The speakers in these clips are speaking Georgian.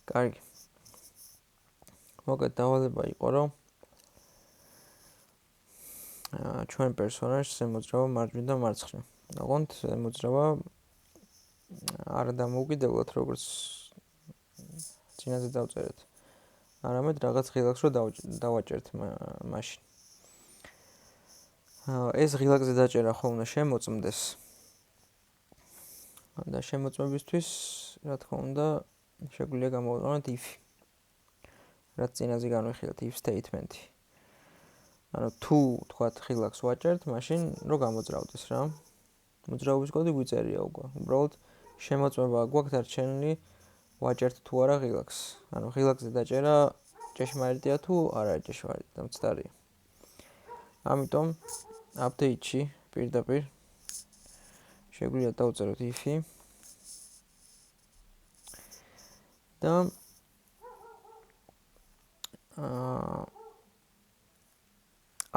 კარგი. მოგეთ დავალება იყო, რომ ჩვენ პერსონაჟს ემოძრავა მარჯვნიდან მარცხნივ. ოღონდ ემოძრავა არა დამოუკიდებლად, როგორც წინაზე დავწერეთ. არამედ რაღაც ღილაკს რო დავაჭერთ მაშინ. ეს ღილაკზე დაჭერა ხოლმე შემოწმდეს. და შემოწმებისთვის, რა თქმა უნდა, შეგვიძლია გამოვიყენოთ if. რაც წინაზე განვიხილეთ if statement-ი. ანუ თუ თქვათ ღილაკს ვაჭერთ, მაშინ რო გამოძრავდეს რა. მოძრაობის კოდი გვიწერია უკვე. უბრალოდ შემოწმება გვაქვს დარჩენილი ვაჭერთ თუ არა ღილაკს. ანუ ღილაკზე დაჭერა ჭეშმარიტია თუ არა ჭეშმარიტი და მცდარია. ამიტომ update-ში პირდაპირ შეგვიძლია დავწეროთ if-ი და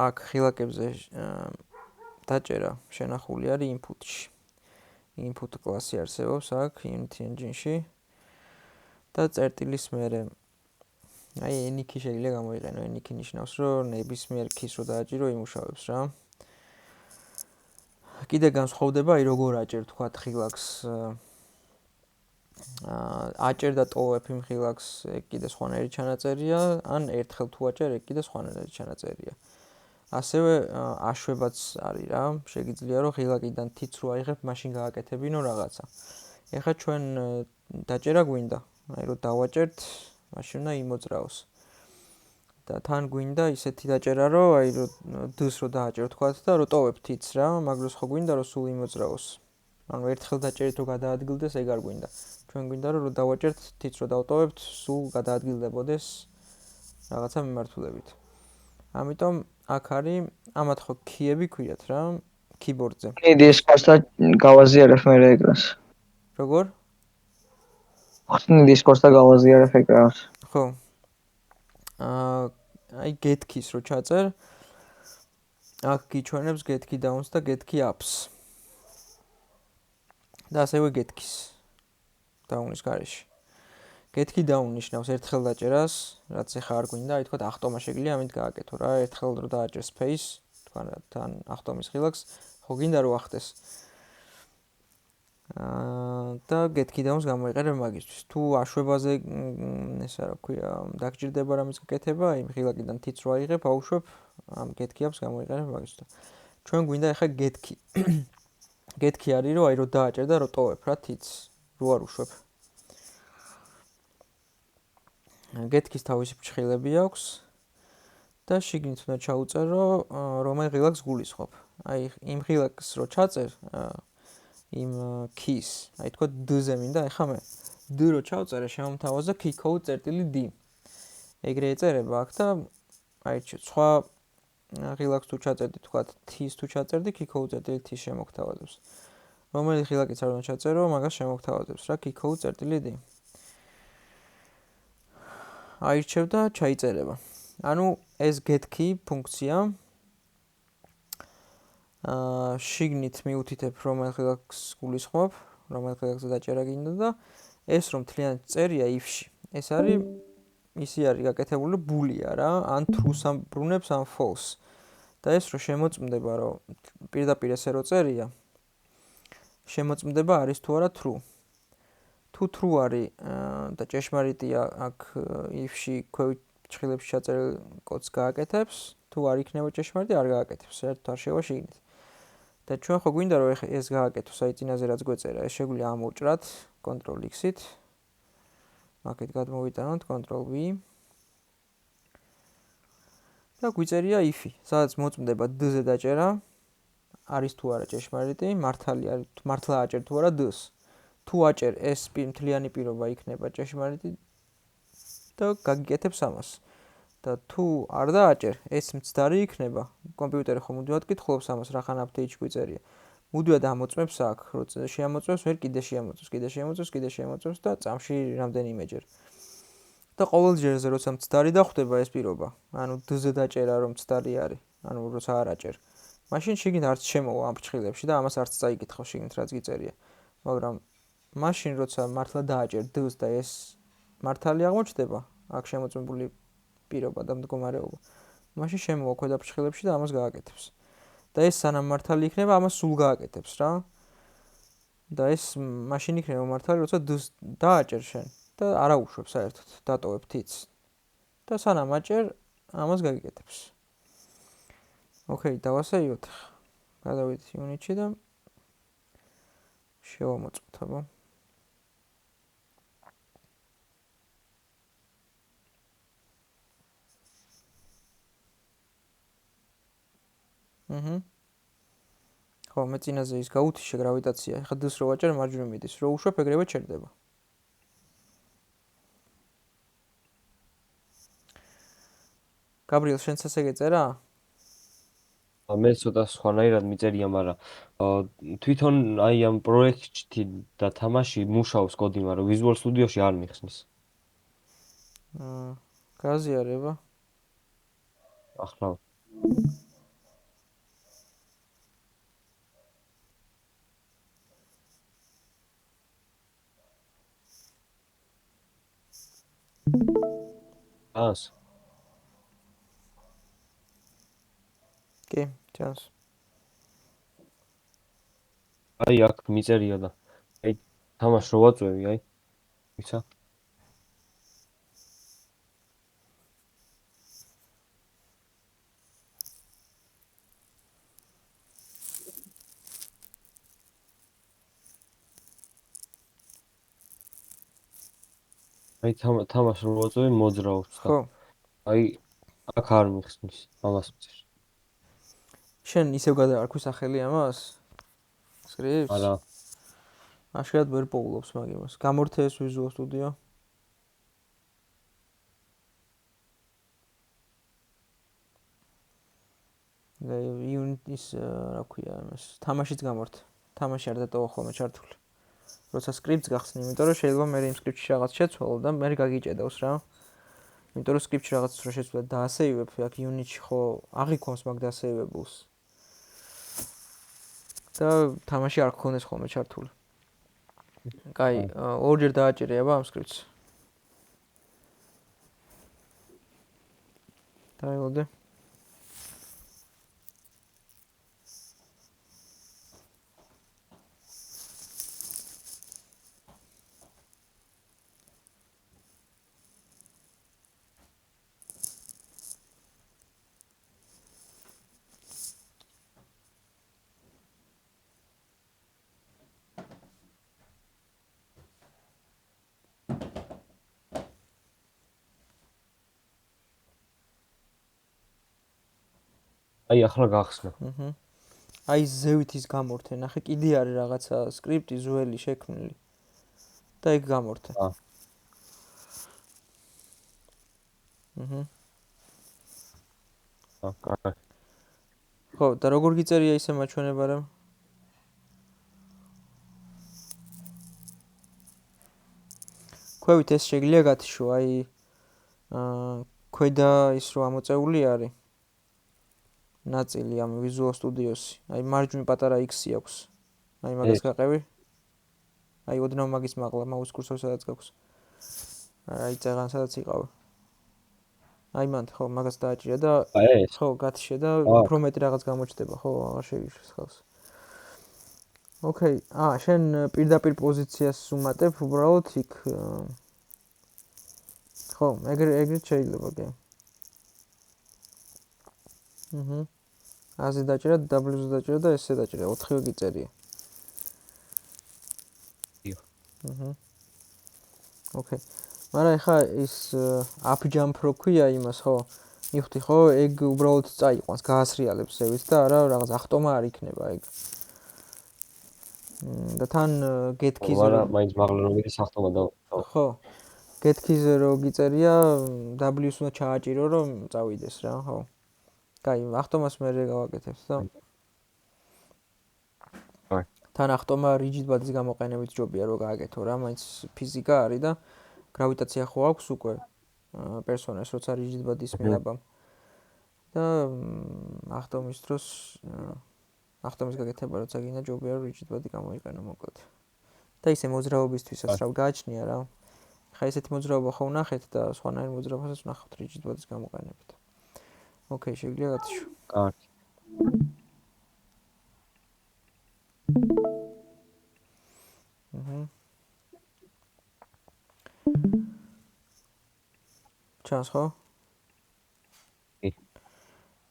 აქ ღილაკებზე დაჭერა შენახული არის input-ში. Input კლასი არსებობს აქ Unity Engine-ში და წერტილის მერე აი any-key შეიძლება გამოიყენო. any-key ნიშნავს, რომ ნებისმიერ keys რო დააჭირო იმუშავებს რა. კიდე განსხვავდება აი როგორ აჭერ თქვათ ღილაკს აჭერ და ტოვებ იმ ღილაკს ეგ კიდე სხვანაირი ჩანაწერია, ან ერთხელ თუ აჭერ ეგ კიდე სხვანაირი ჩანაწერია. ასევე აშვებაც არის რა, შეგიძლია რომ ღილაკიდან თიც რო აიღებ, მაშინ გააკეთებინო რაღაცა. ეხლა ჩვენ დაჭერა გვინდა, აი რომ დავაჭერთ, მაშინ უნდა იმოძრაოს. და თან გვინდა ისეთი დაჭერა, რომ აი რომ ds რო დააჭერ თქვათ და რო ტოვებ თიც რა, მაგრამ ხო გვინდა რომ სულ იმოძრაოს. ანუ ერთხელ დაჭერით რო გადაადგილდეს, ეგ არ გვინდა. ჩვენ გვინდა რომ დავაჭერთ თიც რო დავტოვებთ, სულ გადაადგილდებოდეს რაღაცა მიმართულებით. ამიტომ აქ არის ამათ ხო key-ები ქვიათ რა, keyboard-ზე. Discord-ს გავაზიარებ მე ეკრანს. როგორ? ხსნი Discord-ს გავაზიარებ ეკრანს. ხო. აი get keys რო ჩაწერ, აქ გიჩვენებს get key downs და get key ups. და ასევე get keys down-ის გარეშე. get key down ნიშნავს ერთხელ დაჭერას, რაც ეხა არ გვინდა, აი თქვათ ახტომა შეგვიძლია ამით გააკეთო რა, ერთხელ რო დააჭერ space, თან ახტომის ღილაკს, ხო გინდა რომ ახტეს. და get key downs გამოიყენებ მაგისთვის. თუ აშვებაზე ესა რა ქვია, დაგჭირდება რამის გაკეთება, იმ ღილაკიდან თიც რო აიღებ, აუშვებ, ამ get key ups გამოიყენებ მაგისთვის. ჩვენ გვინდა ეხა get key. get key არის რომ აი რო დააჭერ და რო ტოვებ რა თიც, რო არ უშვებ. get keys თავისი ფრჩხილები აქვს და შიგნით უნდა ჩაუწერო რომელ ღილაკს გულისხმობ. აი იმ ღილაკს რო ჩაწერ იმ keys, აი თქვა d-ზე მინდა, ეხა მე d რო ჩავწერე შემომთავაზა key code წერტილი d. ეგრე ეწერება აქ და აირჩიეთ სხვა ღილაკს თუ ჩაწერდი, თქვა t-ს თუ ჩაწერდი, key code წერტილი t შემოგთავაზებს. რომელი ღილაკიც არ უნდა ჩაწერო, მაგას შემოგთავაზებს რა key code წერტილი d. აირჩევ და ჩაიწერება. ანუ ეს get key ფუნქცია შიგნით მიუთითებ რომელ ღილაკს გულისხმობ, რომელ ღილაკზე დაჭერა გინდა და ეს რომ მთლიანად წერია if-ში. ეს არის ისი არის გაკეთებული ბულია რა, ან true-ს ამბრუნებს, ან false. და ეს რომ შემოწმდება, რომ პირდაპირ ესე რო წერია, შემოწმდება არის თუ არა true. თუ true არის და ჭეშმარიტია აქ if-ში ქვევით ფრჩხილებში ჩაწერილ კოდს გააკეთებს, თუ არ იქნება ჭეშმარიტი, არ გააკეთებს, საერთოდ არ შევა შიგნით. და ჩვენ ხო გვინდა რომ ეს გააკეთოს, აი წინაზე რაც გვეწერა, ეს შეგვიძლია ამოვჭრათ Ctrl X-ით. აქეთ გადმოვიტანოთ Ctrl V. და გვიწერია if-ი, სადაც მოწმდება d-ზე დაჭერა, არის თუ არა ჭეშმარიტი, მართლა აჭერ თუ არა d-ს. თუ აჭერ ეს მთლიანი პირობა იქნება ჭეშმარიტი და გაგიკეთებს ამას. და თუ არ დააჭერ, ეს მცდარი იქნება. კომპიუტერი ხო მუდმივად კითხულობს ამას, რახან update-ში გვიწერია. მუდმივად ამოწმებს აქ, როცა შეამოწმებს, ვერ კიდე შეამოწმებს და წამში რამდენიმეჯერ. და ყოველ ჯერზე როცა მცდარი დახვდება ეს პირობა, ანუ d-ზე დაჭერა რომ მცდარი არის, ანუ როცა არ აჭერ, მაშინ შიგნით არც შემოვა ამ ფრჩხილებში და ამას არც წაიკითხო შიგნით რაც გიწერია. მაგრამ მაშინ როცა მართლა დააჭერ d-ს და ეს მართალი აღმოჩნდება, აქ შემოწმებული პირობა და მდგომარეობა. მაშინ შემოვა ქვედაფრთხილებში და ამას გააკეთებს. და ეს სანამ მართალი იქნება, ამას სულ გააკეთებს რა. და ეს მაშინ იქნება მართალი, როცა დააჭერ შენ და არა უშვებ საერთოდ, დატოვებ თიც. და სანამ აჭერ, ამას გაგიკეთებს. ოკეი, დავასაიოთ. გადავიდეთ იუნიტში და შევამოწმოთ, აბა. ხო, მე წინაზე ის გაუთიშე გრავიტაცია. ეხლა დილს რო ვაჭერ, მარჯვნივ მიდის. რო უშვებ, ეგრევე ჩერდება. გაბრიელ, შენც ასე გეწერა? მე ცოტა სხვანაირად მიწერია, მაგრამ თვითონ აი ამ პროექტში და თამაში მუშაობს კოდი, მაგრამ Visual Studio-ში არ მიხსნის. გაზიარება. ახლა ას კი, ჩანს. აი აქ მიწერია და აი თამაში რო ვაწვევი, აი ისა აი თამაში რო ვაწვევი მოძრაობს და ხო. აი აქ არ მიხსნის ამას მწერ. შენ ისევ გადაარქვი სახელი ამას? სკრიპტს? არა. აშკარად ვერ პოულობს მაგ იმას. გამორთე ეს Visual Studio. და იუნიტის რა ქვია ამას? თამაშიც გამორთე. თამაში არ დატოვა ხოლმე ჩართული. როცა სკრიპტს გახსნი, იმიტომ რომ შეიძლება მე იმ სკრიპტში რაღაც შეცვალო და მე გაგიჭედავს რა. იმიტომ რომ სკრიპტში რაღაც რო შეცვალე და ასეივებ, აქ იუნიტში ხო აღიქვამს მაგ დასეივებულს. და თამაში არ გქონდეს ხოლმე ჩართული. კაი, ორჯერ დააჭერე აბა ამ სკრიპტს. დაელოდე. აი ახლა გახსნა. აი ზევით ის გამორთე, ნახე კიდე არის რაღაცა სკრიპტი ზველი შექმნილი. და იქ გამორთე. კაი. ხო, და როგორ გიწერია ისე მაჩვენება რა? ქვევით ეს შეგიძლია გათიშო, აი ქვედა ის რო ამოწეული არის. ნაწილი ამ Visual Studio-ში. აი მარჯვნივ პატარა X-ი აქვს. აი მაგას გაყევი. აი ოდნავ მაგის მაღლა, მაუს კურსორს სადაც გაქვს. აი წეღან სადაც იყავი. აი მანდ ხო მაგას დააჭირა და ხო გათიშე და უფრო მეტი რაღაც გამოჩნდება, ხო, აღარ შევიშვის ხალხს. ოკეი, შენ პირდაპირ პოზიციას უმატებ უბრალოდ იქ ხო, ეგრეთ შეიძლება კი. აზე დაჭერა, W-ზე დაჭერა და S-ზე დაჭერა, 4-ვე გიწერია. ოკეი. მაგრამ ეხა ის up jump რო ქვია იმას, ხო? მივხვდი ხო, ეგ უბრალოდ წაიყვანს, გაასრიალებს ზევით და არა რაღაც ახტომა არ იქნება ეგ. და თან get keys-ზე არა, მაინც მაღლა რომ მიდის ახტომა და ხო. get keys-ზე რო გიწერია, W-ს უნდა ჩააჭირო რომ წავიდეს რა, ხო? კაი, ახტომას მე გავაკეთებთ და თან ახტომა rigid body-ის გამოყენებით ჯობია რომ გააკეთო რა, მაინც ფიზიკა არის და გრავიტაცია ხო აქვს უკვე პერსონას, როცა rigid body-ის მიაბამ. და ახტომის დროს ახტომის გაკეთება როცა გინდა ჯობია რომ rigid body გამოიყენო მოკლედ. და ისე მოძრაობისთვისაც რა გააჩნია რა. ხა ესეთი მოძრაობა ხო ვნახეთ და სხვანაირ მოძრაობასაც ვნახავთ rigid body-s გამოყენებით. ოკეი, შეგვიძლია გათიშო. კარგი. ჩანს ხო? კი.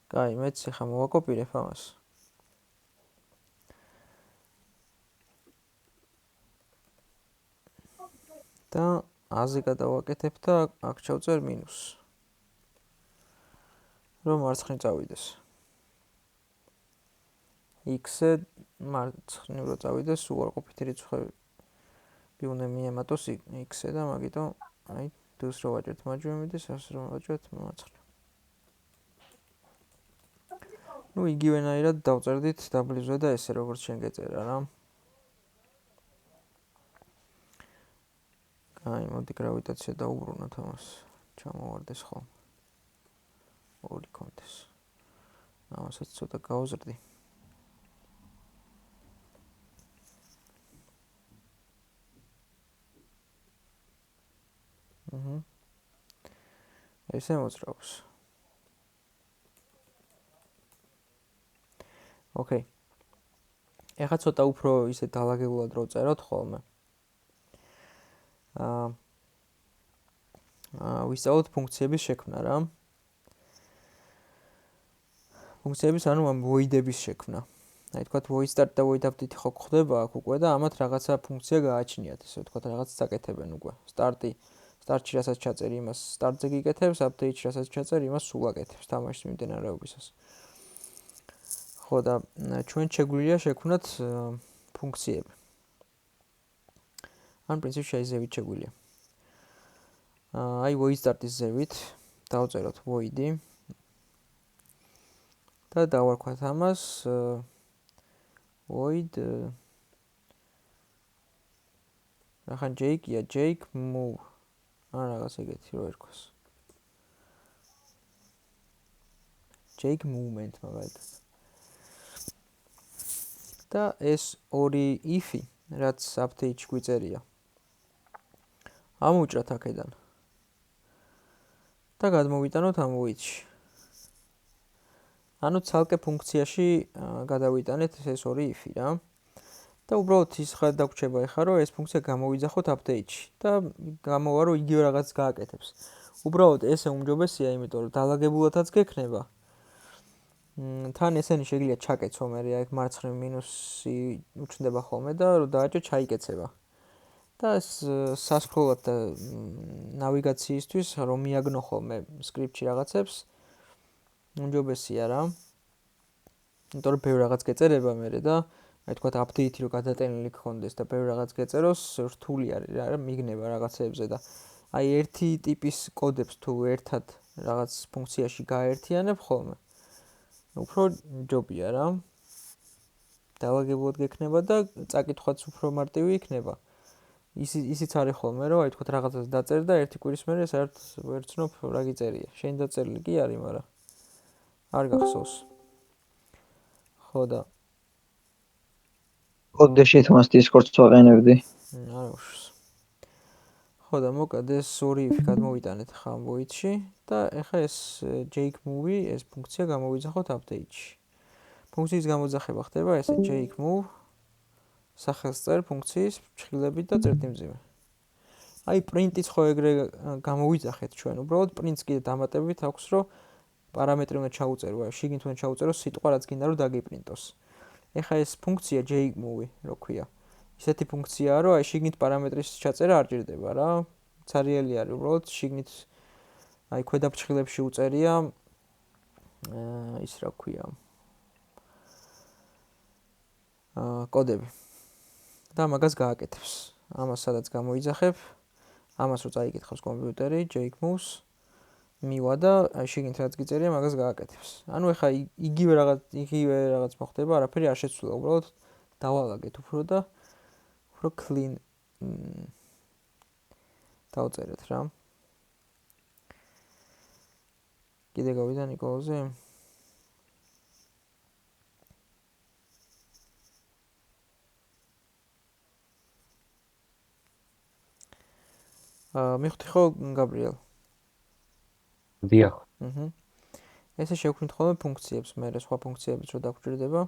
კაი, მეც ხა მოვაკოპირებ ამას. და აზე გადავაკეთებ და აქ ჩავწერ მინუს. რომ მარცხნივ წავიდეს. x-ზე მარცხნივ წავიდეს, უარყოფითი რიცხვები უნდა მიემატოს x-ზე და მაგიტომ აი დუს რო ვაჭერთ მაჯვე მიდის, ას რო ვაჭერთ მარცხნივ. ნუ იგივენაირად დავწერდით w-ზე და ესე როგორც შენ გეწერა რა. აი, მოდი გრავიტაცია დაუბრუნოთ ამას. ჩამოვარდეს ხოლმე. ორი კონდეს. ამასაც ცოტა გავზრდი. ესე მოძრაობს. ოკეი. ეხლა ცოტა უფრო ისე დაალაგებულად რო წეროთ ხოლმე. ვისწავლოთ ფუნქციების შექმნა რა. ფუნქციების ანუ ამ void-ების შექმნა. აი თქვათ void start და void update ხო გვხდება აქ უკვე და ამათ რაღაცა ფუნქცია გააჩნიათ, ესე ვთქვათ რაღაც წაკეთებენ უკვე. Start-ში რასაც ჩაწერი, იმას start-ზე გიკეთებს, update-ში რასაც ჩაწერი, იმას სულ აკეთებს თამაშის მიმდინარეობისას. ხო და ჩვენ შეგვიძლია შექმნათ ფუნქციები. ან პრინციპში შეიძლება შეგვიძლია. აი void start-ის ზევით დავწეროთ void-ი და დავარქვათ ამას void ახან jake-ია jake move ან რაღაც ეგეთი რო ერქვას. jake movement მაგალითად. და ეს ორი if-ი რაც update-ში გვიწერია. ამოვჭრათ აქედან. და გადმოვიტანოთ ამ void-ში. ანუ ცალკე ფუნქციაში გადავიტანეთ ეს ორი if-ი რა. და უბრალოდ ის ხარ დაგვრჩება ეხლა რომ ეს ფუნქცია გამოვიძახოთ update-ში და გამოვა რომ იგივე რაღაც გააკეთებს. უბრალოდ ესე უმჯობესია, იმიტომ რომ დაალაგებულადაც გექნება. თან ესენი შეიძლება ჩაკეცო, მე აქ მარცხნივ მინუსი უჩნდება ხოლმე და რომ დააჭო ჩაიკეცება. და ეს სასრულად და ნავიგაციისთვის რომ მიაგნო ხოლმე სკრიპტში რაღაცებს უმჯობესია რა. იმიტომ რომ ბევრ რაღაც გეწერება მე და აი თქვათ update-ი რო გადატენილი გქონდეს და ბევრ რაღაც გეწეროს, რთული არის რა, მიგნება რაღაცებზე და აი ერთი ტიპის კოდებს თუ ერთად რაღაც ფუნქციაში გააერთიანებ ხოლმე. უფრო ჯობია რა. დაალაგებულად გექნება და წაკითხვაც უფრო მარტივი იქნება. ისიც არის ხოლმე რომ აი თქვათ რაღაცას დაწერ და ერთი კვირის მერე საერთოდ ვერ ცნობ რა გიწერია. შენ დაწერილი კი არის, მაგრამ არ გახსოვს. ხო და კოდში თმას Discord-ს ვაყენებდი. არა უშს. ხო და მოკლედ ეს ორი if გადმოვიტანეთ ხა void-ში და ეხლა ეს jake move ეს ფუნქცია გამოვიძახოთ update-ში. ფუნქციის გამოძახება ხდება ესე jake move სახელს წერ ფუნქციის ფრჩხილებით და წერტიმძიმე. აი print-იც ხო ეგრე გამოვიძახეთ ჩვენ. უბრალოდ print-ს კიდე დამატებით აქვს რომ პარამეტრი უნდა ჩაუწერო, აი შიგნით უნდა ჩაუწერო სიტყვა რაც გინდა რომ დაგიპრინტოს. ეხლა ეს ფუნქცია jake move რო ქვია. ისეთი ფუნქციაა რომ აი შიგნით პარამეტრის ჩაწერა არ ჭირდება რა. ცარიელი არის უბრალოდ შიგნით აი ქვედა ფრჩხილებში უწერია ის რა ქვია. კოდები. და მაგას გააკეთებს. ამას სადაც გამოიძახებ, ამას რო წაიკითხავს კომპიუტერი, jake moves მივა და აი შიგნით რაც გიწერია, მაგას გააკეთებს. ანუ ეხა იგივე რაღაც მოხდება, არაფერი არ შეცვლა, უბრალოდ დავალაგეთ უფრო და უფრო clean დავწერეთ რა. კიდე გავიდა ნიკოლოზე? მიხდი ხო გაბრიელ? დიახ. აჰა. ესე შევქმნით ხოლმე ფუნქციებს, მე სხვა ფუნქციებიც რო დაგვჭირდება.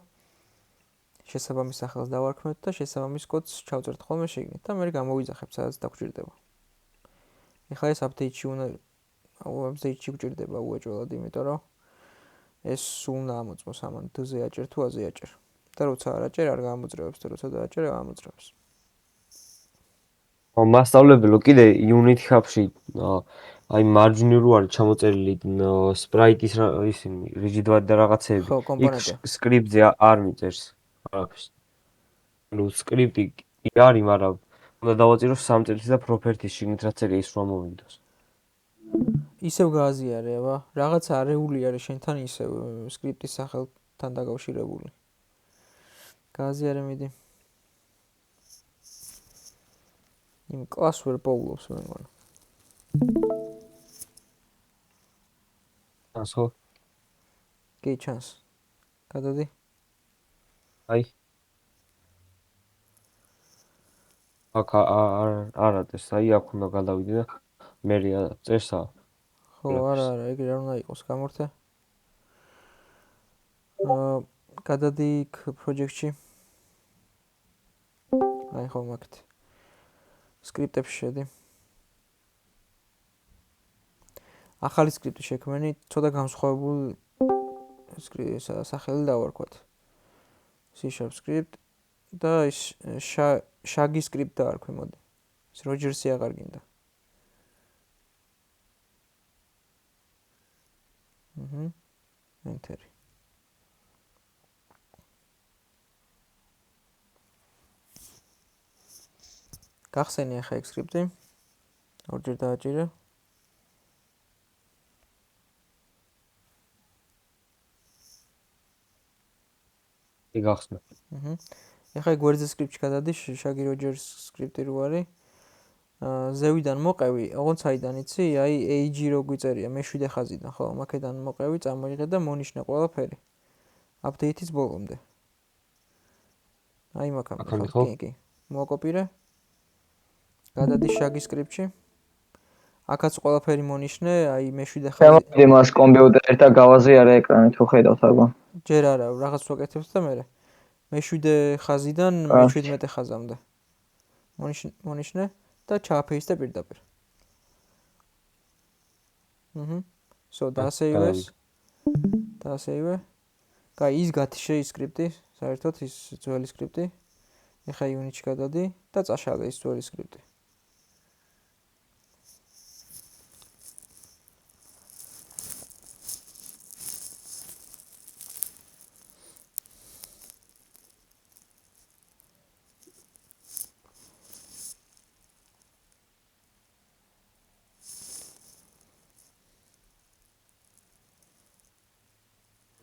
შესაბამის სახელს დავარქმევთ და შესაბამის კოდს ჩავწერთ ხოლმე შეგნით და მე გამოვიძახებთ სადაც დაგვჭირდება. ეხლა ეს update-ში update-ში გვჭირდება უეჭველად, იმიტომ რომ ეს უნდა ამოწმოს ამან D-ზე აჭერ თუ A-ზე აჭერ. და როცა არ აჭერ, არ გამოძრევებს და როცა დააჭერ, გამოძრევებს. მასწავლებელო კიდე Unity Hub-ში აი მარჯვნივ რო არის ჩამოწერილი სპრაიტის ისინი რიჯიდვადი და რაღაცეები. ხო, იქ კომპონენტი. სკრიპტზე არ მიწერს არაფერს. ნუ სკრიპტი კი არის, მაგრამ უნდა დავაჭიროს სამწერლით და properties შიგნით რაც წერია ის რომ მოვიდოს. ისევ გააზიარე, აბა, რაღაცა არეული არის შენთან ისევ სკრიპტის სახელთან დაკავშირებული. გააზიარე მიდი. იმ კლასს ვერ პოულობს მე მგონა. ასო, კი, ჩანს. გადადი. აი. აქ არ აწეს, აი აქ უნდა გადავიდე და მე წერსა. ხო, არა, ეგრე არ უნდა იყოს, გამორთე. გადადი იქ project-ში. აი ხო მაგით. სკრიპტებში შედი. ახალი სკრიპტი შექმენი, ცოტა განსხვავებული სახელი დავარქვათ. C# script და ის shaggy script დაარქვი, მოდი. ეს Rogers-ი აღარ გინდა. Enter. გახსენი ახლა ეგ სკრიპტი. ორჯერ დააჭირე. გახსნა. ახლა ეგ გვერდზე სკრიპტში გადადი, Shaggy Rogers სკრიპტი რო არის. ზევიდან მოყევი, ოღონდ საიდან იცი, აი AG რო გვიწერია, მე-7 ხაზიდან, ხო, მაქედან მოყევი, წამოიღე და მონიშნე ყველაფერი. Update-ის ბოლომდე. აი მაგამ კი. მოვაკოპირე. გადადი Shaggy script-ში. აქაც ყველაფერი მონიშნე, აი მე-7 ხაზი. შემოდი მას კომპიუტერთან გავაზიარე ეკრანი თუ ხედავთ აბა. ჯერ არა, რაღაც ვაკეთებ და მე. მე-7 ხაზიდან მე-17 ხაზამდე. მონიშნე და ჩააფეისტე პირდაპირ. So, დაასეივეს. დაასეივე. კაი, ის გათიშე ის სკრიპტი, საერთოდ ის ძველი სკრიპტი. ეხა Unity-ში გადადი და წაშალე ის ძველი სკრიპტი.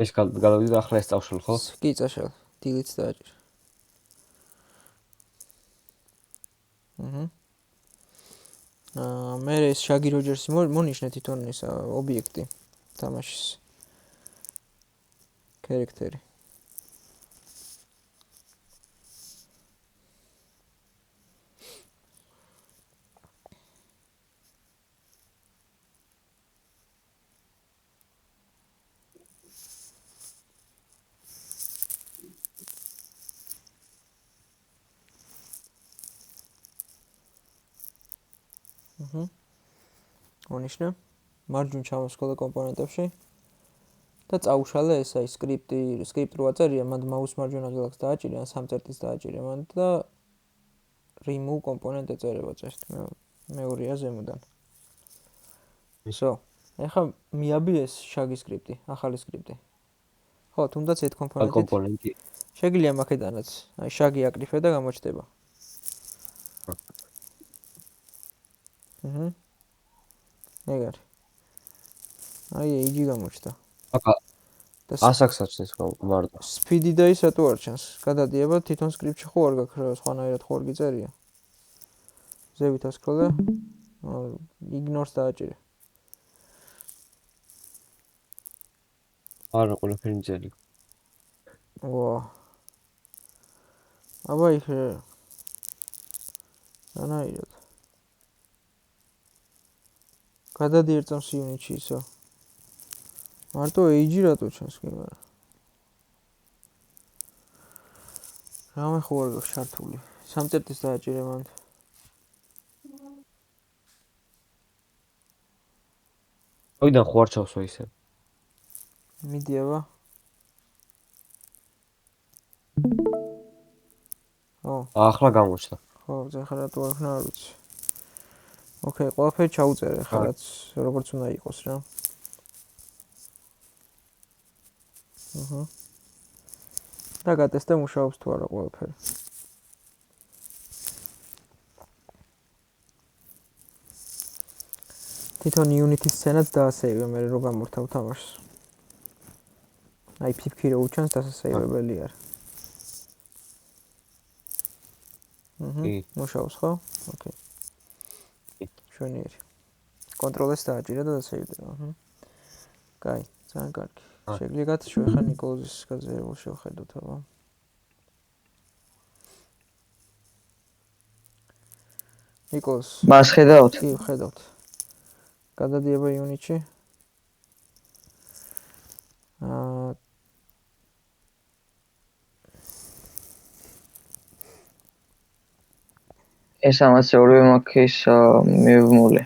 ეს გადავიდე და ახლა ეს წავშალ, ხო? კი, წაშალ. Delete-ს დააჭირე. მე ეს Shaggy Rogers-ი მონიშნე თვითონ ის ობიექტი თამაშის ქარაქტერი. მონიშნე. მარჯვნივ ჩამოსხვალე კომპონენტებში და წაუშალე ეს აი სკრიპტ რო აწერია, მანდ მაუს მარჯვენა ღილაკს დააჭირე, ან სამწერტის დააჭირე, მანდ და remove component ეწერება წერთ. მეორეა ზემოდან. So, ეხლა მიაბი ეს Shaggy script-ი, ახალი სკრიპტი. ხო, თუნდაც ერთ კომპონენტი. შეგიძლია მაქედანაც, აი Shaggy აკრიფე და გამოჩნდება. ეგარ. აი AG გამოჩნდა. აკა ასაკსაც ვარდა. Speed-ი და ის რატო არ ჩანს? გადადი აბა თვითონ სკრიპტში ხო არ გაქვს, სხვანაირად ხო არ გიწერია. ზევით ასკროლე. Ignore-ს დააჭირე. არა, ყველაფერი მწერია. აბა იქ რანაირად. გადადი ერთ წამს იუნიტში ისო. მარტო age რატო ჩანს კი მაგრამ. რამე ხო არ გაქვს ჩართული. სამწერტის დააჭირე მან. ოიდან ხო არ ჩავსვა ისე. მიდი აბა. ახლა გამოჩნდა. ხო, ახლა რატო არ ხნა არ ვიცი. ოკეი, ყველაფერი ჩაუწერე ხა რაც როგორც უნდა იყოს რა. და გატესტე მუშაობს თუ არა ყველაფერი. თვითონ იუნიტის სცენაც დაასეივე მე რო გამორთავ თამაშს. აი ფიფქი რო უჩანს დასასეივებელი არ. მუშაობს ხო? ოკეი. შვენიერი. კონტროლს დააჭირე და დასეივდება. კაი, ძალიან კარგი. შეგვიგათ შევეხა ნიკოლოზის გაზერებულ შევხედოთ აბა. ნიკოლოზ. მას ხედავთ? კი, ხედავთ. გადადიება იუნიტში. ეს ამას ორივე მაქვს მივმოლე.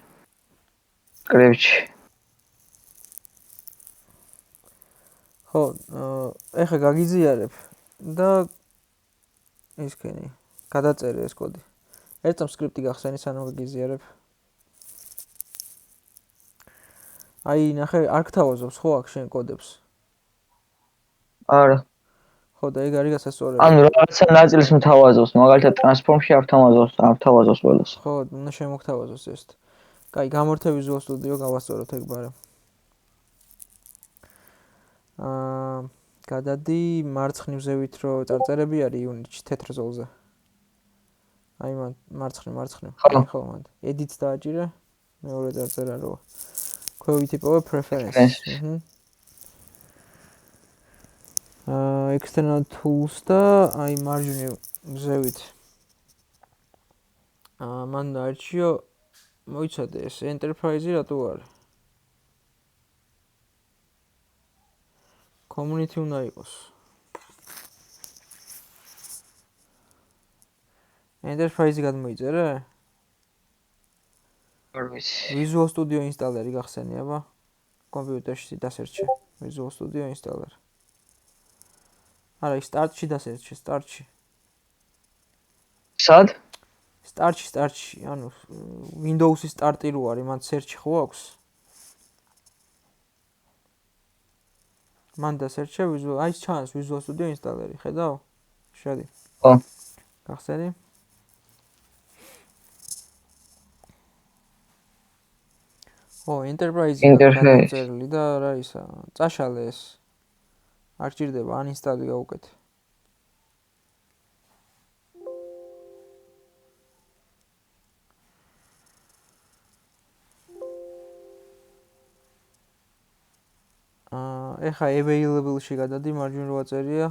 კრებჩი. ხო, ეხა გაგიზიარებ და ისქენი გადაწერე ეს კოდი. ერთ წამს სკრიპტი გახსენი სანამ გაგიზიარებ. აი, ნახე, არ გთავაზობს ხო აქ შენ კოდებს? არა. ხო, და ეგ არის გასასწორებელი. ანუ რაღაცა ნაწილს მთავაზობს, მაგალითად ტრანსფორმში არ თავაზობს ყველას. ხო, უნდა შემოგთავაზოს ეს. კაი, გამორთე Visual Studio გავასწოროთ ეგ ბარემ. გადადი მარცხნივ ზევით რო წარწერები არის იუნიტში თეთრ ზოლზე. აი მან მარცხნივ. ხო, მან. Edit დააჭირე. მეორე წარწერა როა. ქვევით იპოვე preference. External tools და აი მარჯვნივ ზევით. მან დაარჩიო მოიცადე ეს enterprise რატო არის? community უნდა იყოს. enterprise გადმოიწერე? არ ვიცი. Visual Studio installer-ი გახსენი აბა. კომპიუტერში დასერჩე Visual Studio installer. არა, start-ში დასერჩე, start-ში. სად? Start-ში, ანუ Windows-ის start-ი რო არის, მან search ხო აქვს? მან დასერჩე Visual, აი ჩანს Visual Studio installer-ი, ხედავ? შედი. ხო. გახსენი? ო, enterprise-ი გადაწერილი და რა ისა, წაშალე ეს. არ ჭირდება, uninstall-ი გაუკეთე. ეხა available-ში გადადი, მარჯვნივ რო აწერია.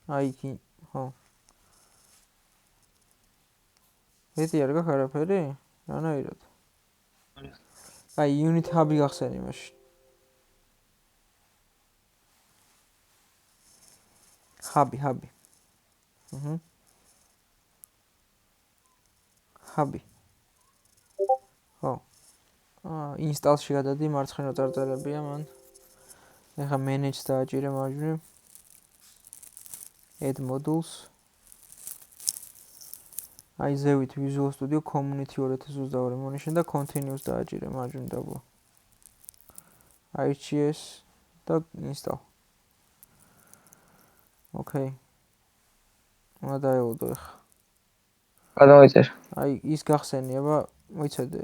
აი კი, ხო. ეთი არ გაქვს არაფერი? რანაირად? აი unit hub-ი გახსენი მაშინ. hub-ი. hub-ი. ხო. install-ში გადადი, მარცხენა წარწერებია მან. ეხა manage დააჭირე მარჯვნივ. add modules. აი ზევით Visual Studio Community 2022 Revolution და continuous დააჭირე მარჯვნივ დაბლა. IHS და install. ოკეი. უნდა დაელოდო ეხა. გადმოიწერ. აი ის გახსენი აბა, მოიცადე.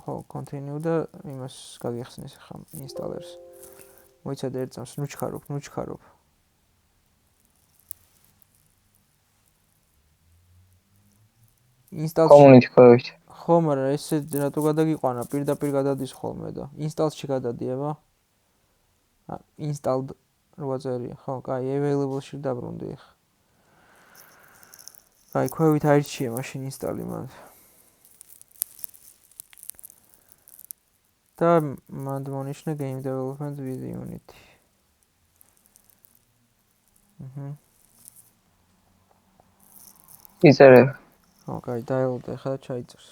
ხო, continue და იმას გაგიხსნის ახლა installers. მოიცადე ერთ წამს ნუჩქარობ. install community ხოვით. ხო, მაგრამ ესე რატო გადაგიყვანა? პირდაპირ გადადის ხოლმე და install-ში გადადი აბა. installed რო აწერია. ხო, კაი, available-ში დაბრუნდი ახლა. კაი, ქვევით აირჩიე მაშინ install-ი მან. და მანდ მონიშნე game development with Unity. იწერე. ოკეი, დაელოდე ხა ჩაიწერს.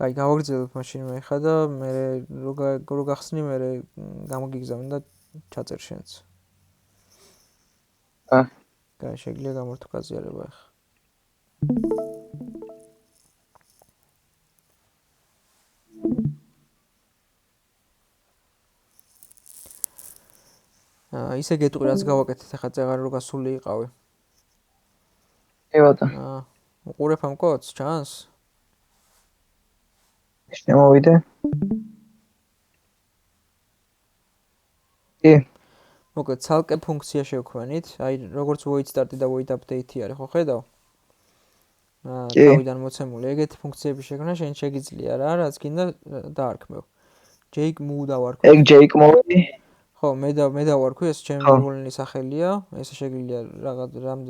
კაი, გავაგრძელებ მაშინ მე ხა და მე რო გახსნი მე გამოგიგზავნე და ჩაწერ შენც. კაი, შეგიძლია გამორთო გაზიარება ხა. ისე გეტყვი რაც გავაკეთეთ ახლა წეღარ რო გასული იყავი. კი ბატონო. უყურებ ამ კოდს, ჩანს? შემოვიდე. კი. მოკლედ ცალკე ფუნქცია შევქმნით, აი როგორც void start და void update არის, ხო ხედავ? თავიდან მოცემული ეგეთი ფუნქციები შექმნა შენ შეგიძლია რა, რაც გინდა დაარქმევ. jake move დავარქვი. ეგ jake move-ი? ხო, მე დავარქვი, ეს ჩემი მიღებული სახელია, ესე შეგიძლია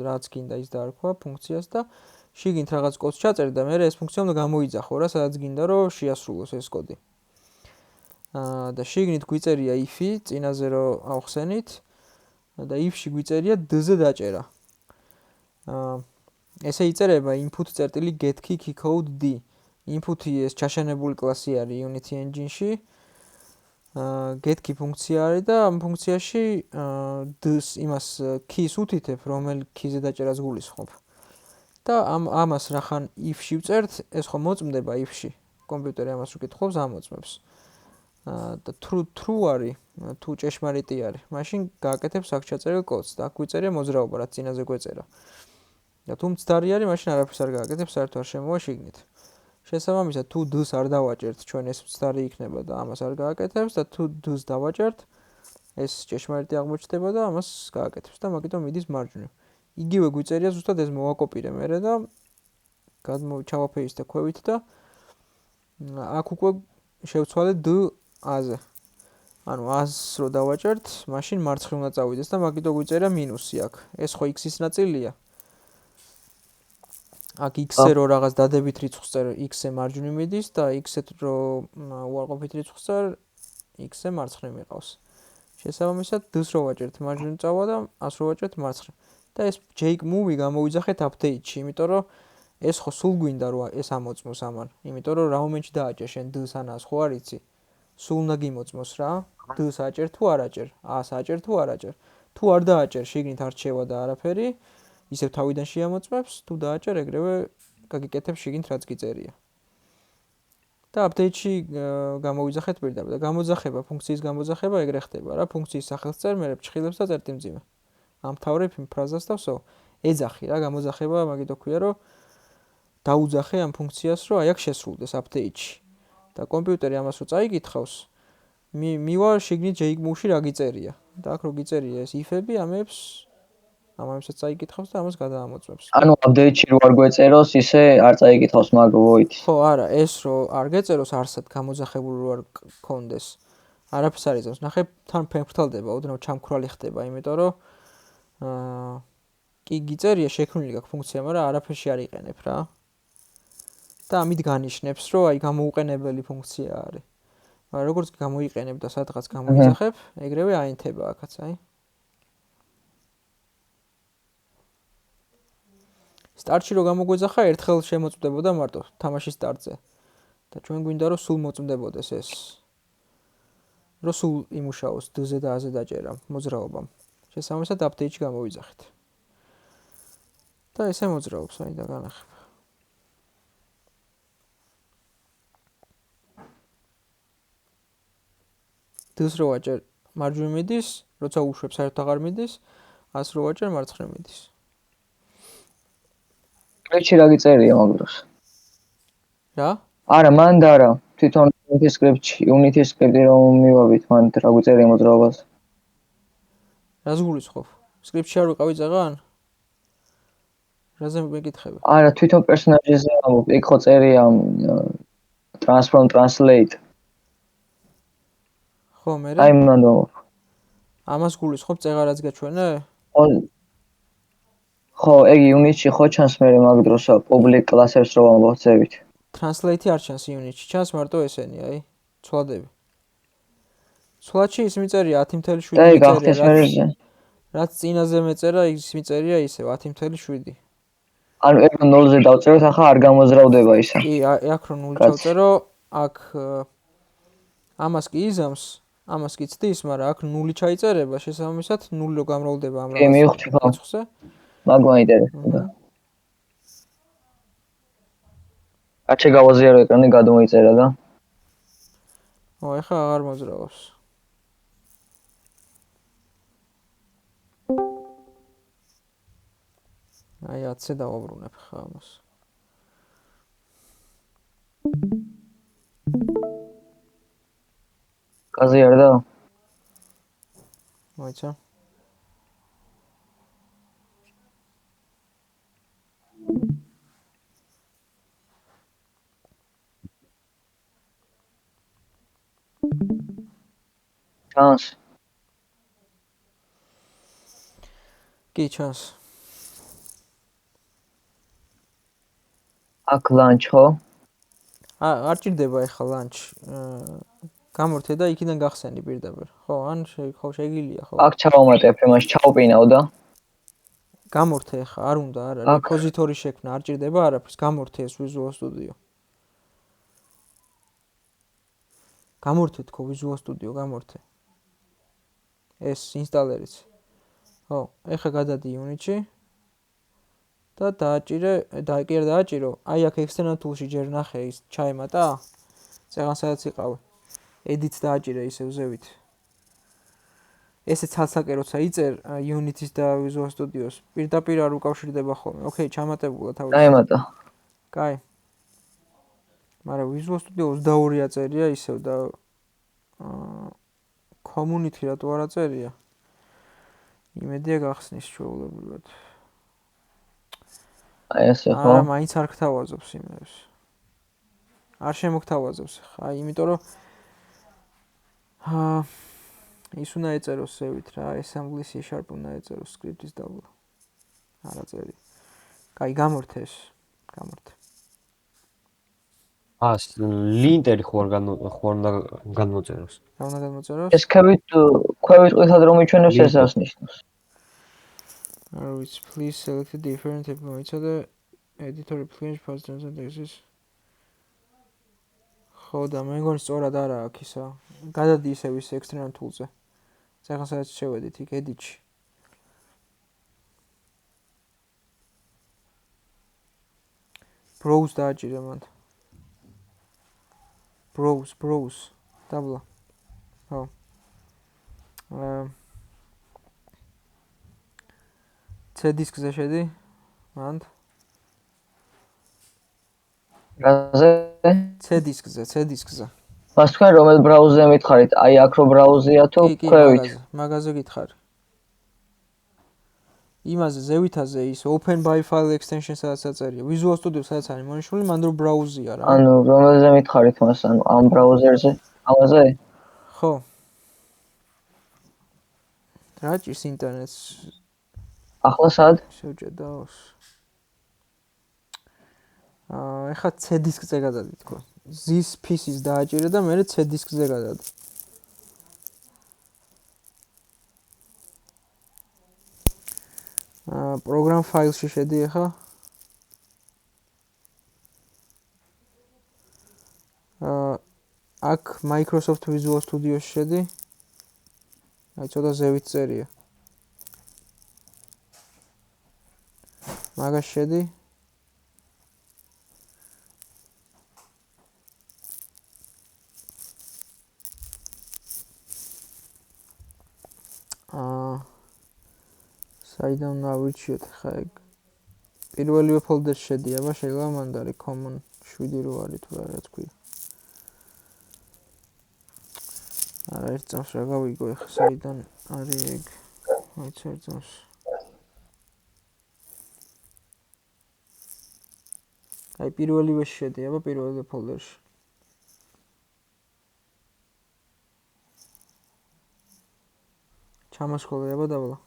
რაც გინდა ის დაარქვა ფუნქციას და შიგნით რაღაც კოდს ჩაწერ და მე ეს ფუნქცია უნდა გამოიძახო რა, სადაც გინდა რომ შეასრულოს ეს კოდი. და შიგნით გვიწერია if-ი, წინაზე რო ავხსენით და if-ში გვიწერია d-ზე დაჭერა. ესე იწერება input.get_key_code d. input-ი ეს ჩაშენებული კლასი არის Unity Engine-ში. get_key ფუნქცია არის და ამ ფუნქციაში d-ს იმას keys უთითებ, რომელ key-ზე დაჭერას გულისხმობ. და ამას რახან if-ში ვწერთ, ეს ხო მოწმდება if-ში. კომპიუტერი ამას რო კითხავს, ამოწმებს. და true არის, თუ ჭეშმარიტი არის. მაშინ გააკეთებს აქ ჩაწერილ კოდს და აქ გვიწერია მოძრაობა, რაც წინაზე გვეწერა. და თუ მცდარი არის, მაშინ არაფერს არ გააკეთებს, საერთოდ არ შემოვა შიგნით. შესაბამისად, თუ d-ს არ დავაჭერთ, ჩვენ ეს მცდარი იქნება და ამას არ გააკეთებს და თუ d-ს დავაჭერთ, ეს ჭეშმარიტი აღმოჩნდება და ამას გააკეთებს და მაგიტომ მიდის მარჯვნივ. იგივე გვიწერია ზუსტად ეს მოვაკოპირე მერე და ჩავაფეისტე ქვევით და აქ უკვე შევცვალე d-აზე. ანუ 100-ს რო დავაჭერთ, მაშინ მარცხნივ უნდა წავიდეს და მაგიტომ გვიწერია მინუსი აქ. ეს ხო x-ის ნაწილია. აქ x-ზე რო რაღაც დადებით რიცხვს წერ, x-ზე მარჯვნივ მიდის და x-ზე რო უარყოფით რიცხვს წერ, x-ზე მარცხნივ მიყავს. შესაბამისად, d-ს რო ვაჭერთ, მარჯვნივ წავა და 100-ს რო ვაჭერთ, მარცხნივ. და ეს jake move-ი გამოვიძახეთ update-ში, იმიტომ რომ ეს ხო სულ გვინდა რომ ეს ამოწმოს ამან. იმიტომ რომ რა მომენტში დააჭერ შენ d-ს ან a-ს, ხო არ იცი? სულ უნდა გიმოწმოს რა. d-ს აჭერ თუ არ აჭერ, a-ს აჭერ თუ არ აჭერ. თუ არ დააჭერ, შიგნით არ რჩევა და არაფერი. ისევ თავიდან შეამოწმებს, თუ დააჭერ, ეგრევე გაგიკეთებს შიგნით რაც გიწერია. და update-ში გამოვიძახეთ პირდაპირ და გამოძახება, ფუნქციის გამოძახება ეგრე ხდება რა, ფუნქციის სახელს წერ, მე ფრჩხილებს და წერტიმძიმე. ამთავრებ იმ ფრაზას და ვსო, ეძახი რა, გამოძახება, მაგითო ქვია, რომ დაუძახე ამ ფუნქციას, რომ აი აქ შესრულდეს update-ში. და კომპიუტერი ამას რო წაიკითხავს, მივა შიგნით jake move-ში რა გიწერია. და აქ რო გიწერია ეს if-ები, ამასაც წაიკითხავს და ამას გადაამოწმებს. ანუ update-ში რო არ გვეწეროს, ისე არ წაიკითხავს მაგ void-ში. ხო, არა, ეს რო არ გეწეროს არსად გამოძახებული რო არ გქონდეს. არაფერს არ იზამს. ნახე, თან ფერფრთალდება, ოდნავ ჩამქრალი ხდება, იმიტომ რომ კი გიწერია შექმნილი გაქვს ფუნქცია, მაგრამ არაფერში არ იყენებ რა. და ამით განიშნებს, რომ აი გამოუყენებელი ფუნქცია არის. მაგრამ როგორც გამოიყენებ და სადღაც გამოიძახებ, ეგრევე აინთება აქაც, აი. სტარტში რო გამოგვეძახა, ერთხელ შემოწმდებოდა მარტო თამაშის სტარტზე. და ჩვენ გვინდა რომ სულ მოწმდებოდეს ეს. რომ სულ იმუშაოს d-ზე და a-ზე დაჭერა მოძრაობამ. შესაბამისად update-ში გამოვიძახეთ. და ესე მოძრაობს, აი და განახება. d-ს რო ვაჭერ, მარჯვნივ მიდის, როცა უშვებ, საერთოდ აღარ მიდის, a-ს რო ვაჭერ, მარცხნივ მიდის. სკრიპტში რა გიწერია მაგ დროს? რა? არა, მანდ არა. თვითონ Unity script-ი რომ მივავით, მანდ რა გვიწერია მოძრაობას? რას გულისხმობ? სკრიპტში არ ვიყავი წაღან? რაზე მეკითხები? არა, თვითონ პერსონაჟზე ამბობ, იქ ხო წერია transform translate. ხო, მე აი მანდ ამბობ. ამას გულისხმობ წეღარაც გაჩვენე? ხო, ეგ იუნიტში ხო ჩანს მე მაგ დროს პუბლიკ კლასებს რო ამბობთ. Translate არ ჩანს იუნიტში, ჩანს მარტო ესენი, აი, ცვლადები. ცვლადში ის მიწერია 10.7 და ეგ მიწერია, ახტის მერე რაც წინაზე მეწერა, ის მიწერია ისევ 10.7. ანუ ეგ 0-ზე დავწეროთ, ახლა არ გამოძრავდება ისა. კი, აქ რო 0 კაცი. ჩავწერო, აქ ამას კი იზამს, ამას კი ცდის, მაგრამ აქ 0 ჩაიწერება, შესაბამისად 0 რო გამრავლდება ამ კი, მივხვდი, ხო. რიცხვზე. მაგ მაინტერესებდა. აჰა. არ შეგავაზიარო ეკრანი გადმოიწერა და ო, ეხლა აღარ მოძრაობს. აი 10-ზე დავაბრუნებ ხა ამას. გაზიარდა? მოიცა. ჩანს. კი, ჩანს. აქ ლანჩ ხო? არ ჭირდება ეხლა ლანჩ. გამორთე და იქიდან გახსენი პირდაპირ. ხო, ან ხო შეგილია, ხო. აქ ჩავამატებ, იმას ჩავპინავ და გამორთე ეხლა, არ უნდა, არა, აქ. რეპოზიტორი შექმნა, არ ჭირდება არაფერს, გამორთე ეს Visual Studio. გამორთე თქო Visual Studio, გამორთე. ეს ინსტალერიც. ხო, ეხლა გადადი იუნიტში. და დააჭირო, აი აქ external tool-ში ჯერ ნახე ის ჩაემატა. წეღან სადაც იყავი. edit დააჭირე ისევ ზევით. ესე ცალსაკე როცა იწერ Unity-ს და Visual Studio-ს, პირდაპირ არ უკავშირდება ხოლმე. ოკეი, ჩამატებულა თავის. დაემატა. კაი. მაგრამ Visual Studio 22 აწერია ისევ და community რატო არ აწერია? იმედია გახსნის ჩვეულებრივად. აი ესე ხო? არა, მაინც არ გთავაზობს იმებს. არ შემოგთავაზობს ხა, იმიტომ რომ ის უნდა ეწეროს ზევით რა, assembly C# უნდა ეწეროს script-ის დაბლა. არ აწერია. კაი, გამორთე ეს. გამორთე. ლინტერი ხო არ უნდა განმოწეროს. რა უნდა გამოწეროს? ეს ქვევით ყვითად რომ იჩვენოს ეს ასნიშნავს. არ ვიცი, please select a different type მოიცა და editor plunge past transactions. ხო და მე მგონი სწორად არა აქ ისა. გადადი ისევ ის external tool-ზე. წეგან სადაც შევედით იქ edit-ში. browse დააჭირე მან. browse. დაბლა. ხო. C disk-ზე შედი. მან. რაზე? C disk-ზე. მას თქვენ რომელ ბრაუზერზე მითხარით? აი აქ რო ბრაუზია თუ ქვევით? კი, მაგაზე გითხარი. იმაზე ზევითაზე ის open by file extension სადაც აწერია. Visual Studio სადაც არის მონიშნული, მან რო ბრაუზია რა. ანუ რომელზე მითხარით მას? ანუ ამ ბრაუზერზე? ამაზე? ხო. რა ჭირს ინტერნეტს? ახლა სად? შევჭედავს. ეხლა C disk-ზე გადადი თქო. This piece-ის დააჭირე და მე C disk-ზე გადადი. program file-ში შედი ეხლა. აქ Microsoft Visual Studio-ში შედი. აი ცოტა ზევით წერია. მაგას შედი. საიდან ნავიჩიოთ ხა ეგ. პირველივე ფოლდერში შედი, აბა შეიძლება მანდ არის common 7 რო არის თუ რა თქვი. არა ერთ წამს რა გავიგო ეხა საიდან არის ეგ. მაინც ერთ წამს. აი პირველივე შედი, აბა პირველივე ფოლდერში. ჩამასხოლე აბა დაბლა.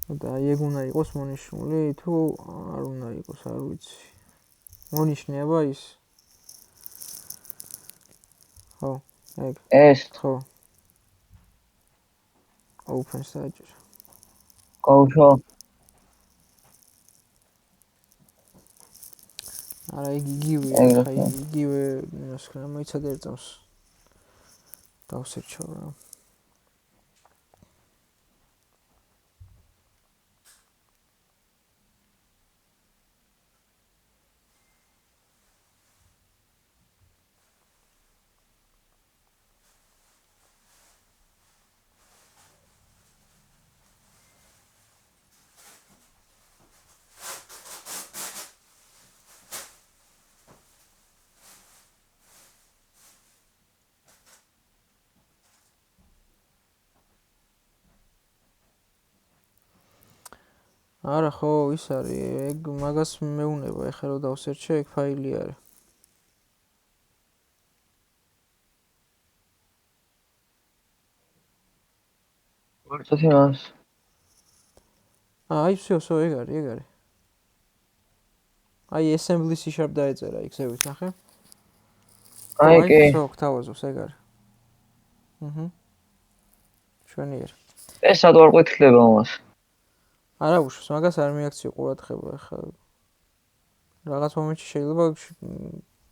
და აი ეგ უნდა იყოს მონიშნული თუ არ უნდა იყოს, არ ვიცი. მონიშნება ის? ხო, ეგ. ეს ხო. Open საჭირო. გავუშვა. არა, ეგ იგივეა, ხა იგივე ნასკრა მოიცადე ერთ წამს. დავსერჩავ რა. არა ხო, ის არის, ეგ მაგას მეუნება, ეხლა რომ დავსერჩე, ეგ ფაილი არის. ვარცოთ იმას. აი, всё, ეგ არის. აი, assembly C# დაეწერა იქ ზევით, ნახე? აი, კი. всё, გთავაზობს, ეგ არის. შვენიერ. ეს სად ვარ ყვეთილდება ამას? არა უშავს, მაგას არ მიაქციო ყურადღება, ეხლა რაღაც მომენტში შეიძლება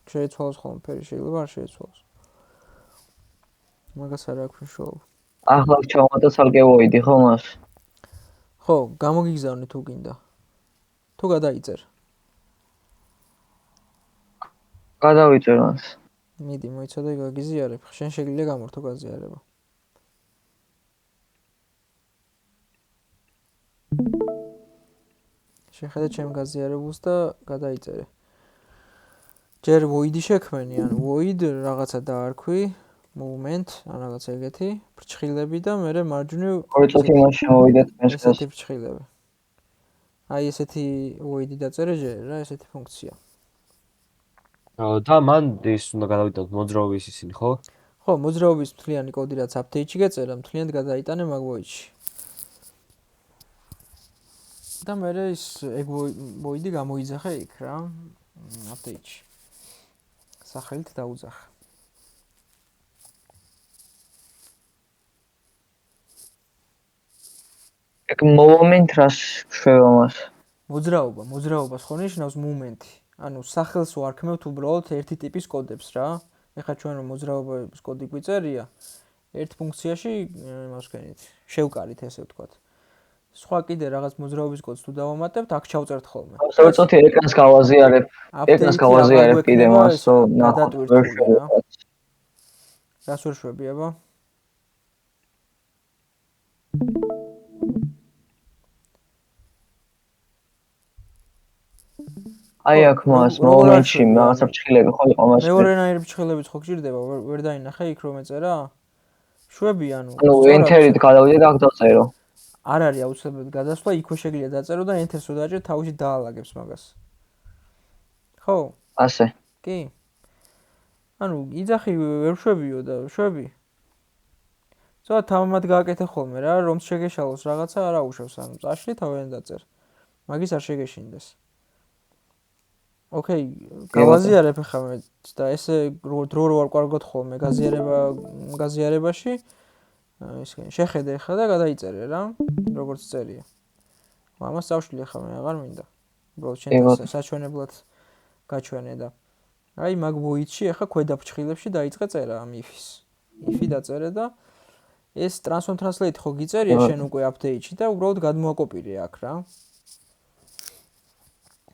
შეეცვალოს ხოლმე ფერი, შეიძლება არ შეეცვალოს. მაგას არ აქვს მნიშვნელობა. ახლა ჩავმატა ცალკე ვოიდი ხო მას? ხო, გამოგიგზავნე თუ გინდა. თუ გადაიწერ. გადავიწერ მას. მიდი, მოიცადე გაგიზიარებ. შენ შეგიძლია გამორთო გაზიარება. შეხედე ჩემ გაზიარებულს და გადაიწერე. ჯერ void-ი შექმენი, ან void რაღაცა დაარქვი, movement, ან რაღაც ეგეთი, ფრჩხილები და მე მარჯვნივ ორი წუთი მას შემოვიდა თქვენს ხელს. ესეთი ფრჩხილები. აი ესეთი void-ი დაწერე ჯერ რა, ესეთი ფუნქცია. და მან ის უნდა გადავიტანოთ მოძრაობის ისინი, ხო? ხო, მოძრაობის მთლიანი კოდი რაც update-ში გეწერა, მთლიანად გადაიტანე მაგ void-ში. და მე ის ეგ void-ი გამოიძახე იქ რა, update-ში. სახელით დაუძახე. ეგ moment რას შვება მას? მოძრაობას ხო ნიშნავს moment-ი. ანუ სახელს ვარქმევთ უბრალოდ ერთი ტიპის კოდებს რა. ეხლა ჩვენ რომ მოძრაობის კოდი გვიწერია, ერთ ფუნქციაში იმას ვქენით, შევკარით ესე ვთქვათ. სხვა კიდე რაღაც მოძრაობის კოდს თუ დავამატებთ, აქ ჩავწერთ ხოლმე. ორი წუთი ეკრანს გავაზიარებ. ეკრანს გავაზიარებ კიდე მას, რომ ნახოთ ვერ შვება. რას ვერ შვები, აბა? აი აქ მას მომენტში რაღაცა ფრჩხილები ხო იყო მას. მეორენაირი ფრჩხილებიც ხო გჭირდება, ვერ დაინახე იქ რომ ეწერა? შვები ანუ. ანუ enter-ით გადავიდე და აქ დაწერო. არ არის აუცილებლად გადასვლა, იქვე შეგიძლია დაწერო და enter-ს რო დაჭერ, თავში დაალაგებს მაგას. ხო? ასე. კი. ანუ იძახი ვერ შვებიო და შვები. ზოგადად თამამად გააკეთე ხოლმე რა, რომ შეგეშალოს რაღაცა არ აუშავს, ანუ წაშლი თავიდან დაწერ. მაგის არ შეგეშინდეს. ოკეი, გავაზიარებ ახლა მე და ესე დრო რო არ ყვარგოთ ხოლმე გაზიარებაში. ისე შეხედე ახლა და გადაიწერე რა, როგორც წერია. ამას წავშლი ახლა მე აღარ მინდა. უბრალოდ შენ საჩვენებლად გაჩვენე და აი მაგ void-ში ახლა ქვედა ფრჩხილებში დაიწყე წერა ამ if-ის. if-ი დაწერე და ეს transform translate ხო გიწერია შენ უკვე update-ში და უბრალოდ გადმოაკოპირე აქ რა.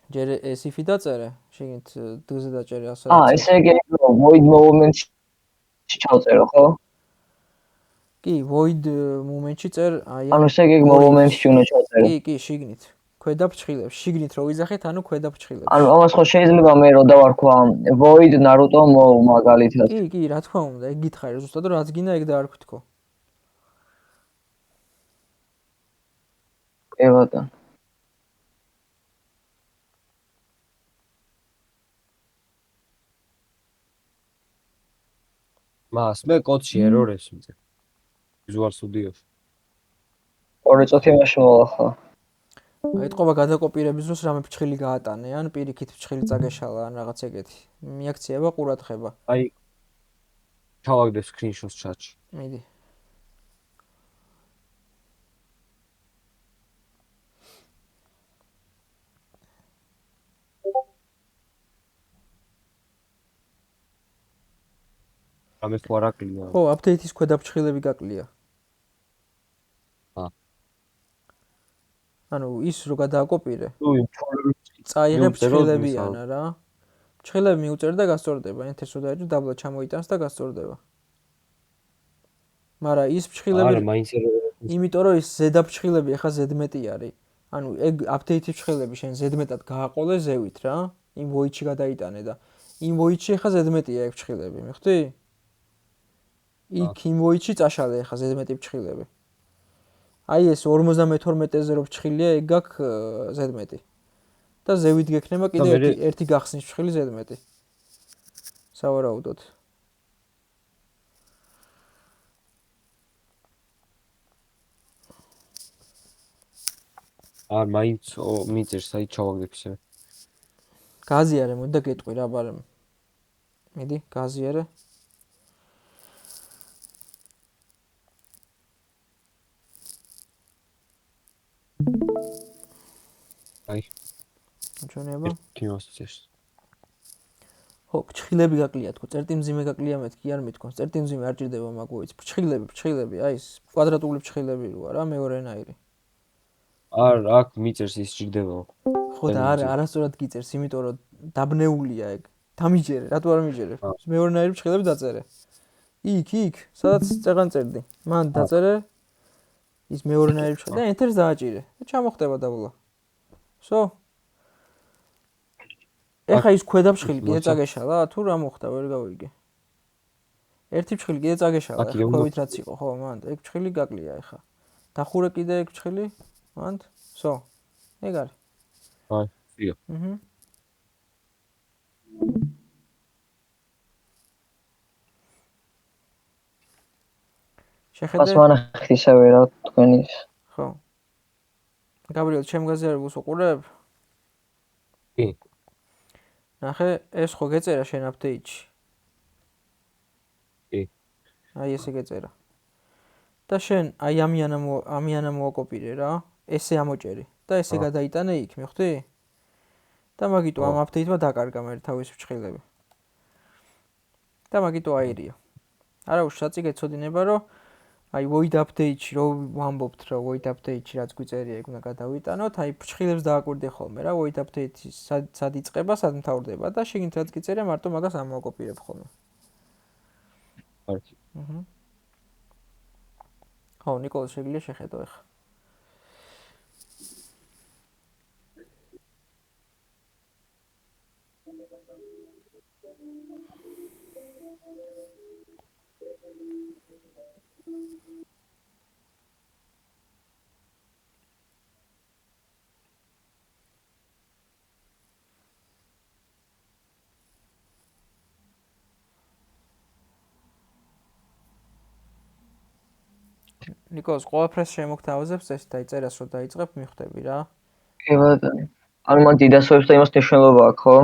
ჯერ ეს if-ი დაწერე, შეგინთ d-ზე დაჭერე ასე. ესე იგი void moment-ში ჩავწერო, ხო? კი, void moment-ში წერ აი ანუ ესე იგი moment-ში უნდა ჩავწერო. კი, შიგნით. ქვედა ფრჩხილებში, შიგნით რო ვიზახეთ, ანუ ქვედა ფრჩხილებში. ანუ ამას ხო შეიძლება მე რო დავარქვა void naruto მაგალითად. კი, რა თქმა უნდა, ეგ გითხარი, ზუსტად რაც გინდა ეგ დაარქვი თქო. კი ბატონო. მას მე კოდში error-ებს მიწე. Visual Studio-ში. ორი წუთი მაშინ მოვახლა. ეთყობა გადაკოპირების დროს რამე ფრჩხილი გაატანე ან პირიქით ფრჩხილი წაგეშალა ან რაღაც ეგეთი. მიაქციება ყურადღება. აი ჩავაგდებ სკრინშოტს ჩატში. მიდი. რამე თუ არ აკლია. ხო, აპდეიტის ქვედა ფრჩხილები გაკლია. ანუ ის რო გადააკოპირე. თუ იმ ჩოლებს წაიღე მიუწერო, ფრჩხილებიანა რა. ფრჩხილები მიუწერ და გასწორდება, enter-ს რო დაეჭვ დაბლა ჩამოიტანს და გასწორდება. მაგრამ ის ფრჩხილები არა, მაინც იმიტომ რომ ის ზედა ფრჩხილები ახლა ზედმეტი არის. ანუ ეგ აპდეიტის ფრჩხილები შენ ზედმეტად გააყოლე ზევით რა. იმ ვოიჩი გადაიტანე და იმ ვოიჩი ახლა ზედმეტია ეგ ფრჩხილები, მიხვდი? იქ იმ ვოიჩი წაშალე ახლა ზედმეტი ფრჩხილები. აი ეს 52-ზე რო ფრჩხილია, ეგ გაქვს ზედმეტი. და ზევით გექნება კიდე ერთი გახსნის ფრჩხილი ზედმეტი. სავარაუდოდ. არ მაინც მიწერს, აი ჩავაგდებ ისე. გაზიარე, მოდი და გეტყვი რა ბარემ. მიდი, გაზიარე. აი. ჩვენება. თიმოსის. ხო, ფრჩხილები გაკლია თქო, წერტიმძიმე გაკლია მეთქი არ მithქონს. წერტიმძიმე არ ჭირდება მაგოიც. ფრჩხილები, აი ეს კვადრატული ფრჩხილები როა რა, მეორენაირი. არ, აქ მიწერს ის ჭირდებაო. ხო და არასწორად გიწერს, იმიტომ რომ დაბნეულია ეგ. დამიჯერე, რატო არ მიჯერე? მეორენაირი ფრჩხილები დაწერე. იქ, სადაც წეღან წერდი. მან დაწერე ის მეორენაირი ფრჩხილი და enter-ს დააჭირე. და ჩამოხდება დაბლა. ვსო? ეხა ის ქვედა ფრჩხილი კიდე წაგეშალა, თუ რა მოხდა, ვერ გავიგე. ერთი ფრჩხილი კიდე წაგეშალა, ეხა ქვევით რაც იყო, ხო, მან ეგ ფრჩხილი გაკლია ეხა. დახურე კიდე ეგ ფრჩხილი, მან, ვსო? ეგ არის. აი, ვიო. შეხედე? მას ვანახეთ ისევე რა თქვენის. ხო. გაბრიელ, ჩემ გაზიარებულს უყურებ? კი. ნახე, ეს ხო გეწერა შენ აპდეიტში. კი. აი ესე გეწერა. და შენ აი ამიანა მოაკოპირე რა, ესე ამოჭერი და ესე გადაიტანე იქ, მიხვდი? და მაგიტო ამ აპდეიტმა დაკარგა მე თავის ფრჩხილები. და მაგიტო აირია. არა უშრაწი გეცოდინება რომ აი void update-ში რო ვამბობთ რომ void update-ში რაც გვიწერია ეგ უნდა გადავიტანოთ, აი ფრჩხილებს დააკვირდე ხოლმე რა, void update-ი სად იწყება, სად მთავრდება და შეგინთ რაც გიწერია მარტო მაგას ამოვაკოპირებ ხოლმე. კარგი. ხო, ნიკოლას შეგვიძლია შეხედო ახლა. ნიკოლას ყველაფერს შემოგთავაზებს ეს და იწერას რომ დაიწყებ მიხვდები რა. კი ბატონო. ანუ მან დიდასოებს და იმას მნიშვნელობა აქვს, ხო?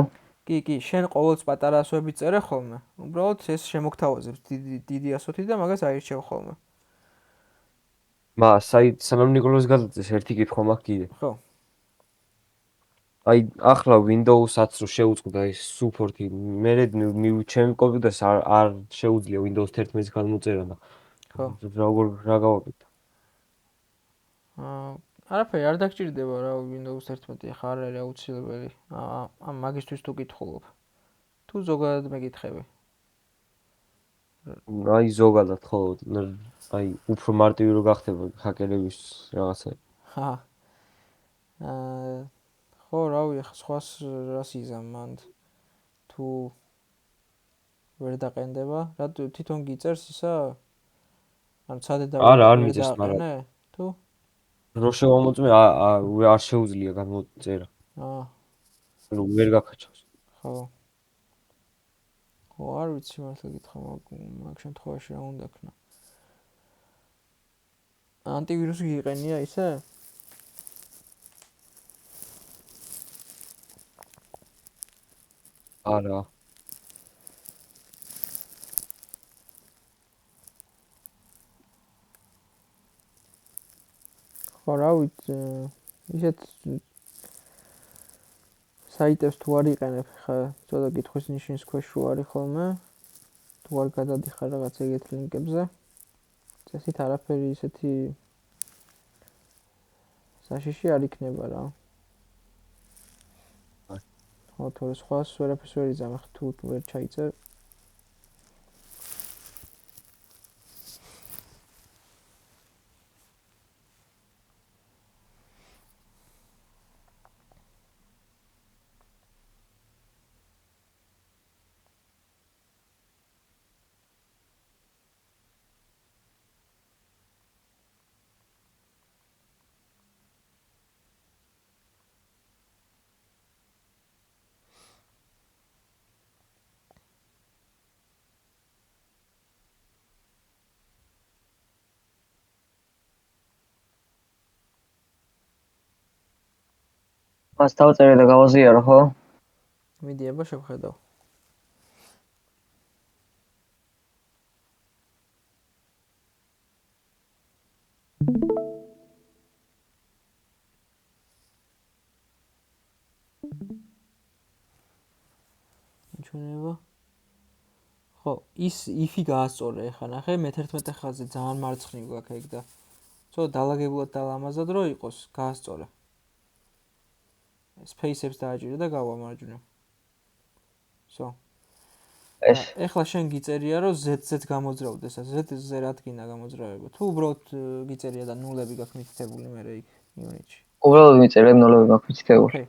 კი, შენ ყოველთვის პატარა ასოები წერე ხოლმე. უბრალოდ ეს შემოგთავაზებს დიდი ასოთი და მაგას აირჩევ ხოლმე. აი, სანამ ნიკოლას გადაწეს ერთი კითხვა მაქვს კიდე. ხო. აი, ახლა Windows-აც რო შეუწყდა ეს support-ი, მე ჩემ კომპიუტერს არ შეუძლია Windows 11-ს გადმოწერა და ხო. რა გავაკეთე? არაფერი არ დაგჭირდება რა Windows 11 ახლა არ არის აუცილებელი. ამ მაგისტვის თუ კითხულობ. თუ ზოგადად მეკითხები. აი ზოგადად ხო, აი უფრო მარტივი რო გახდება ჰაკერების რაღაცა. ხო, რავი, ახლა სხვას რას იზამ მან თუ ვერ დაყენდება, რა თვითონ გიწერს ისა? ან ცადე და არ მიწერს, მაგრამ თუ რო შევამოწმე არ შეუძლია გამოწერა. ანუ ვერ გაკაჩავს. ხო. ხო, არ ვიცი მართლა გითხრა, მაგ შემთხვევაში რა უნდა ქნა. ანტივირუსი გიყენია ისე? არა. ხო, რა ვიცი, ისეთ საიტებს თუ არ იყენებ, ხა ცოტა კითხვის ნიშნის ქვეშ ვარი ხოლმე. თუ არ გადადიხარ რაღაც ეგეთ ლინკებზე, წესით არაფერი ისეთი საშიში არ იქნება რა. ხო, თორე სხვას ვერაფერს ვერ იზამე, თუ ვერ ჩაიწერ. მას დავწერე და გავაზიარო, ხო? მიდი, აბა შევხედავ. ჩვენება. ხო, ის იფი გაასწორე ახლა ნახე, მე-11 ხაზზე ძალიან მარცხნივ გაქვს ეგ და ცოტა დალაგებულად დალამაზად რო იყოს, გაასწორე. Space-ებს დააჭირე და გავა მარჯვნივ. So. ეს ეხლა შენ გიწერია რომ Z-ზე გამოძრავდეს, Z-ზე რა თქინა გამოძრავება. თუ უბრალოდ გიწერია და ნულები გაქვს მითითებული მე იქ unit-ში. უბრალოდ მიწერე ნულები გაქვს მითითებული. Okay.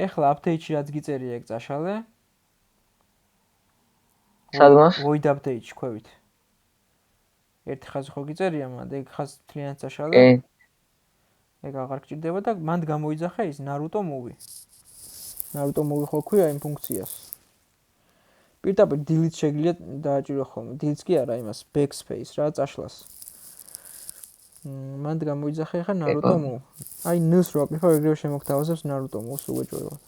ეხლა update-ში რაც გიწერია ეგ წაშალე. სადმას? void update-ში ქვევით. ერთი ხაზი ხო გიწერია, მაგრამ ეგ ხაზი თლიანად წაშალე. კი. ეგ აღარ გჭირდება და მანდ გამოიძახე ის Naruto movie. Naruto movie ხო ქვია იმ ფუნქციას. პირდაპირ delete შეგიძლია დააჭირო ხოლმე. delete კი არა, იმას backspace რა წაშლას. მანდ გამოიძახე ხა Naruto movie. აი news რო აკეთებ, ეგრევე შემოგთავაზებს Naruto movie-ს უეჭველად.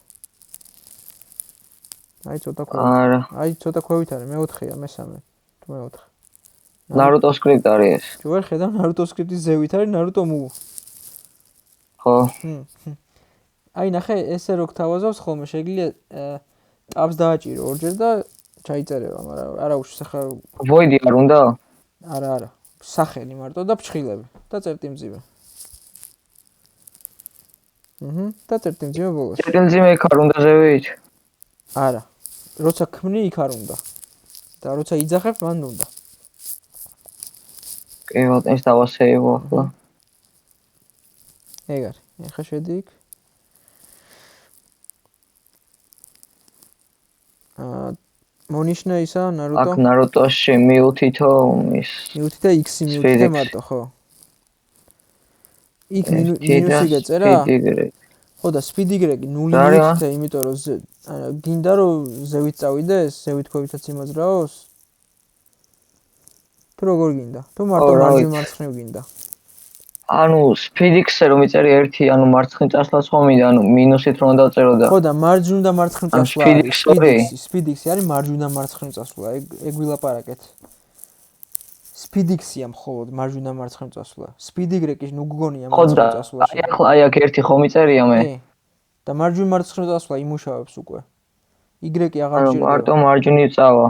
აი ცოტა ქვევით. არა. აი ცოტა ქვევით არის, მე-4-ია, მე-3. თუ მე-4. Naruto script არის ეს. თუ ვერ ხედავ Naruto script-ის ზევით არის Naruto movie. ხო. აი ნახე, ესე რო გთავაზავს ხოლმე შეგიძლია tabs დააჭირო ორჯერ და ჩაიწერება, მაგრამ არა უშ ახლა void არ უნდა? არა. სახელი მარტო და ფრჩხილები და წერტიმძიმე. და წერტიმძიმე ბოლოს. წერტიმძიმე იქ არ უნდა ზევით? არა. როცა ქმნი იქ არ უნდა. და როცა იძახებ მან უნდა. კი, ეს დავასეივო ახლა. ეგ არის. ეხლა შედი იქ. მონიშნა ისა Naruto. აქ Naruto-ში mute-ითო ის. mute და X mute და მარტო, ხო. იქ მინუსი გეწერა? ხო და speed Y-ი 0 mute-ით, იმიტომ რომ გინდა რომ ზევით წავიდეს, ზევით ქვევითაც იმოძრაოს? თუ როგორ გინდა? თუ მარტო მარცხნივ გინდა? ანუ speed-X-ზე რომ იწერი 1, ანუ მარცხნივ წასვლას ხომ მინდა, ანუ მინუსით რომ დავწერო და ხო და მარჯვნივ და მარცხნივ წასვლა არის. speed-X არის მარჯვნივ და მარცხნივ წასვლა. ეგ ვილაპარაკეთ. speed-X-ია მხოლოდ მარჯვნივ და მარცხნივ წასვლა. speed Y-ი ნუ გგონია მარცხნივ წასვლაში. აი ახლა აი აქ 1 ხომ იწერია მე? კი. და მარჯვნივ მარცხნივ წასვლა იმუშავებს უკვე. Y-ი აღარ ჭირდება. მარტო მარჯვნივ წავა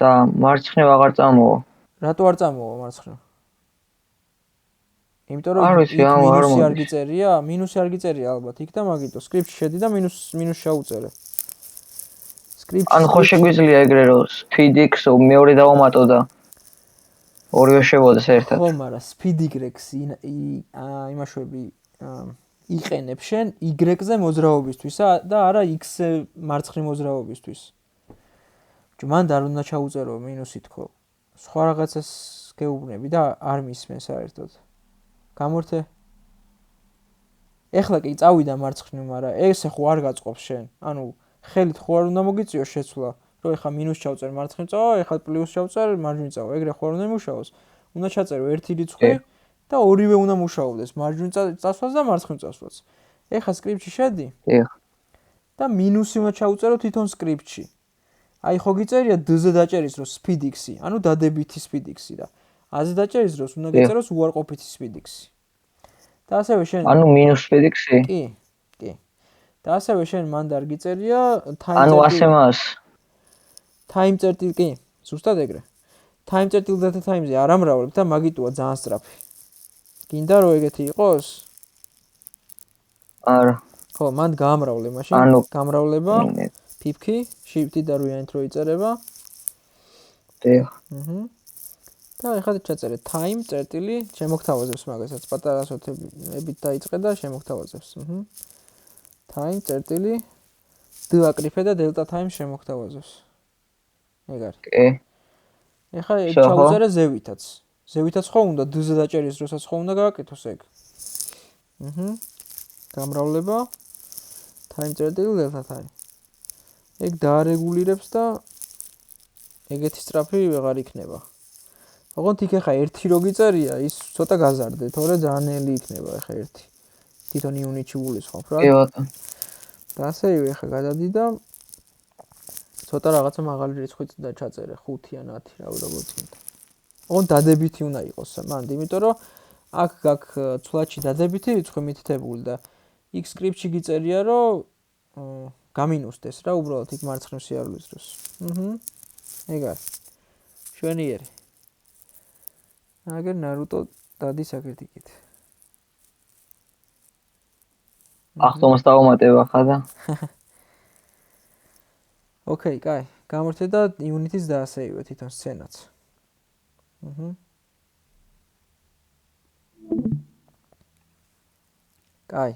და მარცხნივ აღარ წამოვა. რატო არ წამოვა მარცხნივ? იმიტომ რომ მინუსი არ გიწერია, მინუსი არ გიწერია ალბათ იქ და მაგიტო script-ში შედი და მინუს შევუწერე. script-ში ან ხო შეგვიძლია ეგრე რომ speed-X მეორე დავამატო და ორივე შევოდეს ერთად. ხო, მაგრამ speed Y-ს იმაშვები იყენებ შენ Y-ზე მოძრაობისთვისა და არა X-ზე მარცხნივ მოძრაობისთვის. მან არ უნდა ჩაუწერო მინუსი თქო. სხვა რაღაცას გეუბნები და არ მისმენ საერთოდ. გამორთე. ეხლა კი წავიდა მარცხნივ, მაგრამ ესე ხო არ გაწყობს შენ. ანუ ხელით ხო არ უნდა მოგიწიო შეცვლა, რომ ეხლა მინუს ჩავწერ მარცხნივ წავა, ეხლა პლუს ჩავწერ მარჯვნივ წავა. ეგრე ხო არ უნდა იმუშაოს. უნდა ჩაწერო ერთი რიცხვი და ორივე უნდა მუშაობდეს, მარჯვნივ წასვლას და მარცხნივ წასვლას. ეხლა script-ში შედი. დიახ. და მინუსი უნდა ჩაუწერო თვითონ script-ში. აი ხო გიწერია d-ზე დაჭერის დროს speed-x-ი, ანუ დადებითი speed-x-ი და a-ზე დაჭერის დროს უნდა გიწეროს უარყოფითი speed-x-ი. და ასევე შენ ანუ -5x-ი? კი, კი. და ასევე შენ მანდ არ გიწერია ანუ ასე მას. time წერტილი კი, ზუსტად ეგრე. time წერტილი data time-ზე არ ამრავლებ და მაგიტოა ძალიან სწრაფი. გინდა რომ ეგეთი იყოს? არა. ხო, მანდ გაამრავლე მაშინ, გამრავლება pipki, shift და rewind რო იწერება. დიახ. და ეხლა ჩაწერე time წერტილი, შემოგთავაზებს მაგასაც პატარა სოთებით დაიწყე და შემოგთავაზებს. time წერტილი d აკრიფე და delta time შემოგთავაზებს. ეგ არის. კი. ეხლა ჩაუწერე ზევითაც. ზევითაც ხო უნდა d-ზე დაჭერის დროსაც ხო უნდა გააკეთოს ეგ. გამრავლება time წერტილი delta time. ეგ დაარეგულირებს და ეგეთი სწრაფი ვეღარ იქნება. ოღონდ იქ ეხა ერთი რო გიწერია, ის ცოტა გაზარდე, თორე ძალიან ნელი იქნება ეხა ერთი. თვითონ იუნიტში გულისხმობ რა. კი ბატონო. და ასევე ეხა გადადი და ცოტა რაღაცა მაღალი რიცხვით და ჩაწერე 5 ან 10 რავი როგორც უნდა. ოღონდ დადებითი უნდა იყოს მანდ, იმიტომ რომ აქ გაქვს ცვლადში დადებითი რიცხვი მითითებული და x script-ში გიწერია რომ გამინუსდეს რა უბრალოდ იქ მარცხნივ სიარულის დროს. ეგ არის. შვენიერი. აგერ ნარუტო დადის აქეთ იქით. ახსოვს დავუმატებ ახლა და. ოკეი, კაი. გამორთე და unit-ის დაასეივე თვითონ სცენაც. კაი.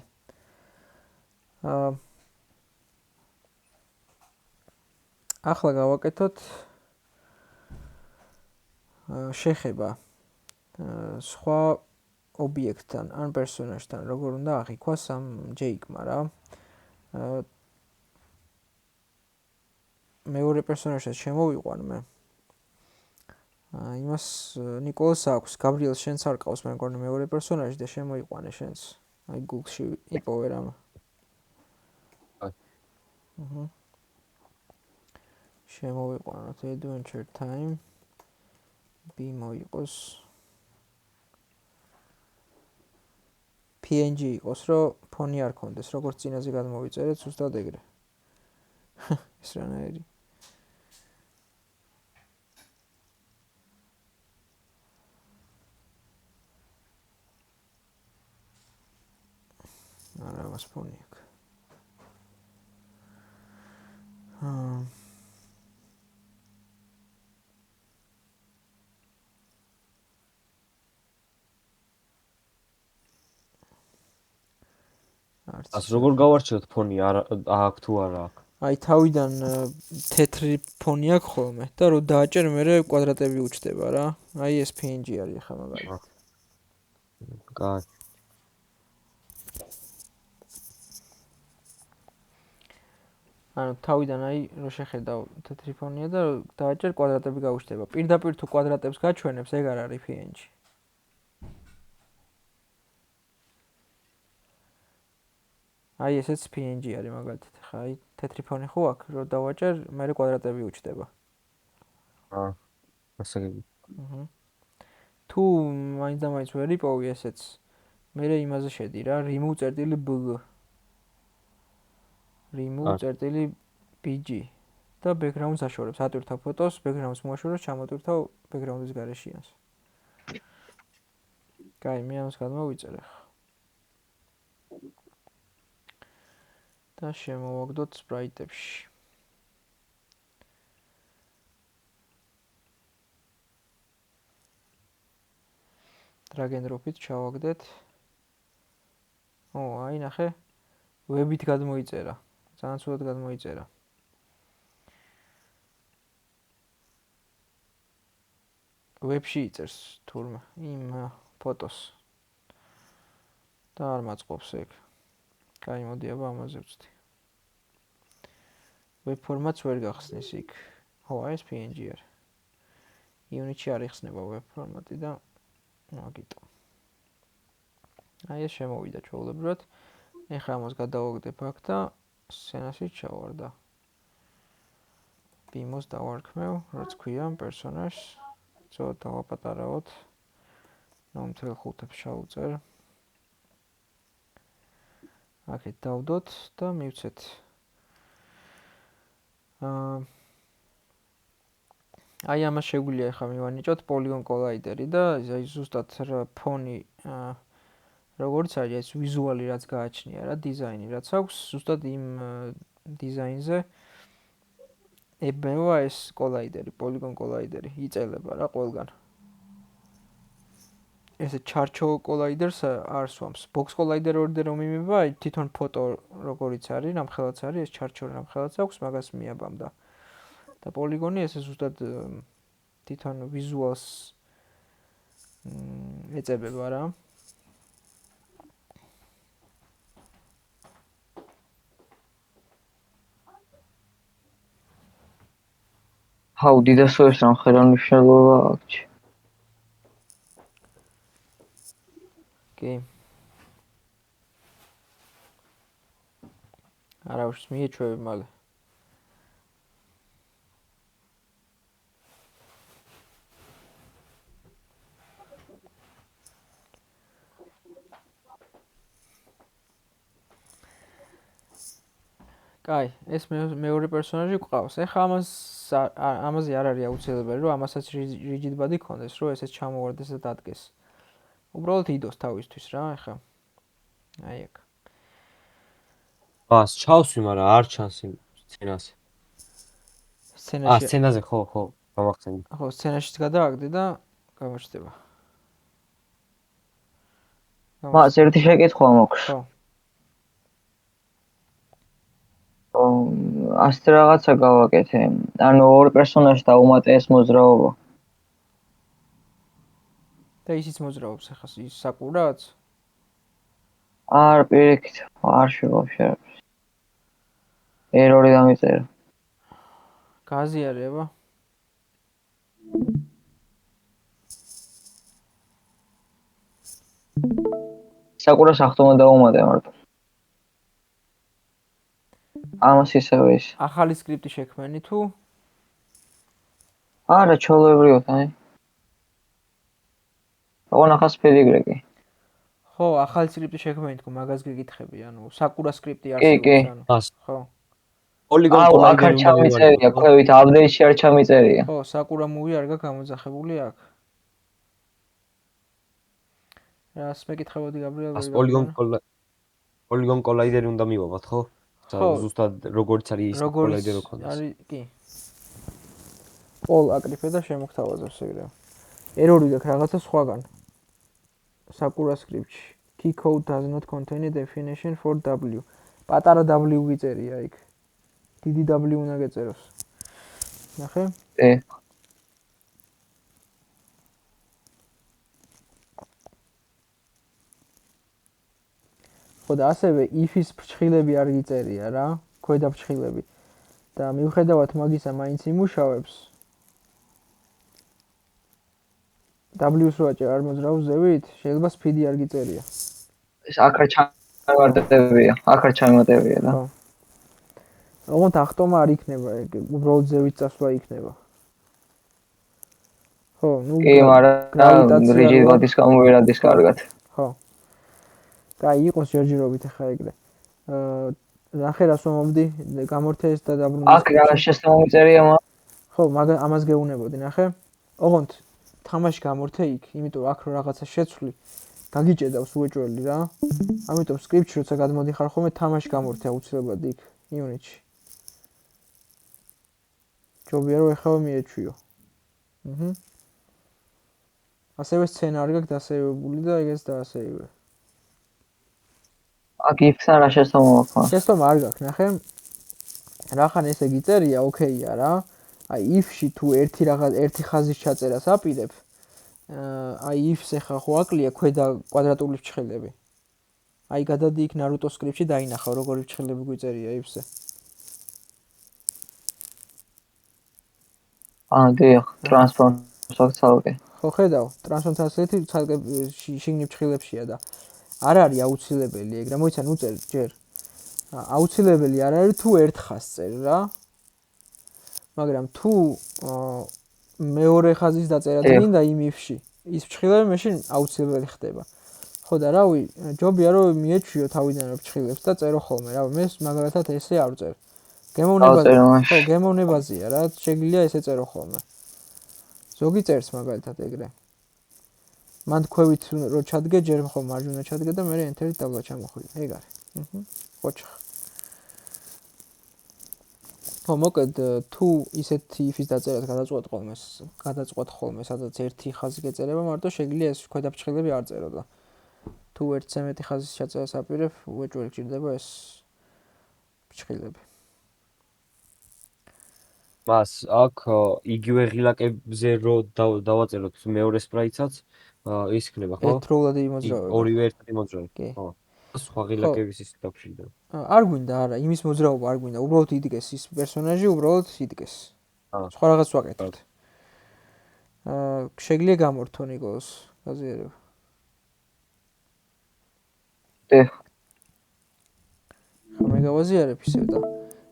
ახლა გავაკეთოთ შეხება სხვა ობიექტთან ან პერსონაჟთან, როგორ უნდა აღიქვას ამ Jake-მა რა. მეორე პერსონაჟს შემოვიყვან მე. იმას ნიკოლას აქვს, გაბრიელს შენს არ ყავს, მე მგონი მეორე პერსონაჟი და შემოიყვანე შენს. აი Google-ში იპოვე რამ. შემოვიყვანოთ adventure time. B მოიყოს PNG იყოს, რომ ფონი არ კონდეს, როგორც წინაზე გადმოვიწერეთ, ზუსტად ეგრე. ეს რანაირი. არა, მას ფონი აქვს. ას როგორ გავარჩევთ ფონი აქ თუ არა აქ? აი თავიდან თეთრი ფონი აქვს ხოლმე და რო დააჭერ მე კვადრატები უჩდება რა. აი ეს PNG არის ახლა მაგალითად. კაი. ანუ თავიდან აი რო შეხედავ თეთრი ფონია და დააჭერ კვადრატები გაუჩდება. პირდაპირ თუ კვადრატებს გაჩვენებს, ეგ არ არის PNG. აი ესეც PNG არის მაგალითად. ხა აი თეთრი ფონი ხო აქვს, რო დავაჭერ, მე კვადრატები უჩდება. ასე იგი. თუ მაინც და მაინც ვერ იპოვი ესეც, მე იმაზე შედი რა, remove.bg. remove.bg და background-ს აშორებს, ატვირთავ ფოტოს, background-ს მოაშორებს, ჩამოტვირთავ background-ის გარეშიანს. კაი, მე ამას გადმოვიწერე. და შემოვაგდოთ sprite-ებში. drag and drop-ით ჩავაგდეთ. აი ნახე. web-ით გადმოიწერა. ძალიან ცუდად გადმოიწერა. web-ში იწერს თურმე იმ ფოტოს. და არ მაწყობს ეგ. კაი, მოდი აბა ამაზე ვწდი. web ფორმატს ვერ გახსნის იქ. ხო, აი ეს PNG არის. unit-ში არ იხსნება web ფორმატი და მაგიტო. აი ეს შემოვიდა ჩვეულებრივად. ეხლა ამას გადავაგდებ აქ და სცენაში ჩავარდა. ბიმოს დავარქმევ, რაც ქვია პერსონაჟს. ცოტა დავაპატარავოთ. ნუ მთელ ხუთებს შევწერ. აქეთ დავდოთ და მივცეთ. აი ამას შეგვიძლია ახლა მივანიჭოთ Polygon Collider-ი და აი ზუსტად ფონი როგორც არის ეს ვიზუალი რაც გააჩნია რა დიზაინი რაც აქვს ზუსტად იმ დიზაინზე ებევა ეს Collider-ი Polygon Collider-ი იწელება რა ყველგან ესე Charcho Collider-ს არ სვამს Box Collider ორდერ რომ იმება აი თვითონ ფოტო როგორიც არის რამხელაც არის ეს Charcho რამხელაც აქვს მაგას მიაბამდა და Polygon-ი ესე ზუსტად თვითონ ვიზუალს ეწებება რა How did I so some ხელმისაწვდომობა აქვს? კი. არა უშ მიეჩვევი მალე. კაი, ეს მეორე პერსონაჟი გვყავს. ეხლა ამაზე არ არის აუცილებელი, რომ ამასაც rigid body ქონდეს, რომ ესეც ჩამოვარდეს და დადგეს. უბრალოდ იდოს თავისთვის რა, ეხლა. აი აქ. მას ჩავსვი, მაგრამ არ ჩანს იმ სცენაზე. სცენაში. სცენაზე ხო, გამახსენდი. ხო, სცენაშიც გადააგდე და გამოჩნდება. მას ერთი შეკითხვა მაქვს. ხო. ასეთ რაღაცა გავაკეთე. ანუ ორ პერსონაჟს დაუმატე ეს მოძრაობა. და ისიც მოძრაობს ახლა ის საკურაც? არ პირიქით, არ შევაფშე. ერორი დამიწერა. გააზიარება? საკურას ახტომა დაუმატე მარტო. ამას ისევე ის. ახალი სკრიპტი შექმენი თუ? არა, ჩოლებრივად, აი. ოღონ ახალ პედიგრეკი. ხო, ახალი სკრიპტი შექმენი თქო, მაგას გეკითხები, ანუ საკურა სკრიპტი არსებობს, ანუ. ხო. Polygon Collider-ი აქ არ ჩამიწერია, ქვევით აპდეიტში არ ჩამიწერია. ხო, საკურა მუვი არ გამოძახებული აქ. რას მეკითხებოდი გაბრიელ? Polygon Collider-ი უნდა მივაბათ, ხო? ზუსტად როგორც არის ის Collider ოქონდეს. არის, კი. პოლ აკრიფე და შემოგთავაზებს ეგრე. ერორი გაქვს რაღაცა სხვაგან. Sakura script-ში. Key code does not contain a definition for W. პატარა W გიწერია იქ. დიდი W უნდა გეწეროს. ნახე? ხო და ასევე if-ის ფრჩხილები არ გიწერია რა, ქვედა ფრჩხილები. და მიუხედავად მაგისა მაინც იმუშავებს. W-ს როაჭერ არ მოძრაობს ზევით, შეიძლება speed-ი არ გიწერია. ეს აქ არ ჩამოტებია და. ხო. ოღონდ ახტომა არ იქნება, უბრალოდ ზევით წასვლა იქნება. ხო, ნუ გრავიტაცია rigid body-ს გამოვერადის კარგად. ხო. კაი, იყოს ჯერჯერობით ახლა ეგრე. ნახე რას ვამობდი, გამორთე ეს და დაბრუნდა. აქ რა შესამოწერია მაგ. ხო, ამას გეუნებოდი, ნახე. ოღონდ თამაში გამორთე იქ, იმიტომ აქ რო რაღაცა შეცვლი, გაგიჭედავს უეჭველი რა. ამიტომ სკრიპტში როცა გადმოდიხარ ხოლმე თამაში გამორთე აუცილებლად იქ, იუნიტში. ჯობია რომ ეხლა მიეჩვიო. ასევე სცენა არ გაქვს დასეირებული და ეგეც დაასეირე. აქ if-ს რა შესაძლოა? შესაძლოა არ გაქვს, ნახე. რახან ესე გიწერია, ოკეია რა. აი if-ში თუ ერთი ხაზის ჩაწერას აპირებ, აი if-ს ახლა ხო აკლია ქვედა კვადრატული ფრჩხილები. აი გადადი იქ Naruto script-ში დაინახავ როგორი ფრჩხილები გვიწერია if-ზე. დიახ, ტრანსფორმაცია. ხო ხედავ, ტრანსფორმაციეთი ცალკე შიგნით ფრჩხილებშია და არ არის აუცილებელი ეგ რა მოიცან უწერ ჯერ. აუცილებელი არ არის თუ ერთ ხაზს წერ რა. მაგრამ თუ მეორე ხაზის დაწერა გინდა იმ if-ში, ის ფრჩხილები მაშინ აუცილებელი ხდება. ხო და რავი, ჯობია რომ მიეჩვიო თავიდან რომ ფრჩხილებს და წერო ხოლმე, რავი, მე მაგალითად ესე არ ვწერ. გემოვნებაზია რა, შეგვიძლია ესე წერო ხოლმე. ზოგი წერს მაგალითად ეგრე. მან ქვევით რო ჩადგე, ჯერ ხო მარჯვენა ჩადგე და მე enter-ით დაბლა ჩამოხვიდე. ეგ არის. ოჩხ. ხო, მოკლედ თუ ისეთი if-ის დაწერას გადაწყვეტ ხოლმე, სადაც ერთი ხაზი გეწერება, მარტო შეგვიძლია ეს ქვედა ფრჩხილები არ წერო და თუ ერთზე მეტი ხაზის ჩაწერას აპირებ, უეჭველი გჭირდება ეს ფრჩხილები. მას აქ იგივე ღილაკებზე რო დავაწეროთ მეორე სპრაიტსაც, ის იქნება, ხო? ერთდროულად მოძრაობა. ორივე ერთად მოძრაობა. ხო. სხვა ღილაკების ის დაფშვიდება. არ გვინდა, არა, იმის მოძრაობა არ გვინდა, უბრალოდ იდგეს ის პერსონაჟი, უბრალოდ იდგეს. სხვა რაღაც ვაკეთებთ. შეგვიძლია გამორთო ნიკოლოს გაზიარება. მე გავაზიარებ ისევ და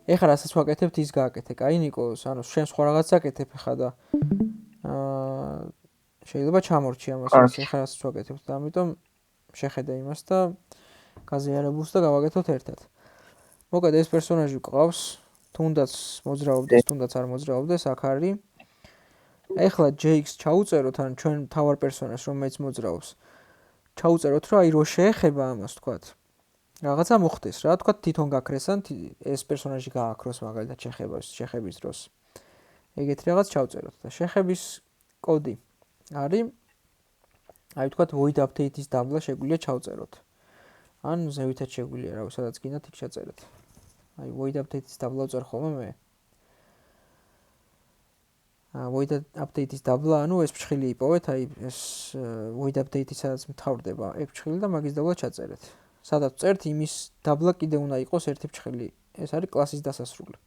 ეხლა რასაც ვაკეთებთ ის გააკეთე. კაი ნიკოლოს, ანუ შენ სხვა რაღაც აკეთებ ხა და შეიძლება ჩამორჩი ამას ეხლა რასაც ვაკეთებთ და ამიტომ შეხედე იმას და გაზიარებულს და გავაკეთოთ ერთად. მოკლედ ეს პერსონაჟი გყავს, თუნდაც მოძრაობდეს, თუნდაც არ მოძრაობდეს, აქ არის. ეხლა JX ჩაუწეროთ, ან ჩვენ თავარ პერსონაჟს რომელიც მოძრაობს. ჩაუწეროთ, რომ აი რო შეეხება ამას თქვათ. რაღაცა მოხდეს რა, თქვათ თვითონ გაქრეს ან ეს პერსონაჟი გააქროს მაგალითად შეხების დროს. ეგეთი რაღაც ჩავწეროთ და შეხების კოდი არის აი თქვათ void update-ის დაბლა შეგვიძლია ჩავწეროთ. ან ზევითაც შეგვიძლია, რავი, სადაც გინდათ იქ ჩაწერეთ. აი void update-ის დაბლა ვწერ ხოლმე მე. void update-ის დაბლა, ანუ ეს ფრჩხილი იპოვეთ, აი ეს void update-ი სადაც მთავრდება, ეგ ფრჩხილი და მაგის დაბლა ჩაწერეთ. სადაც წერთ იმის დაბლა კიდე უნდა იყოს ერთი ფრჩხილი. ეს არის კლასის დასასრული.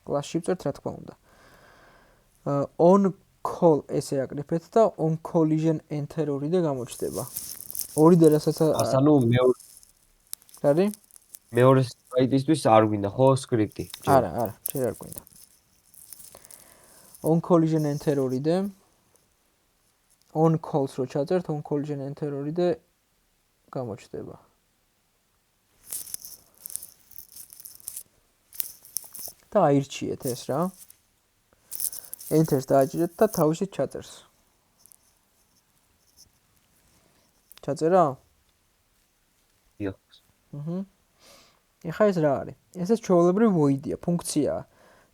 კლასში ვწერთ რა თქმა უნდა. on call ესე აკრიფეთ და on collision enter 2-დე გამოჩნდება. 2-დე რასაც ანუ არის? მეორე სპრაიტისთვის არ გვინდა ხო სკრიპტი? არა, ჯერ არ გვინდა. on collision enter 2-დე on calls რო ჩაწერთ on collision enter 2-დე გამოჩნდება. და აირჩიეთ ეს რა. Enter-ს დააჭირეთ და თავისით ჩაწერს. ჩაწერა? იო. ეხა ეს რა არის? ესეც ჩვეულებრივ void-ია, ფუნქციაა.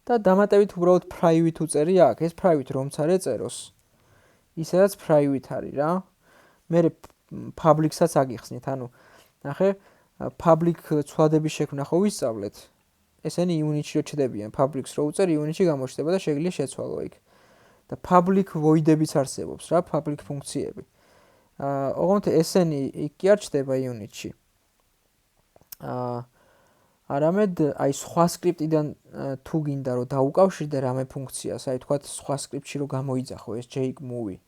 და დამატებით უბრალოდ private უწერი აქ, ეს private რომც არ ეწეროს. ისედაც private არის რა. მე public-საც აგიხსნით, ანუ ნახე, public ცვლადების შექმნა ხო ვისწავლეთ. ესენი unit-ში რო ჩდებიან, public-ს რო უწერ, unit-ში გამოჩნდება და შეგვიძლია შეცვალო იქ. და public void-ებიც არსებობს რა, public ფუნქციები. ოღონდ ესენი იქ კი არ ჩდება unit-ში. არამედ აი სხვა სკრიპტიდან თუ გინდა რომ დაუკავშირდე რამე ფუნქციას, აი თქვათ სხვა სკრიპტში რომ გამოიძახო ეს JX movie.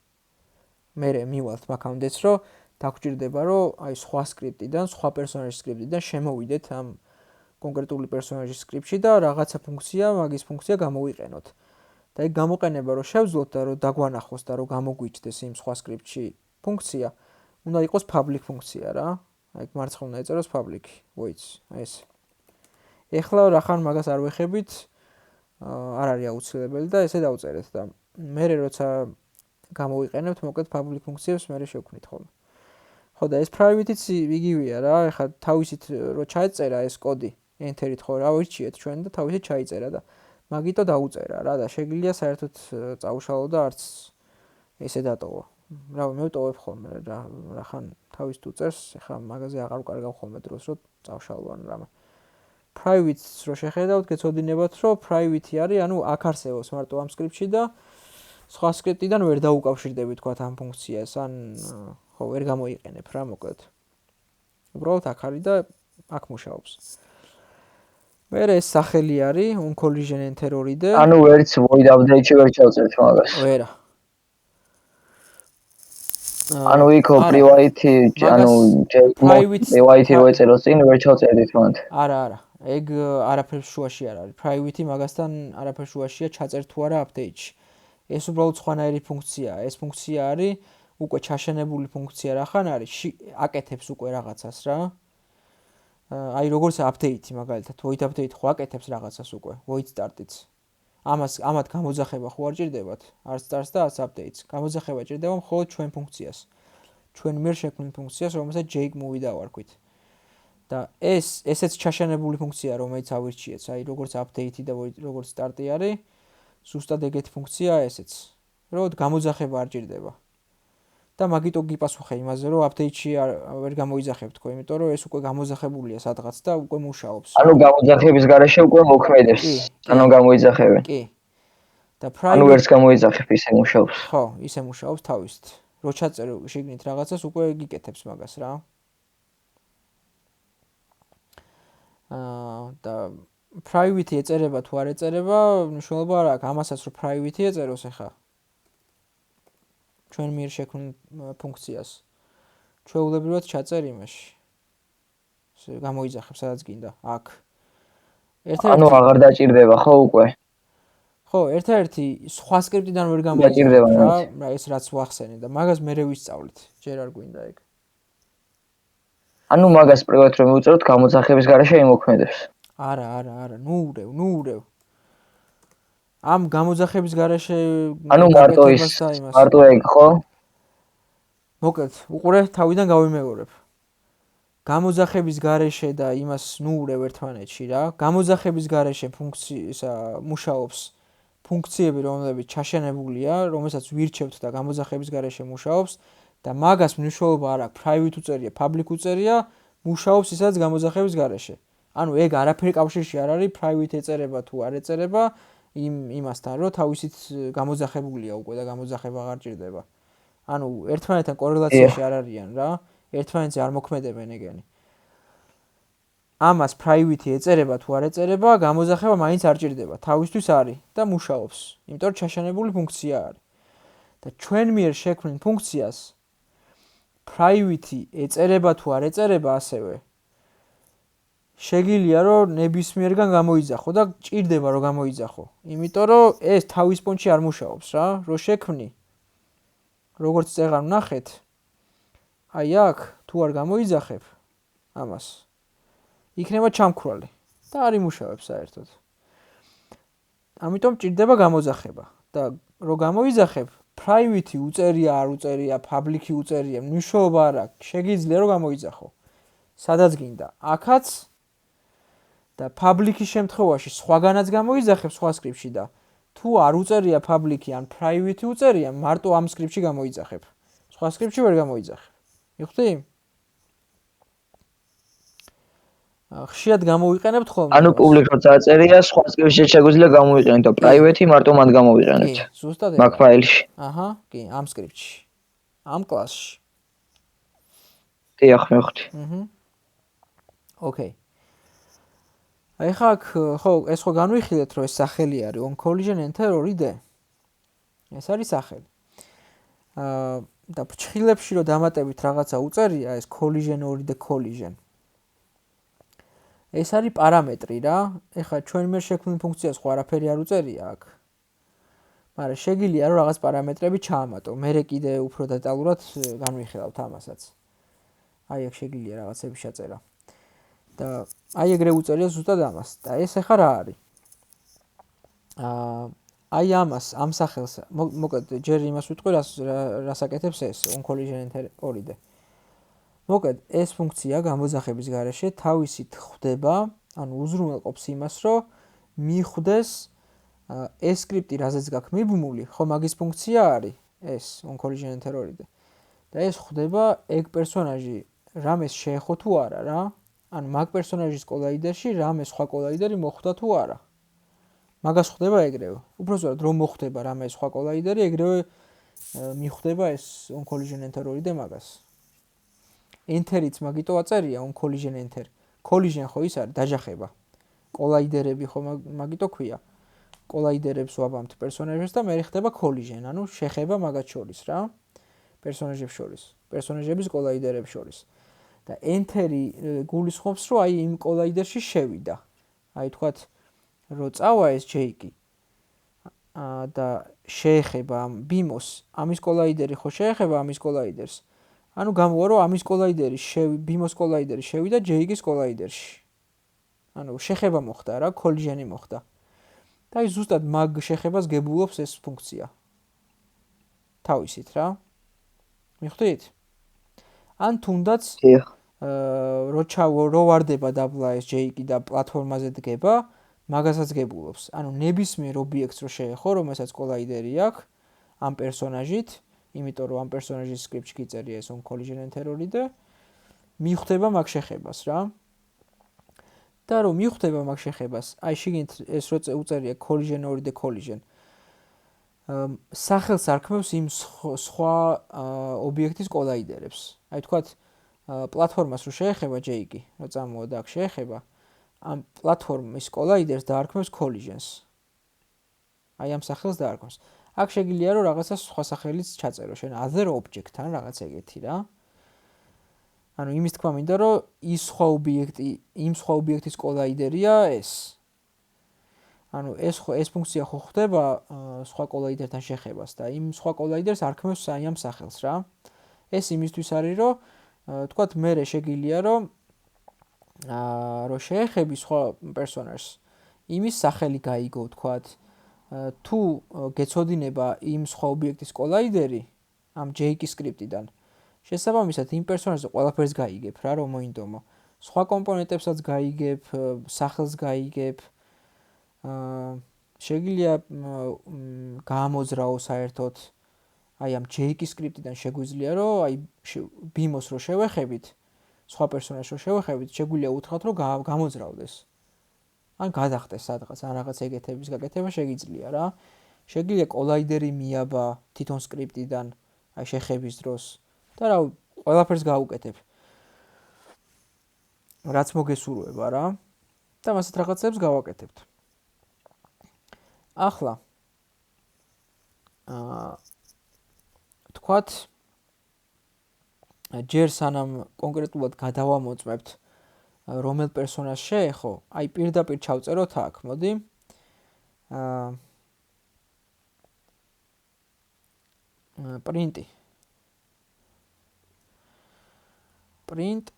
მე მივალთ მაგამდეც რომ დაგჭირდება რომ აი სხვა სკრიპტიდან, სხვა პერსონაჟის სკრიპტიდან შემოვიდეთ ამ კონკრეტული პერსონაჟის სკრიპტში და რაღაცა ფუნქცია, მაგის ფუნქცია გამოვიყენოთ. და ეგ გამოყენება რომ შევძლოთ და რომ დაგვანახოს და რომ გამოგვიჩნდეს იმ სხვა სკრიპტში ფუნქცია, უნდა იყოს public ფუნქცია რა. აი მარცხენა ეწეროს public voids, აი ეს. ეხლა რახან მაგას არ ვეხებით, არ არის აუცილებელი და ესე დავწერეთ და მე როცა გამოვიყენებთ მოკლედ public ფუნქციებს მე შევქმნით ხოლმე. ხო და ეს private-იც იგივეა რა, ეხლა თავისით რო ჩაეწერა ეს კოდი, enter-ით ხო რა ვირჩიეთ ჩვენ და თავისით ჩაიწერა და მაგიტო დაუწერა რა და შეგვიძლია საერთოდ წაუშალო და არც ესე დატოვა. რავი, მე ვტოვებ ხოლმე რა, რახან თავისით უწერს, ეხლა მაგაზე აღარ ვკარგავ ხოლმე დროს რომ წავშალო ან რამე. private-ს რო შეხედავთ, გეცოდინებათ რომ private-ი არის, ანუ აქ არსებობს მარტო ამ სკრიპტში და სხვა სკრიპტიდან ვერ დაუკავშირდები თქვათ ამ ფუნქციას, ან ხო ვერ გამოიყენებ რა მოკლედ. უბრალოდ აქ არის და აქ მუშაობს. მე ეს სახელი არის on collision enter 2-დე. ანუ ვერც void update-ში ვერ ჩავწერთ მაგას. ვერა. ანუ იქ private, ანუ private რო ეწეროს წინ ვერ ჩავწერდით მანდ. არა, ეგ არაფერს შუაში არ არის. Private მაგასთან არაფერს შუაშია ჩაწერ თუ არა update-ში. ეს უბრალოდ სხვანაირი ფუნქციაა. ეს ფუნქცია არის უკვე ჩაშენებული ფუნქცია რახან არის, აკეთებს უკვე რაღაცას რა. აი როგორც update მაგალითად, void update ხო აკეთებს რაღაცას უკვე, void start-იც. ამათ გამოძახება ხო არ ჭირდებათ, არც starts და არც updates. გამოძახება ჭირდება მხოლოდ ჩვენ ფუნქციას. ჩვენ მიერ შექმნილ ფუნქციას, რომელსაც jake movie დავარქვით. და ესეც ჩაშენებული ფუნქცია, რომელიც ავირჩიეთ, აი როგორც update და როგორც start-ი არის, ზუსტად ეგეთი ფუნქციაა ესეც. რომ გამოძახება არ ჭირდება. და მაგიტო გიპასუხე იმაზე, რომ update-ში ვერ გამოიძახებ თქო, იმიტომ რომ ეს უკვე გამოძახებულია სადღაც და უკვე მუშაობს. ანუ გამოძახების გარეშე უკვე მოქმედებს. ანუ გამოიძახებენ. კი. და ანუ ვერც გამოიძახებ, ისე მუშაობს. ხო, ისე მუშაობს თავისით. რო ჩაწერო შიგნით რაღაცას, უკვე გიკეთებს მაგას რა. და private ეწერება თუ არ ეწერება, მნიშვნელობა არ აქვს. ამასაც რომ private ეწეროს ახლა ჩვენ მიერ შექმნილ ფუნქციას. ჩვეულებრივად ჩაწერ იმაში. გამოიძახებ სადაც გინდა. აქ. ანუ აღარ დაჭირდება ხო უკვე? ხო, ერთ-ერთი სხვა სკრიპტიდან ვერ გამოიძახებ რა, ეს რაც ვახსენე და მაგას მე ვისწავლით. ჯერ არ გვინდა ეგ. ანუ მაგას პროექტ რომ მივუწეროთ გამოძახების გარეშე იმოქმედებს. არა, ნუ. ამ გამოძახების გარეშე ანუ მარტო ეგ ხო? მოკლედ, უყურე თავიდან გავიმეორებ. გამოძახების garaშე და იმას ნუურევ ერთმანეთში რა. გამოძახების garaშე ფუნქცია მუშაობს ფუნქციები, რომლებიც ჩაშენებულია, რომელსაც ვირჩევთ და გამოძახების garaშე მუშაობს და მაგას მნიშვნელობა არ აქვს, private უწერია, public უწერია, მუშაობს ისაც გამოძახების garaშე. ანუ ეგ არაფერი კავშირში არ არის private ეწერება თუ არ ეწერება იმასთან, რომ თავისით გამოძახებულია უკვე და გამოძახება აღარ ჭირდება. ანუ ერთმანეთთან კორელაციაში არ არიან რა. ერთმანეთზე არ მოქმედებენ ეგენი. ამას private ეწერება თუ არ ეწერება, გამოძახება მაინც არ ჭირდება. თავისთვის არის და მუშაობს. იმიტომ რომ ჩაშენებული ფუნქცია არის. და ჩვენ მიერ შექმნილ ფუნქციას private ეწერება თუ არ ეწერება ასევე შეგიძლია რომ ნებისმიერგან გამოიძახო და ჭირდება რომ გამოიძახო. იმიტომ რომ ეს თავის პონჩი არ მუშაობს რა, რომ შექმნი. როგორც წეღარ ვნახეთ, აი აქ თუ არ გამოიძახებ ამას იქნება ჩამქრალი და არ იმუშავებს საერთოდ. ამიტომ ჭირდება გამოძახება და რომ გამოიძახებ private უწერია არ უწერია, public უწერია, მნიშვნელობა არ აქვს. შეგიძლია რომ გამოიძახო. სადაც გინდა. აქაც და public-ის შემთხვევაში სხვაგანაც გამოიძახებ სხვა სკრიპტში და თუ არ უწერია public-ი ან private უწერია, მარტო ამ სკრიპტში გამოიძახებ. სხვა სკრიპტში ვერ გამოიძახებ. მიხვდი? ხშირად გამოვიყენებთ ხოლმე. ანუ public რო წაწერია, სხვა სკრიპტში შეგვიძლია გამოვიყენოთ და private მარტო მანდ გამოვიყენოთ. კი, ზუსტად ეგ. მაგ ფაილში. აჰა, კი, ამ სკრიპტში. ამ კლასში. დიახ, მივხვდი. ოკეი. აი ხა ხო, ეს ხო განვიხილეთ, რომ ეს სახელი არის on collision enter 2D. ეს არის სახელი. და ფრჩხილებში რომ დამატებით რაღაცა უწერია, ეს collision 2D collision. ეს არის პარამეტრი რა. ეხლა ჩვენ მე შექმნილ ფუნქციას ხო არაფერი არ უწერია აქ. მაგრამ შეგიძლია რომ რაღაც პარამეტრები ჩაამატო. მე კიდე უფრო დეტალურად განვიხილავთ ამასაც. აი აქ შეგიძლია რაღაცები შეწერა. და აი ეგრე უწერია ზუსტად ამას. და ეს ეხლა რა არის? აი ამას, ამ სახელს, მოკლედ ჯერ იმას ვიტყვი, რას აკეთებს ეს on collision enter 2D. მოკლედ ეს ფუნქცია გამოძახების garaშე თავისით ხვდება, ანუ უზრუნველყოფს იმას, რომ მიხვდეს ეს სკრიპტი, რაზეც გაქვს მიბმული, ხო მაგის ფუნქცია არის ეს on collision enter 2D. და ეს ხვდება ეგ პერსონაჟი რამეს შეეხო თუ არა რა. ანუ მაგ პერსონაჟის კოლაიდერში რამე სხვა კოლაიდერი მოხვდა თუ არა. მაგას ხვდება ეგრევე. უბრალოდ რომ მოხვდება რამე სხვა კოლაიდერი, ეგრევე მიხვდება ეს on collision enter 2D მაგას. enter-იც მაგიტო აწერია on collision enter. collision ხო ის არის დაჯახება. კოლაიდერები ხო მაგიტო ქვია. კოლაიდერებს ვაბამთ პერსონაჟებს და მე ხდება collision, ანუ შეხება მაგათ შორის რა. პერსონაჟებს შორის, პერსონაჟების კოლაიდერებს შორის. და enter-ი გულისხმობს, რომ აი იმ კოლაიდერში შევიდა. აი თქვათ რო წავა ეს JK და შეეხება ამ BIMOS ამის კოლაიდერი ხო შეეხება ამის კოლაიდერს ანუ გამოვა რომ ამის კოლაიდერი BIMOS კოლაიდერი შევიდა JK-ის კოლაიდერში ანუ შეხება მოხდა რა collision-ი მოხდა და აი ზუსტად მაგ შეხებას გებულობს ეს ფუნქცია თავისით რა მიხვდით ან თუნდაც რო ვარდება დაბლა ეს JK და პლატფორმაზე დგება მაგასაც გებულობს ანუ ნებისმიერ ობიექტს რო შეეხო რომელსაც კოლაიდერი აქვს ამ პერსონაჟით იმიტომ რომ ამ პერსონაჟის სკრიპტში გიწერია ეს on collision and error და მიხვდება მაგ შეხებას რა და რომ მიხვდება მაგ შეხებას აი შიგნით ეს რო უწერია collision or the collision სახელს არქმევს იმ სხვა ობიექტის კოლაიდერებს აი თქვათ პლატფორმას რო შეეხება JK რო წამოვა და აქ შეეხება ამ პლატფორმის კოლაიდერს დაარქმევს collisions აი ამ სახელს დაარქმევს აქ შეგიძლია რომ რაღაცა სხვა სახელიც ჩაწერო შენ other object ან რაღაც ეგეთი რა ანუ იმის თქმა მინდა რომ ის სხვა ობიექტი იმ სხვა ობიექტის კოლაიდერია ეს ანუ ეს ფუნქცია ხო ხდება სხვა კოლაიდერთან შეხებას და იმ სხვა კოლაიდერს არქმევს აი ამ სახელს რა ეს იმისთვის არის რომ თქვათ მე შეგიძლია რომ შეეხები სხვა პერსონაჟს იმის სახელი გაიგო თქვათ თუ გეცოდინება იმ სხვა ობიექტის კოლაიდერი ამ JK სკრიპტიდან შესაბამისად იმ პერსონაჟზე ყველაფერს გაიგებ რა რომ მოინდომო სხვა კომპონენტებსაც გაიგებ სახელს გაიგებ შეგიძლია გამოძრაო საერთოდ აი ამ JK სკრიპტიდან შეგვიძლია რომ აი BIMOS რო შევეხებით სხვა პერსონაჟს რო შევეხებით შეგვიძლია უთხრათ რომ გამოძრავდეს ან გადახტეს სადღაც ან რაღაც ეგეთების გაკეთება შეგიძლია რა შეგიძლია კოლაიდერი მიაბა თვითონ სკრიპტიდან აი შეხების დროს და რა ყველაფერს გაუკეთებ რაც მოგესურვება რა და მასეთ რაღაცებს გავაკეთებთ ახლა თქვათ ჯერ სანამ კონკრეტულად გადავამოწმებთ რომელ პერსონაჟს შეეხო აი პირდაპირ ჩავწეროთ აქ მოდი პრინტი print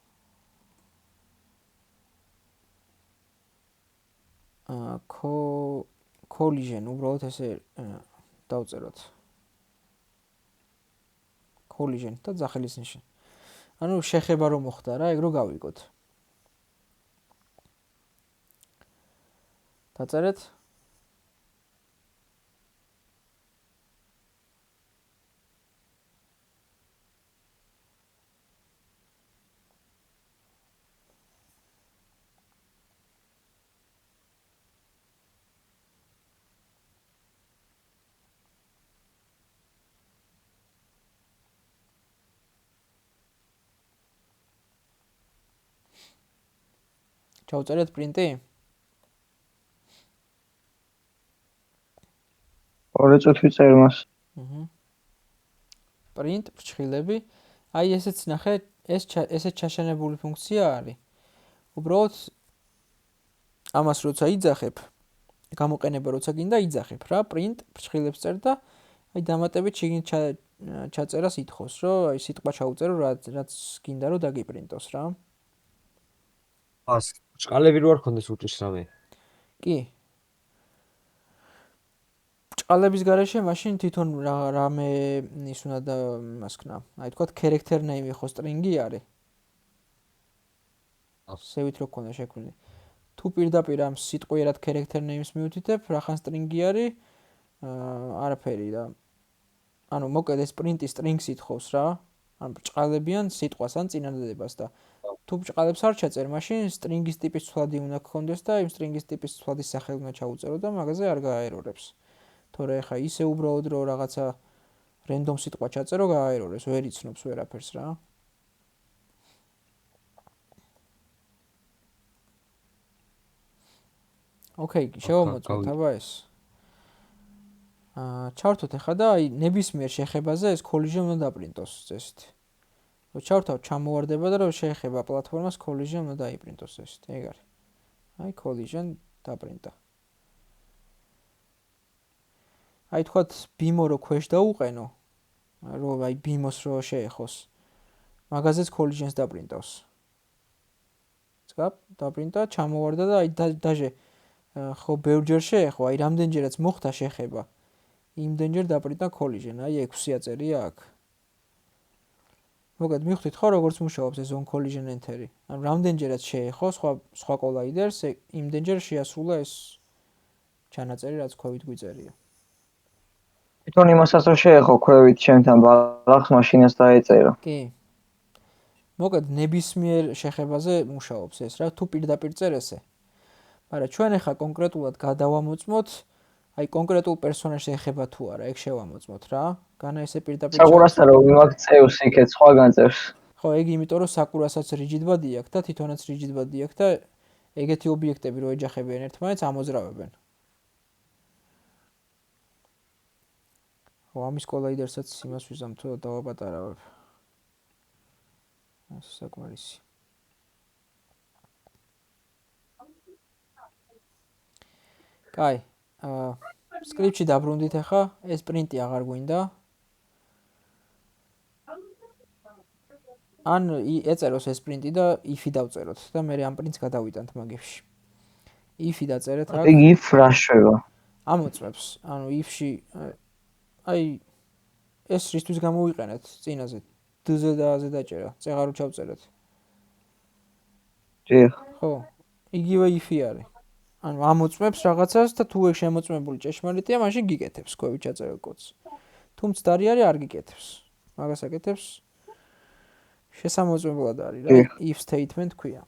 collision უბრალოდ ესე დავწეროთ collision და ძახილის ნიშანი ანუ შეხება რომ მოხდა რა ეგ რო გავიგოთ დაწერეთ ჩავწერეთ პრინტი? ორი წუთი წერ მას. პრინტ ფრჩხილები. აი ესეც ნახე, ესეც ჩაშენებული ფუნქცია არის. უბრალოდ ამას როცა იძახებ, გამოყენება როცა გინდა იძახებ რა, პრინტ ფრჩხილებს წერ და აი დამატებით შეგინდ ჩაწერას ითხოვს, რომ აი სიტყვა ჩაუწერო, რაც გინდა რომ დაგიპრინტოს რა. ას ჭყალები რო არ ქონდეს უჭირს რამე? კი. ჭყალების გარეშე მაშინ თვითონ რამე ის უნდა მასქნა. აი თქვა character name ხო string-ი არის. ასევით რო ქონდა შექმნილი. თუ პირდაპირ ამ სიტყვიერად character names მიუთითებ, რახან string-ი არის, არაფერი და ანუ მოკლედ ეს print-ი strings ითხოვს რა. ან ჭყალებიან სიტყვას ან წინადადებას და თუ ჭყალებს არ ჩაწერ, მაშინ string-ის ტიპის ცვლადი უნდა გქონდეს და იმ string-ის ტიპის ცვლადის სახელი უნდა ჩაუწერო და მაგაზე არ გააერორებს. თორე ხა ისე უბრალოდ რომ რაღაცა random სიტყვა ჩაწერო, გააერორებს, ვერ იცნობს ვერაფერს რა. ოკეი, შევამოწმოთ აბა ეს. ჩავთოთ ახლა და აი ნებისმიერ შეხებაზე ეს collision უნდა დაპრინტოს წესით. რომ ჩავთავ ჩამოვარდება და რომ შეეხება პლატფორმას collision უნდა დაიპრინტოს წესით. ეგ არის. აი collision დაპრინტა. აი თქვათ BIM-ო რო ქვეშ დაუყენო, რომ აი BIM-ოს რო შეეხოს. მაგაზეც collisions დაპრინტავს. წკაპ, დაპრინტა, ჩამოვარდა და აი დაჟე ხო ბევრჯერ შეეხო, აი რამდენჯერაც მოხდა შეხება. იმდენჯერ დაპრინტა collision, აი 6 აწერია აქ. მოგეთ მივხვდით ხო როგორც მუშაობს ეს on collision enter-ი. ანუ რამდენჯერაც შეეხო სხვა კოლაიდერს, იმდენჯერ შეასრულა ეს ჩანაწერი, რაც ქვევით გვიწერია. თვითონ იმასაც რომ შეეხო ქვევით ჩემთან ბალახს მაშინაც დაეწერა. კი. მოგეთ ნებისმიერ შეხებაზე მუშაობს ეს რა, თუ პირდაპირ წერ ესე. მაგრამ ჩვენ ახლა კონკრეტულად გადავამოწმოთ, აი კონკრეტულ პერსონაჟს ეხება თუ არა, ეგ შევამოწმოთ რა. განა ესე პირდაპირ საკურასთან რომ მიმაქცევს იქეთ სხვაგან წერს. ხო, ეგ იმიტომ რომ საკურასაც rigid body აქვს და თვითონაც rigid body აქვს და ეგეთი ობიექტები რო ეჯახებიან ერთმანეთს ამოძრავებენ. ხო, ამის კოლაიდერსაც იმას ვიზამ თუ დავაპატარავებ. ეს საკმარისი. კაი, სკრიპტში დაბრუნდით ახლა, ეს პრინტი აღარ გვინდა. ან ეწეროს ეს პრინტი და if-ი დავწეროთ და მე ამ პრინტს გადავიტანთ მაგებში. if-ი დაწერეთ აქ. ეგ if რა შვება? ამოწმებს. ანუ if-ში აი ეს რისთვის გამოვიყენეთ წინაზე d-ზე და a-ზე დაჭერა. წეღარო ჩავწერეთ. დიახ. ხო, იგივე if-ი არის. ანუ ამოწმებს რაღაცას და თუ ეგ შემოწმებული ჭეშმარიტია, მაშინ გიკეთებს ქვევით ჩაწერილ კოდს. თუმცა დარი არის არ გიკეთებს. მაგას აკეთებს შესამოწმებლად არის რა, if statement ქვია.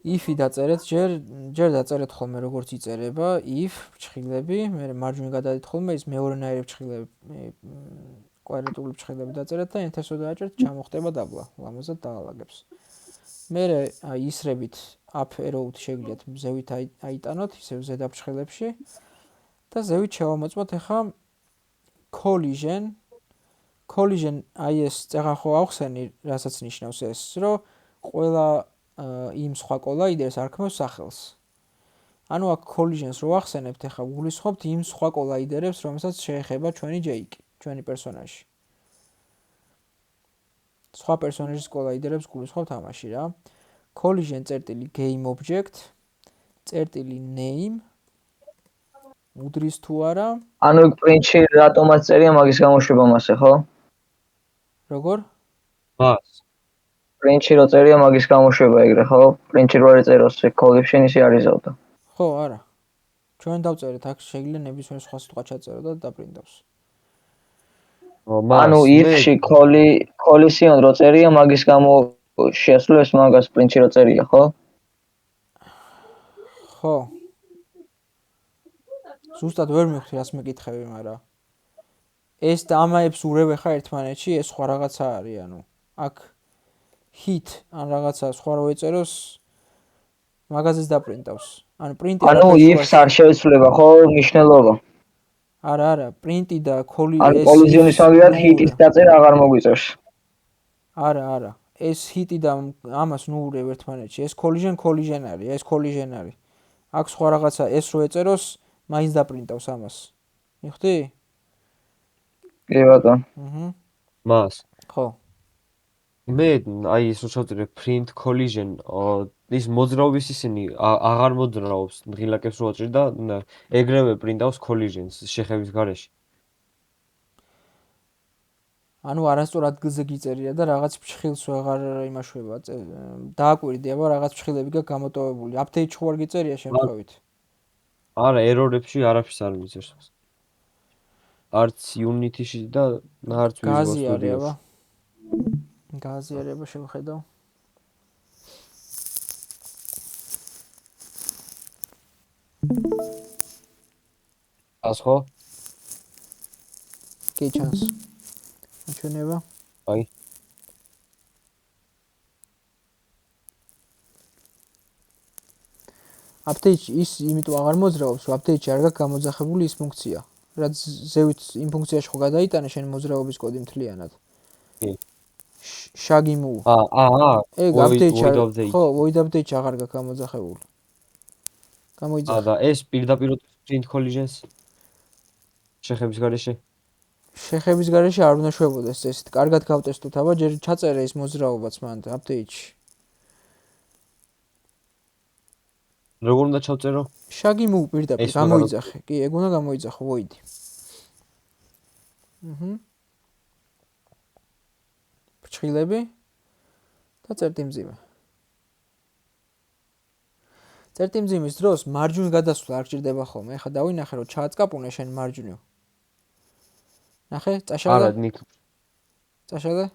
if-ი დაწერეთ, ჯერ დაწერეთ ხოლმე როგორც იწერება, if ფრჩხილები, მე მარჯვნივ გადადით ხოლმე ის მეორენაირი ფრჩხილები, კვადრატული ფრჩხილები დაწერეთ და enter-ს დააჭერთ, ჩამოხდება დაბლა, ლამაზად დაალაგებს. მე აი ისრებით up arrow-ით შეგიძლიათ ზევით აიტანოთ, ისევ ზედა ფრჩხილებში და ზევით შევამოწმოთ ახლა collision. collision აი ეს წეღან ხო ავხსენი, რასაც ნიშნავს ეს, რომ ყველა იმ სხვა კოლაიდერს არქმევს სახელს. ანუ აქ collisions რო ახსენებთ, ახლა გულისხმობთ იმ სხვა კოლაიდერებს, რომელსაც შეეხება ჩვენი ჯეიკი, ჩვენი პერსონაჟი. სხვა პერსონაჟის კოლაიდერებს გულისხმობთ ამაში რა. collision წერტილი game object წერტილი name უდრის თუ არა. ანუ ეგ პრინტში რატომაც წერია მაგის გამოშვება მასე, ხო? როგორ? მას. პრინტში რო წერია მაგის გამოშვება ეგრე, ხო? პრინტში რო არ წეროს ეგ collision ისი არ იზავდა. ხო, არა. ჩვენ დავწერეთ აქ შეიძლება ნებისმიერ სხვა სიტყვა ჩაწერო და დაპრინტავს. ანუ if-ში collision რო წერია მაგის გამო შეასრულებს მაგას პრინტში რო წერია, ხო? ხო. ზუსტად ვერ მივხვდი რას მეკითხები, მაგრამ ეს და ამაებს ურევ ხა ერთმანეთში, ეს სხვა რაღაცა არის, ანუ აქ hit ან რაღაცა სხვა რო ეწეროს მაგაზეც დაპრინტავს. ანუ პრინტი ანუ if-ს არ შეეცვლება, ხო, მნიშვნელობა? არა, პრინტი და ანუ collision-ის მაგალითად hit-ის დაწერა აღარ მოგვიწევს. არა. ეს hit-ი და ამას ნუ ურევ ერთმანეთში. ეს collision არის, ეს collision არის. აქ სხვა რაღაცა ეს რო ეწეროს, მაინც დაპრინტავს ამას. მივხვდი? კი ბატონო. მას. ხო. მე აი ის რო შევწერე print collision, ის მოძრაობის ისინი აღარ მოძრაობს, ღილაკებს რო აჭრი და ეგრევე პრინტავს collisions შეხების გარეშე. ანუ არასწორ ადგილზე გიწერია და რაღაც ფრჩხილს ვეღარ იმაშვება. დააკვირდი, აბა რაღაც ფრჩხილები გაქვს გამოტოვებული. update-ში ხوار გიწერია შემთხვევით. არა, error-ებში არაფერს არ მიწერს. არც Unity-ში და არც Visual Studio-ში. გაზიარება შევხედავ. ას ხო? კი ჩანს. ჩვენება. აი. update ის იმიტომ აღარ მოძრაობს, რომ update-ში არ გაქვს გამოძახებული ის ფუნქცია. რაც ზევით იმ ფუნქციაში ხო გადაიტანე შენ მოძრაობის კოდი მთლიანად. კი. shaggy move. ეგ update ხო, void update აღარ გაქვს გამოძახებული. გამოიძახა. და ეს პირდაპირ print collisions შეხების გარეშე. შეხების გარეშე არ უნდა შვებოდეს წესით. კარგად გავტესტოთ, აბა ჯერ ჩაწერე ეს მოძრაობაც მან update-ში. როგორ უნდა ჩავწერო? shaggy move პირდაპირ გამოიძახე. კი, ეგ უნდა გამოიძახო void. ფრჩხილები და წერტიმძიმე. წერტიმძიმის დროს მარჯვნივ გადასვლა არ გჭირდება ხოლმე. ეხლა დავინახე რომ ჩააწკაპუნე შენ მარჯვნივ. ნახე, წაშალე. არა, ნიკ. წაშალე.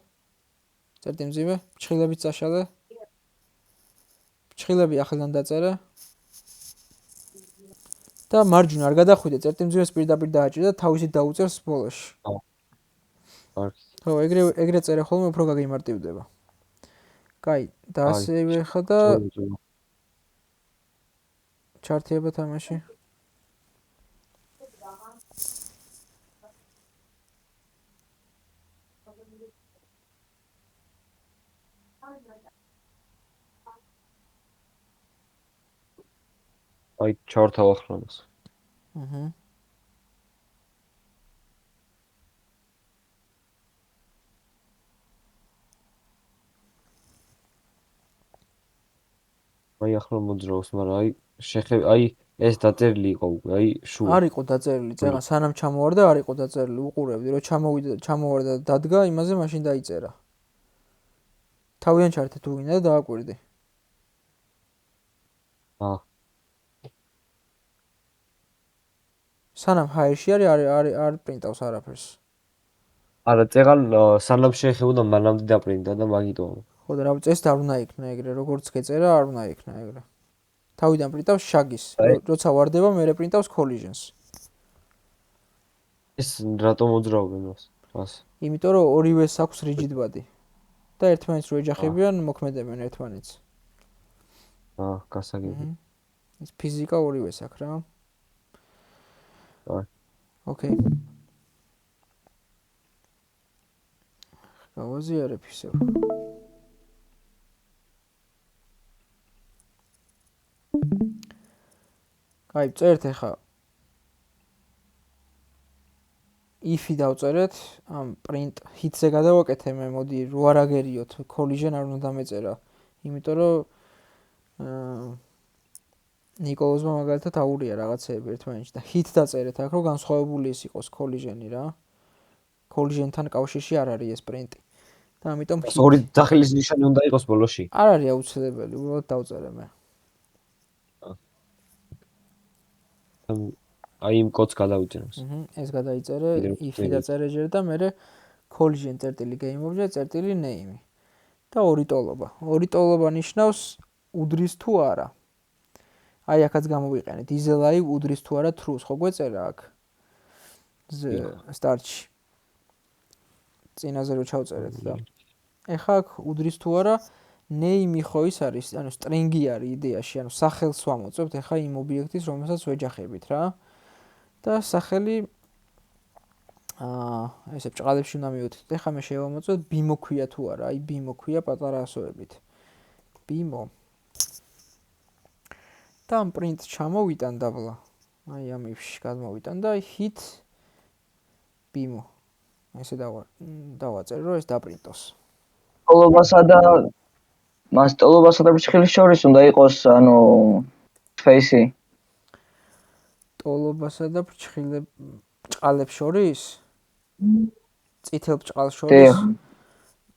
წერტიმძიმე, ფრჩხილები წაშალე. ფრჩხილები ახლიდან დაწერე. და მარჯვნივ არ გადახვიდე, წერტიმძიმეს პირდაპირ დააჭირე და თავისით დაუწერს ბოლოში. ხო, ეგრე წერე ხოლმე უფრო გაგიმარტივდება. კაი, და ასევე ხა და ჩართიება თამაში. აი, ჩავართავ ახლონას. აი ახლა მოძრაობს, მაგრამ აი ეს დაწერილი იყო უკვე, აი შუა. არ იყო დაწერილი, წეღა სანამ ჩამოვარდა არ იყო დაწერილი, უყურებდი, რომ ჩამოვარდა და დადგა, იმაზე მაშინ დაიწერა. თავიდან ჩართე თუ გინდა და დააკვირდი. სანამ ჰაერში არ პრინტავს არაფერს. არა, წეღან სანამ შეეხებოდა მანამდე დაპრინტა და მაგიტომა. ხო და რა წესით არ უნდა იქნა ეგრე, როგორც გეწერა არ უნდა იქნა ეგრე. თავიდან პრინტავს შაგის, როცა ვარდება მე პრინტავს collisions. ეს რატომ მოძრაობენ მას? იმიტომ რომ ორივეს აქვს rigid body და ერთმანეთს რო ეჯახებიან, მოქმედებენ ერთმანეთს. გასაგები. ეს ფიზიკა ორივეს აქვს რა. ოკეი. გავაზიარებ ისევ. კაი, წერთ ახლა. if-ი დავწერეთ, ამ print hit-ზე გადავაკეთე მე, მოდი რო არ აგერიოთ, collision არ უნდა დამეწერა. იმიტომ რომ ნიკოლოზმა მაგალითად აურია რაღაცეები ერთმანეთში და hit დაწერეთ აქ, რომ განსხვავებული ის იყოს collision-ი რა. collision-თან კავშირში არ არის ეს print-ი. და ამიტომ ორი დახილის ნიშანი უნდა იყოს ბოლოში. არ არის აუცილებელი, უბრალოდ დავწერე მე. აი იმ კოდს გადავიწეროს. ეს გადაიწერე, if-ი დაწერე ჯერ და მე collision წერტილი game object წერტილი name. და ორი ტოლობა. ორი ტოლობა ნიშნავს უდრის თუ არა. აი აქაც გამოვიყენე. diesel-აი უდრის თუ არა true-ს ხო გვეწერა აქ. start-ში. წინაზე რო ჩავწერეთ და ეხა აქ უდრის თუ არა name ხო ის არის, ანუ string-ი არის იდეაში, ანუ სახელს ვამოწევთ ეხა იმ ობიექტის, რომელსაც ვეჯახებით რა. და სახელი ესე ბჭყალებში უნდა მივუთით. ეხა მე შევამოწევთ bimo ქვია თუ არა, აი bimo ქვია პატარა ასოებით. bimo. და ამ print ჩამოვიტან დაბლა. აი ამ if-ში გადმოვიტან და hit bimo. ესე დავაწერე რომ ეს დაპრინტოს. ტოლობასა და მას ტოლობასა და ფრჩხილის შორის უნდა იყოს ანუ space-ი. ტოლობასა და ბჭყალებს შორის? წითელ ბჭყალს შორის?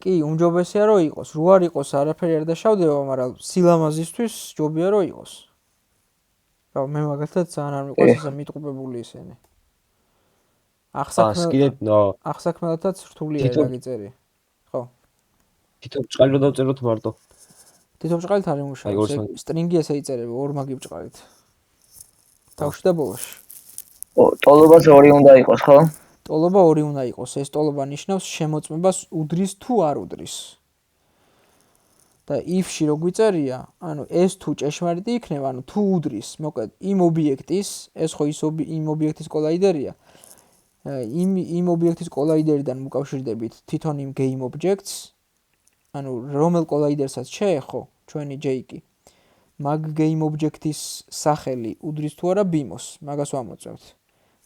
კი, უმჯობესია რომ იყოს. რო არ იყოს არაფერი არ დაშავდება, მაგრამ სილამაზისთვის ჯობია რომ იყოს. რა მე მაგალითად ძალიან არ მიყვარს ესე მიტყუპებული ისინი. ახსაქმელათაც რთულია რაგიწერი. ხო. თითო ბჭყალი რო დავწეროთ მარტო. თითო ბჭყალით არ იმუშავებს. string-ი ესე იწერება ორ მაგი ბჭყალით. თავში და ბოლოში. ტოლობაზე ორი უნდა იყოს, ხო? ტოლობა ორი უნდა იყოს. ეს ტოლობა ნიშნავს შემოწმებას უდრის თუ არ უდრის. და if-ში რო გვიწერია, ანუ ეს თუ ჭეშმარიტი იქნება, ანუ თუ უდრის, მოკლედ იმ ობიექტის, ეს ხო იმ ობიექტის კოლაიდერია. იმ ობიექტის კოლაიდერიდან მოკავშირდებით თვითონ იმ game objects ანუ რომელ კოლაიდერსაც შეეხო ჩვენი J-კი მაგ game object-ის სახელი უდრის თუ არა BIM-ოს, მაგას ვამოწმებთ.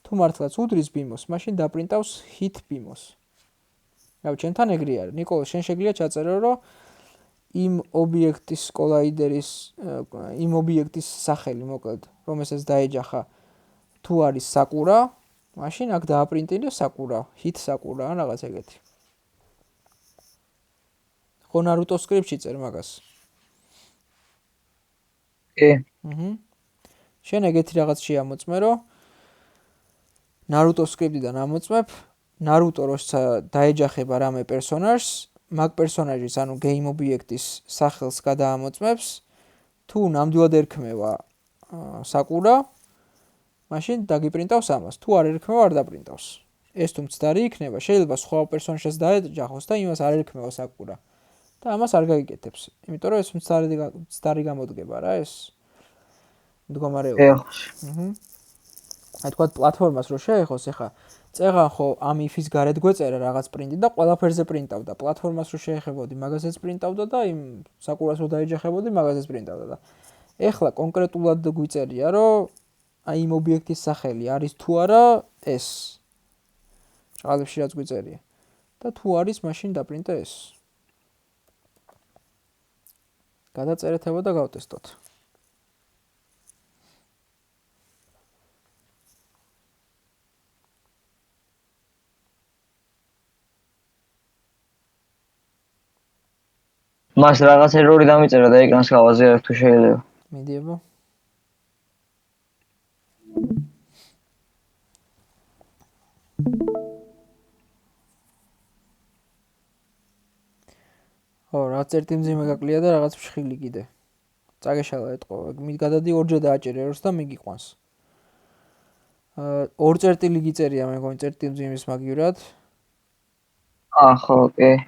თუ მართლაც უდრის BIM-ოს, მაშინ დაპრინტავს hit BIM-ოს. რავი, ჩვენთან ეგრე არის. ნიკოლო, შენ შეგვიძლია ჩაწერო, რომ იმ ობიექტის კოლაიდერის იმ ობიექტის სახელი მოკლედ, რომელსაც დაეჯახა თუ არის საკურა, მაშინ აქ დააპრინტინე საკურა, hit საკურა ან რაღაც ეგეთი. ხო Naruto script-ში წერ მაგას. კი. შენ ეგეთი რაღაც შეამოწმე, რომ Naruto script-დან ამოწმებ, Naruto როცა დაეჯახება რამე პერსონაჟს, მაგ პერსონაჟის, ანუ game object-ის სახელს გადაამოწმებს, თუ ნამდვილად ერქმევა საკურა, მაშინ დაგიპრინტავს ამას. თუ არ ერქმევა, არ დაპრინტავს. ეს თუ მცდარი იქნება, შეიძლება სხვა პერსონაჟს დაეჯახოს და იმას არ ერქმევა საკურა. და ამას არ გაიგეთებს. იმიტომ რომ ეს მცდარი გამოდგება რა ეს მდგომარეობა. აი თქვა პლატფორმას რო შეეხოს, ეხა წეღან ხო ამ if-ის გარეთ გვეწერა რაღაც პრინტი და ყველაფერზე პრინტავდა. პლატფორმას რო შეეხებოდი, მაგაზეც პრინტავდა და იმ საკურას რო დაეჯახებოდი, მაგაზეც პრინტავდა და ეხლა კონკრეტულად გვიწერია, რომ აი იმ ობიექტის სახელი არის თუ არა ეს. ჭალებში რაც გვიწერია. და თუ არის, მაშინ დაპრინტე ეს. გადაწერეთება და გავტესტოთ. მას რაღაც ერორი დამიწერა და ეკრანს გავაზიარებ თუ შეიძლება. მიდიებო. ო, რაც ერთი მძიმე გაკლია და რაღაც ფშხილი კიდე. წაგეშალა ეტყო. გადადი ორჯერ დააჭერე ერორს და მიგიყვანს. ორ წერტილი გიწერია მე მგონი წერტილი მძიმის მაგივრად. ხო, კი.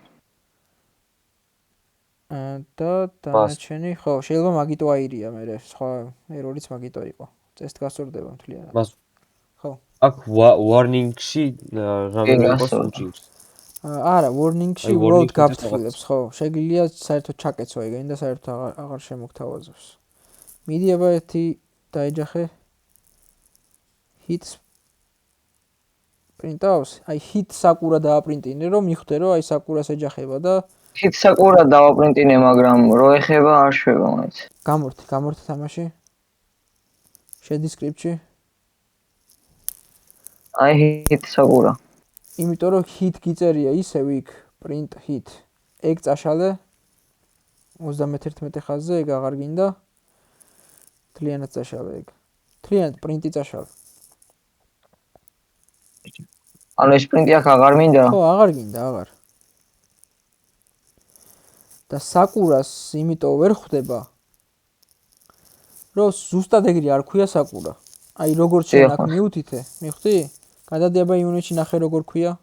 და დანარჩენი, ხო, შეიძლება მაგიტო აირია მე, სხვა ერორიც მაგიტო იყო. წესთ გასწორდება მთლიანად. მას ხო. აქ warning-ში რამე იყოს უჭირს. არა, warning-ში უბრალოდ გაფრთხილებს, ხო. შეგიძლია საერთოდ ჩაკეცვა ეგენი და საერთოდ აღარ შემოგთავაზებს. მიდიება ერთი დაეჯახე hits პრინტავს, აი hit საკურა დააპრინტინე, რომ მიხვდე რომ აი საკურას ეჯახება და hit საკურა დავაპრინტინე, მაგრამ რო ეხება არ შვება მაინც. გამორთი თამაში. შედი script-ში. აი hit საკურა. იმიტომ რომ hit გიწერია ისევ იქ print hit. ეგ წაშალე 31 ხაზზე ეგ აღარ გინდა. თლიანად წაშალე ეგ. თლიანად პრინტი წაშალე. ანუ ეს პრინტი აქ აღარ მინდა? ხო, აღარ გინდა, აღარ. და საკურას იმიტომ ვერ ხვდება, რომ ზუსტად ეგრე არ ქვია საკურა. აი როგორც შენ აქ მიუთითე, მიხვდი? გადადიება იუნიტში ნახე როგორ ქვია?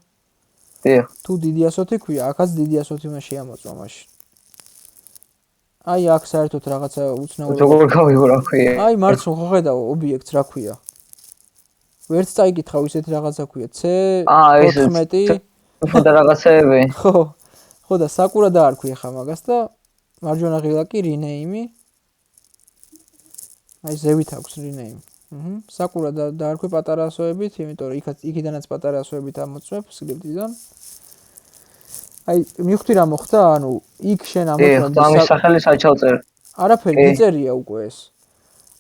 დიახ. თუ დიდი ასოთი ქვია, აქაც დიდი ასოთი უნდა შეამოწმა მაშინ. აი აქ საერთოდ რაღაცა უცნაური. როგორ გავიგო რა ქვია? აი მარცხო ხო ხედავ ობიექტს რა ქვია? ვერც წაიკითხავ ისეთი რაღაცა ქვია. C14 და რაღაცეები. ხო. ხო და საკურა დაარქვი ხა მაგას და მარჯვენა ღილაკი rename. აი ზევით აქვს rename. საკურა დაარქვი პატარა ასოებით, იმიტომ რომ იქიდანაც პატარა ასოებით ამოწმებ script-დან. აი მივხვდი რა მოხდა, ანუ იქ შენ ამოწმებ და ამის სახელი საჩავწერ. არაფერი გიწერია უკვე ეს.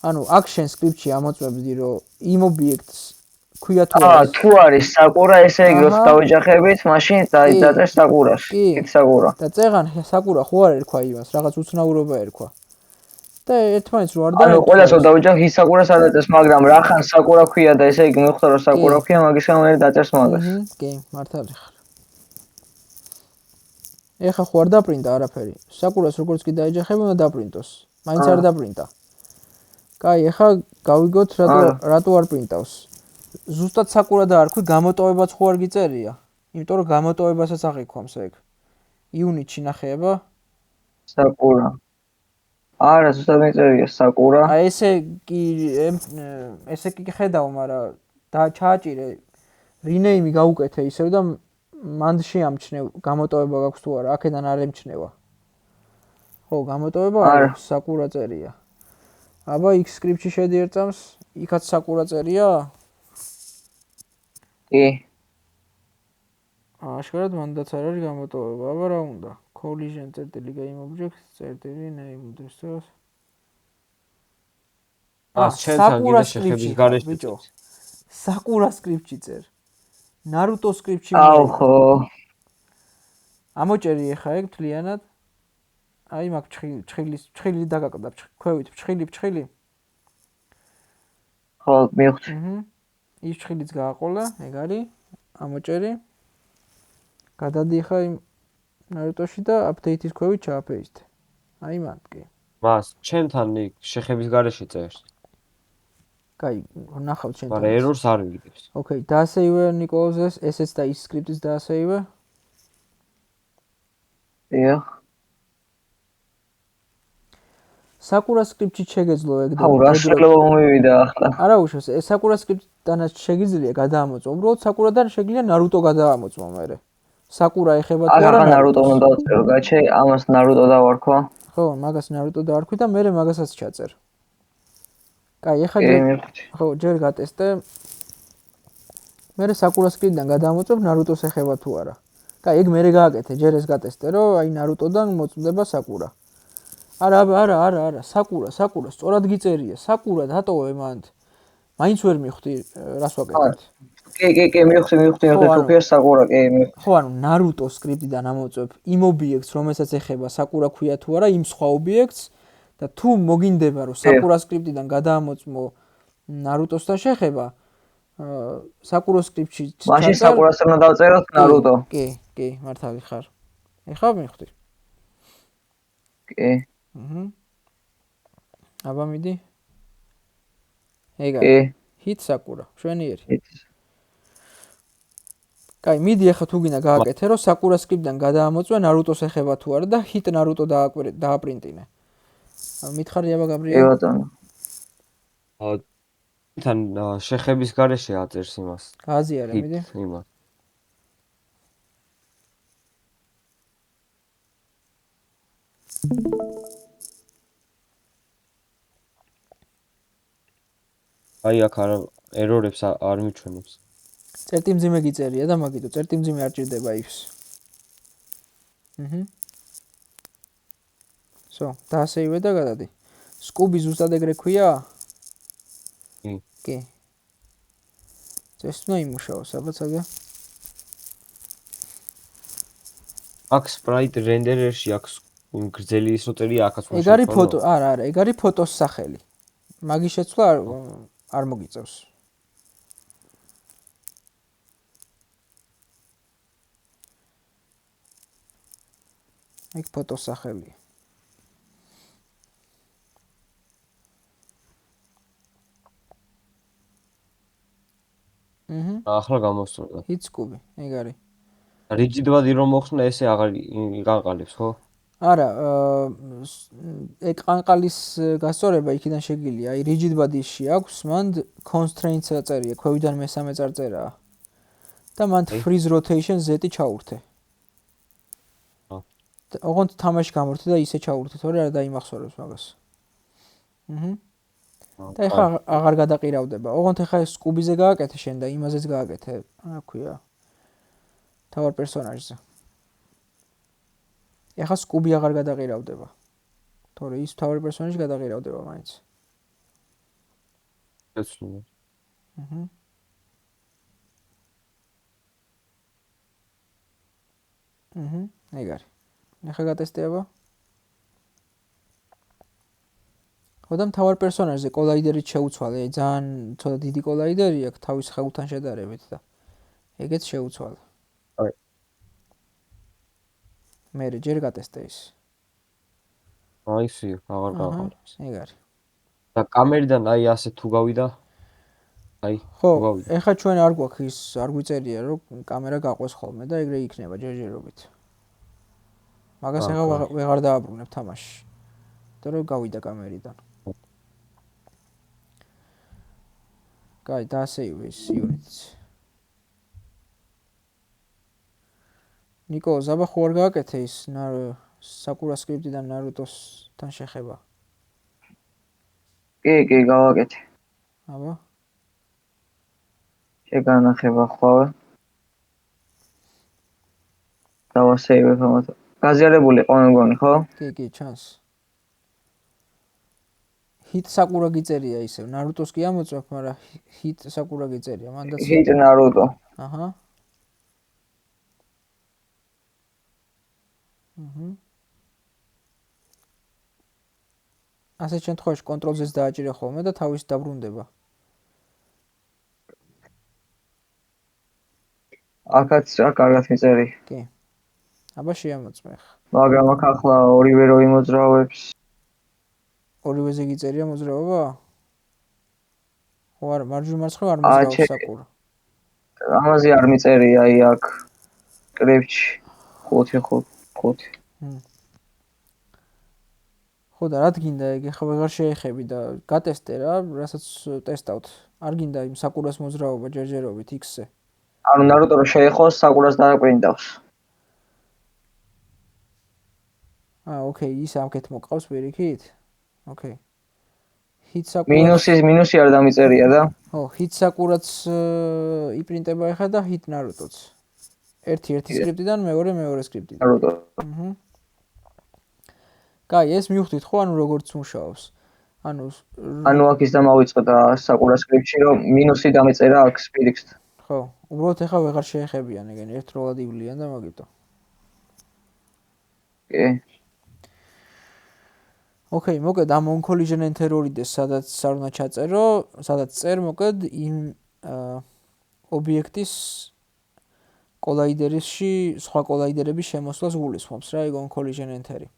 ანუ აქ შენ script-ში ამოწმებდი რომ იმ ობიექტს ქვია თუ არა. თუ არის საკურა, ესე იგი რომ დავეჯახებით, მაშინ დაიწერეს საკურას. იქ საკურა. და წეღან საკურა ხო არ ერქვა იმას, რაღაც უცნაურობა ერქვა. და ერთმანეთს რო არ ანუ ყველას რომ დავეჯახ ის საკურას არ დაწერს, მაგრამ რახან საკურა ქვია და ესე იგი მივხვდა რომ საკურა ქვია, მაგის გამო მე დაწერს მაგას. კი, მართალი ხარ. ეხა ხო არ დაპრინტა არაფერი. საკურას როგორც კი დაეჯახება, უნდა დაპრინტოს. მაინც არ დაპრინტა. კაი, ეხა გავიგოთ რატო არ პრინტავს. ზუსტად საკურა დაარქვი, გამოტოვებაც ხო არ გიწერია. იმიტომ რომ გამოტოვებასაც აღიქვამს ეგ. იუნიტში ნახეება. საკურა. არა, ზუსტად მიწერია საკურა. აი ესე კი ხედავ, მაგრამ ჩააჭირე rename გაუკეთე ისევ და მანდ შეამჩნევ გამოტოვება გაქვს თუ არა, აქედან არ ემჩნევა. ხო, გამოტოვება არ აქვს, საკურა წერია. აბა X script-ში შედიერ წამს, იქაც საკურა წერია? კი. აშკარად მანდაც არ არის გამოტოვება. აბა რა უნდა? Collision წერტილი game object წერტილი name address. sakura script-ში გარეშე. ბიჭო. sakura script-ში წერ. Naruto script-ში აუ ხო. ამოჭერი ეხა ეგ მთლიანად. აი მაგ ჩხილი დაგაკდა, ქვევით ჩხილი. ხო, მივხვდი. ის ჩხილიც გააყოლა, ეგ არის ამოჭერი. გადადი ხა იმ Naruto-ში და update-ის ქვევით ჩააფეისტე. აი მან კი. მას ჩემთან იქ შეხების გარეშე წერს. კაი, ნახავთ შენ. მაგრამ errors არ ვიგებს. ოკეი, დაასეივე ნიკოლოზეს, ესეც და ის script-იც დაასეივე. დიახ. Sakura script-ში შეგეძლო ეგ და აუ რა შეიძლება მომივიდა ახლა. არა უშავს, ეს Sakura script-დანაც შეგიძლია გადაამოწმო. უბრალოდ Sakura-დან შეგვიძლია Naruto გადაამოწმო მერე. Sakura ეხება თუ არა Naruto უნდა დავწერო, გაჩე, ამას Naruto დავარქვა. ხო, მაგას Naruto დავარქვი და მერე მაგასაც ჩაწერ. კაი, ეხლა ხო, ჯერ გატესტე. მერე Sakura script-დან გადაამოწმებ Naruto-ს ეხება თუ არა. კაი, ეგ მერე გააკეთე, ჯერ ეს გატესტე, რომ აი Naruto-დან მოწმდება Sakura. არა, Sakura, სწორად გიწერია, Sakura დატოვე მანდ. მაინც ვერ მივხვდი, რას ვაკეთებთ. კი, მივხვდი, თუ Sakura, კი, მივხვდი. ხო, ანუ Naruto script-დან ამოწმებ იმ ობიექტს, რომელსაც ეხება Sakura ქვია თუ არა, იმ სხვა ობიექტს და თუ მოგინდება, რომ Sakura script-დან გადაამოწმო Naruto-სთან შეხება, Sakura script-ში მაშინ Sakura-ს უნდა დავწეროთ Naruto. კი, მართალი ხარ. ეხლა მივხვდი. კი. აბა მიდი. ეგა. hit Sakura, შვენიერი. კაი, მიდი ახლა თუ გინდა გააკეთე, რომ Sakura script-დან გადაამოწმე Naruto-ს ეხება თუ არა და hit Naruto დააპრინტინე. მითხარი აბა გაბრიელ? კი ბატონო. თან შეხების გარეშე აწერს იმას. გააზიარე, მიდი. იმას. აი აქ error-ებს არ მიჩვენებს. წერტიმძიმე გიწერია და მაგითო წერტიმძიმე არ ჭირდება if-ს. სო, დაასეივე და გადადი. Scooby ზუსტად ეგრე ქვია? კი. წესნა იმუშაოს, აბაცაგა. აქ sprite renderer-ში აქ გრძელი ის როწერია აქაც მოშენ. ეგ არის ფოტო, არა, ეგ არის ფოტოს სახელი. მაგის შეცვლა არ მოგიწევს. ეგ ფოტოს სახელია. ახლა გამოსწორდა. hit Scooby, ეგ არის. rigid-ვადი რომ მოხსნა, ესე აღარ იგანყალებს, ხო? არა, ეგ ყანყალის გასწორება იქიდან შეგილია. აი rigid-ბადიში აქვს, მან constraints წერია, ქვევიდან მესამე წარწერაა. და მან freeze rotation z-ი ჩაურთე. ოღონდ თამაში გამორთე და ისე ჩაურთე, თორე არ დაიმახსოვრებს მაგას. და ეხლა აღარ გადაყირავდება. ოღონდ ეხლა ეს Scooby-ზე გააკეთე შენ და იმაზეც გააკეთე, რა ქვია. თავარ პერსონაჟზე. ეხლა Scooby აღარ გადაყირავდება. თორე ის თავარ პერსონაჟი გადაყირავდება მაინც. ეცნობა. ეგ არის. ეხლა გატესტეება. ხოდა თავარ პერსონაჟზე კოლაიდერით შეუცვალე, ძალიან ცოტა დიდი კოლაიდერი აქვს თავის ხელთან შედარებით და ეგეც შეუცვალე. აი. მე ჯერ გატესტე ის. აი სი, აღარ გაყავს. ეგ არის. და კამერიდან აი ასე თუ გავიდა. აი, ხო, ეხლა ჩვენ არ გვაქვს ის, არ გვიწერია რომ კამერა გაყვეს ხოლმე და ეგრე იქნება ჯერჯერობით. მაგას ეხლა ვეღარ დააბრუნებ თამაშში. და რომ გავიდა კამერიდან. კაი, დაასეივე ის units. ნიკო, ზაბა ხო არ გააკეთე ის საკურა სკრიპტიდან ნარუტოსთან შეხება. კი, გავაკეთე. აბა. შეგანახება ხოლმე. დავასეივებ ამათ. გაზიარებული იყო მეგონი, ხო? კი, ჩანს. ჰიტ საკურა გიწერია ისევ. ნარუტოს კი ამოწმებ, მაგრამ ჰიტ საკურა გიწერია. მანდაც ჰიტ ნარუტო. აჰა. ასეთ შემთხვევაში კონტროლ-ზეც დააჭირე ხოლმე და თავის დაბრუნდება. აქაც რა კარგად მიწერი. კი. აბა შეამოწმე ხა. მაგრამ აქ ახლა ორივე რო იმოძრავებს. ორივეზე გიწერია მოძრაობა? ხო არა, მარჯვენა მარცხნივ არ მოძრაობს საკურა. ამაზე არ მიწერია აი აქ სკრიპტში 5. ხო და რა გინდა ეგ ახლა ვეღარ შეეხები და გატესტე რა, რასაც ტესტავთ. არ გინდა იმ საკურას მოძრაობა ჯერჯერობით X-ზე. ანუ ნარუტო რო შეეხოს საკურას დააკვირინდავს. ოკეი, ის ამქეთ მოყავს პირიქით? ოკეი. ჰიტ საკურა მინუსი არ დამიწერია და? ხო, ჰიტ საკურაც იპრინტება ახლა და ჰიტ ნარუტოც. ერთი სკრიპტიდან, მეორე სკრიპტიდან. ნარუტო. კაი, ეს მივხვდით ხო, ანუ როგორც მუშაობს. ანუ აქ ის დამავიწყე და საკურა სკრიპტში რომ მინუსი დამეწერა აქ SpeedX-თ. ხო, უბრალოდ ახლა ვეღარ შეეხებიან ეგენ ერთდროულად ივლიან და მაგიტო. კი. ოკეი, მოკლედ ამ on-collision enter-ორიდეს სადაც არ უნდა ჩაწერო, სადაც წერ მოკლედ იმ ობიექტის კოლაიდერში სხვა კოლაიდერების შემოსვლას გულისხმობს რა, ეგ on-collision enter-ი.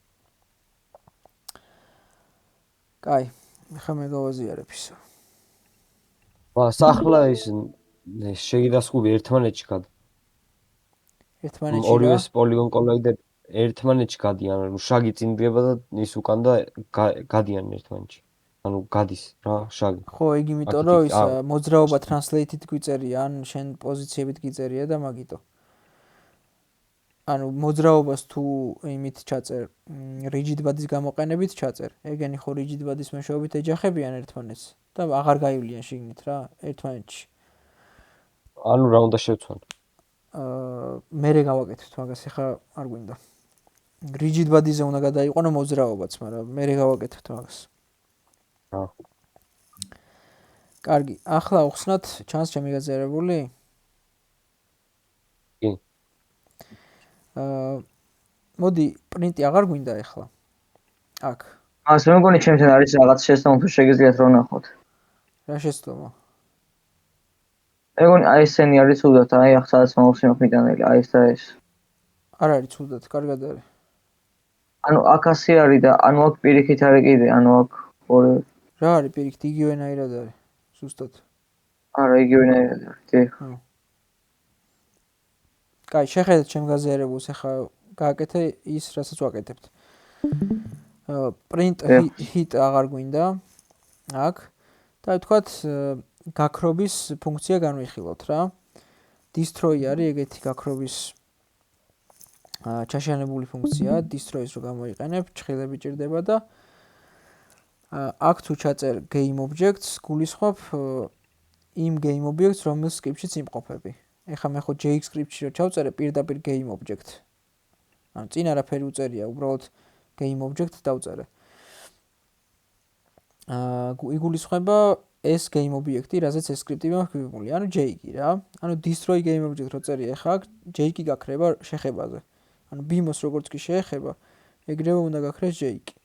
კაი, ახლა მე გავაზიარებ ისე. ახლა ის შეიდასხული ერთმანეთში გад. ერთმანეთში რა? ორივე პოლიგონ კოლაიდერი ერთმანეთში გადიან, ანუ შაგი წინ დგება და ის უკან და გადიან ერთმანეთში. ანუ გადის რა, შაგი. ხო, ეგ იმიტომ რომ ის მოძრაობა translate-ით გვიწერია, ან შენ პოზიციებით გიწერია და მაგიტო. ანუ მოძრაობას თუ იმით ჩაწერ, rigid body-ის გამოყენებით ჩაწერ. ეგენი ხო rigid body-ის მეშვეობით ეჯახებიან ერთმანეთს და აღარ გაივლიან შიგნით რა, ერთმანეთში. ანუ რა უნდა შევცვალო? მერე გავაკეთებთ მაგას, ახლა არ გვინდა. rigid body-ზე უნდა გადაიყვანო მოძრაობაც, მაგრამ მერე გავაკეთებთ მაგას. კარგი, ახლა უხსნათ ჩანს ჩემი გაზიარებული? კი. მოდი, პრინტი აღარ გვინდა ახლა. აქ. მე მგონი ჩემთან არის რაღაც შეცდომა თუ შეგიძლიათ რომ ნახოთ. რა შეცდომა? მე მგონი აი ესენი არის უდათ, აი ახ სადაც მოვხსნით მიტანელი, აი ეს და ეს. არ არის უდათ, კარგად არის. ანუ აქ ასე არის და ანუ აქ პირიქით არის კიდე, ანუ აქ ორი. რა არის პირიქით, იგივენაირად არის. ზუსტად. არა, იგივენაირად არის, კი. კაი, შეხედეთ ჩემ გაზიარებულს, ახლა გააკეთე ის, რასაც ვაკეთებთ. print hit აღარ გვინდა. აქ. და ვთქვათ, გაქრობის ფუნქცია განვიხილოთ რა. destroy არის ეგეთი გაქრობის ჩაშენებული ფუნქცია, destroy-ს რო გამოიყენებ, ჭრილები ჭირდება და აქ თუ ჩაწერ game objects, გულისხმობ იმ game objects, რომელიც script-შიც იმყოფები. ეხლა მე ხო JX script-ში რო ჩავწერე პირდაპირ game object. ანუ წინ არაფერი უწერია, უბრალოდ game object დავწერე. იგულისხმება ეს game object-ი, რაზეც ეს script-ი მოხმული, ანუ JK რა. ანუ destroy game object რო წერია ეხლა, JK გაქრება შეხებაზე. ანუ BIM-ოს როგორც კი შეეხება, ეგრევე უნდა გაქრეს JK.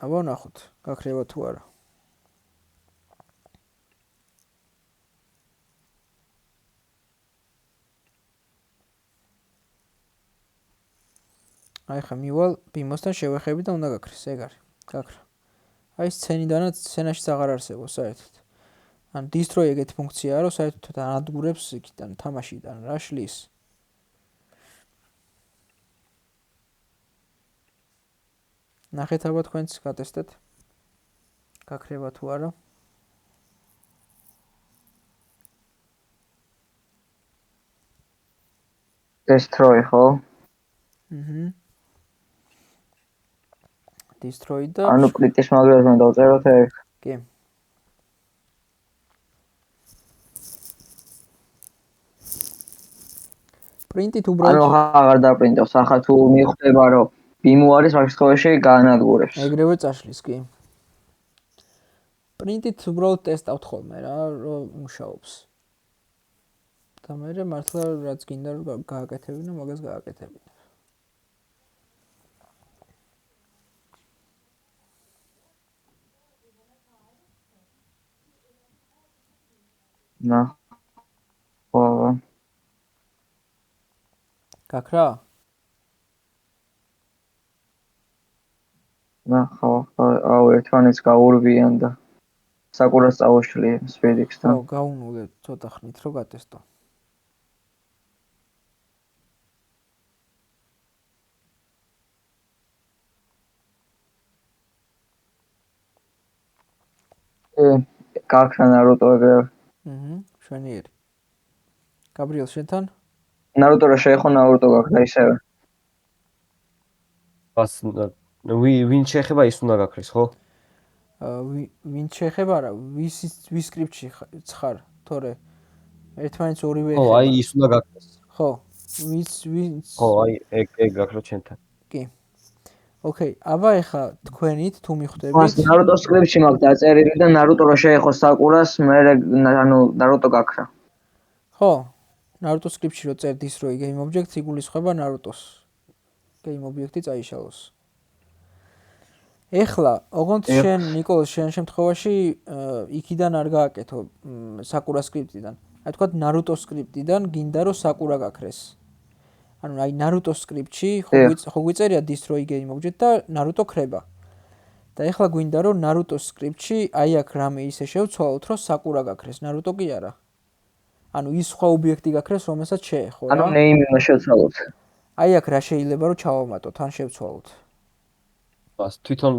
აბა ნახოთ, გაქრება თუ არა. აი ხა მივალ BIM-osთან შევეხები და უნდა გაქრეს, ეგ არის. გაქრა. აი სცენიდანაც სცენაშიც აღარ არსებობს საერთოდ. ან destroy ეგეთი ფუნქციაა, რომ საერთოდ ანადგურებს იქიდან თამაშიდან რა შლის. ნახეთ აბა თქვენც გატესტეთ. გაქრება თუ არა. destroy ხო? destroy და ანუ პრინტის მაგრად უნდა დავწეროთ ეგ. კი. პრინტით ანუ უბრალოდ აღარ დაპრინტავს, ახლა თუ მიხვდება რომ ბიმო არის მაგ შემთხვევაში გაანადგურებს. ეგრევე წაშლის, კი. პრინტით უბრალოდ ტესტავთ ხოლმე რა, რომ მუშაობს. და მე მართლა რაც გინდა რომ გააკეთებინო, მაგას გააკეთებინო. ნა. ხო. გაქრა? ნა, ხო, აუ ერთმანეთს გაურბიან და საკურას წავშლი ხო, სპედიქსთან. გაუნულე ცოტა ხნით რომ გატესტო. გაქრა ნარუტო ეგრევე. შვენიერი. გაბრიელ შენთან? ნარუტო რა შეეხო ნარუტო გაქრა ისევე. მას ვინ შეეხება ის უნდა გაქრეს, ხო? ვინ შეეხება რა? ვის სკრიპტში ხარ, თორე ერთმანეთს ორივე ხო, ეხება. აი ის უნდა გაქრეს. ხო. ვის ხო, აი ეგ გაქრა ჩემთან. კი. ოკეი, აბა ეხა თქვენით თუ მას მიხვდებით, ნარუტო სკრიპტში მაქვს დაწერილი და ნარუტო რა შეეხო საკურას, მე ანუ ნარუტო გაქრა. ხო, ნარუტო სკრიპტში რო წერ destroy game object-ს იგულისხმება ნარუტოს game object-ი წაიშალოს. ეხლა, ოღონდ შენ ნიკოლოზ შენ შემთხვევაში იქიდან არ გააკეთო საკურა სკრიპტიდან. აი თქვა ნარუტო სკრიპტიდან გინდა რომ საკურა გაქრეს. ანუ აი ნარუტო სკრიპტში ხო გვიწერია destroy game object და ნარუტო ქრება. და ეხლა გვინდა რომ ნარუტო სკრიპტში აი აქ რამე ისე შევცვალოთ რომ საკურა გაქრეს, ნარუტო კი არა. ანუ ის სხვა ობიექტი გაქრეს, რომელსაც შეეხო რა. ანუ name უნდა შევცვალოთ. აი აქ რა შეიძლება რომ ჩავამატოთ, ან შევცვალოთ. მას თვითონ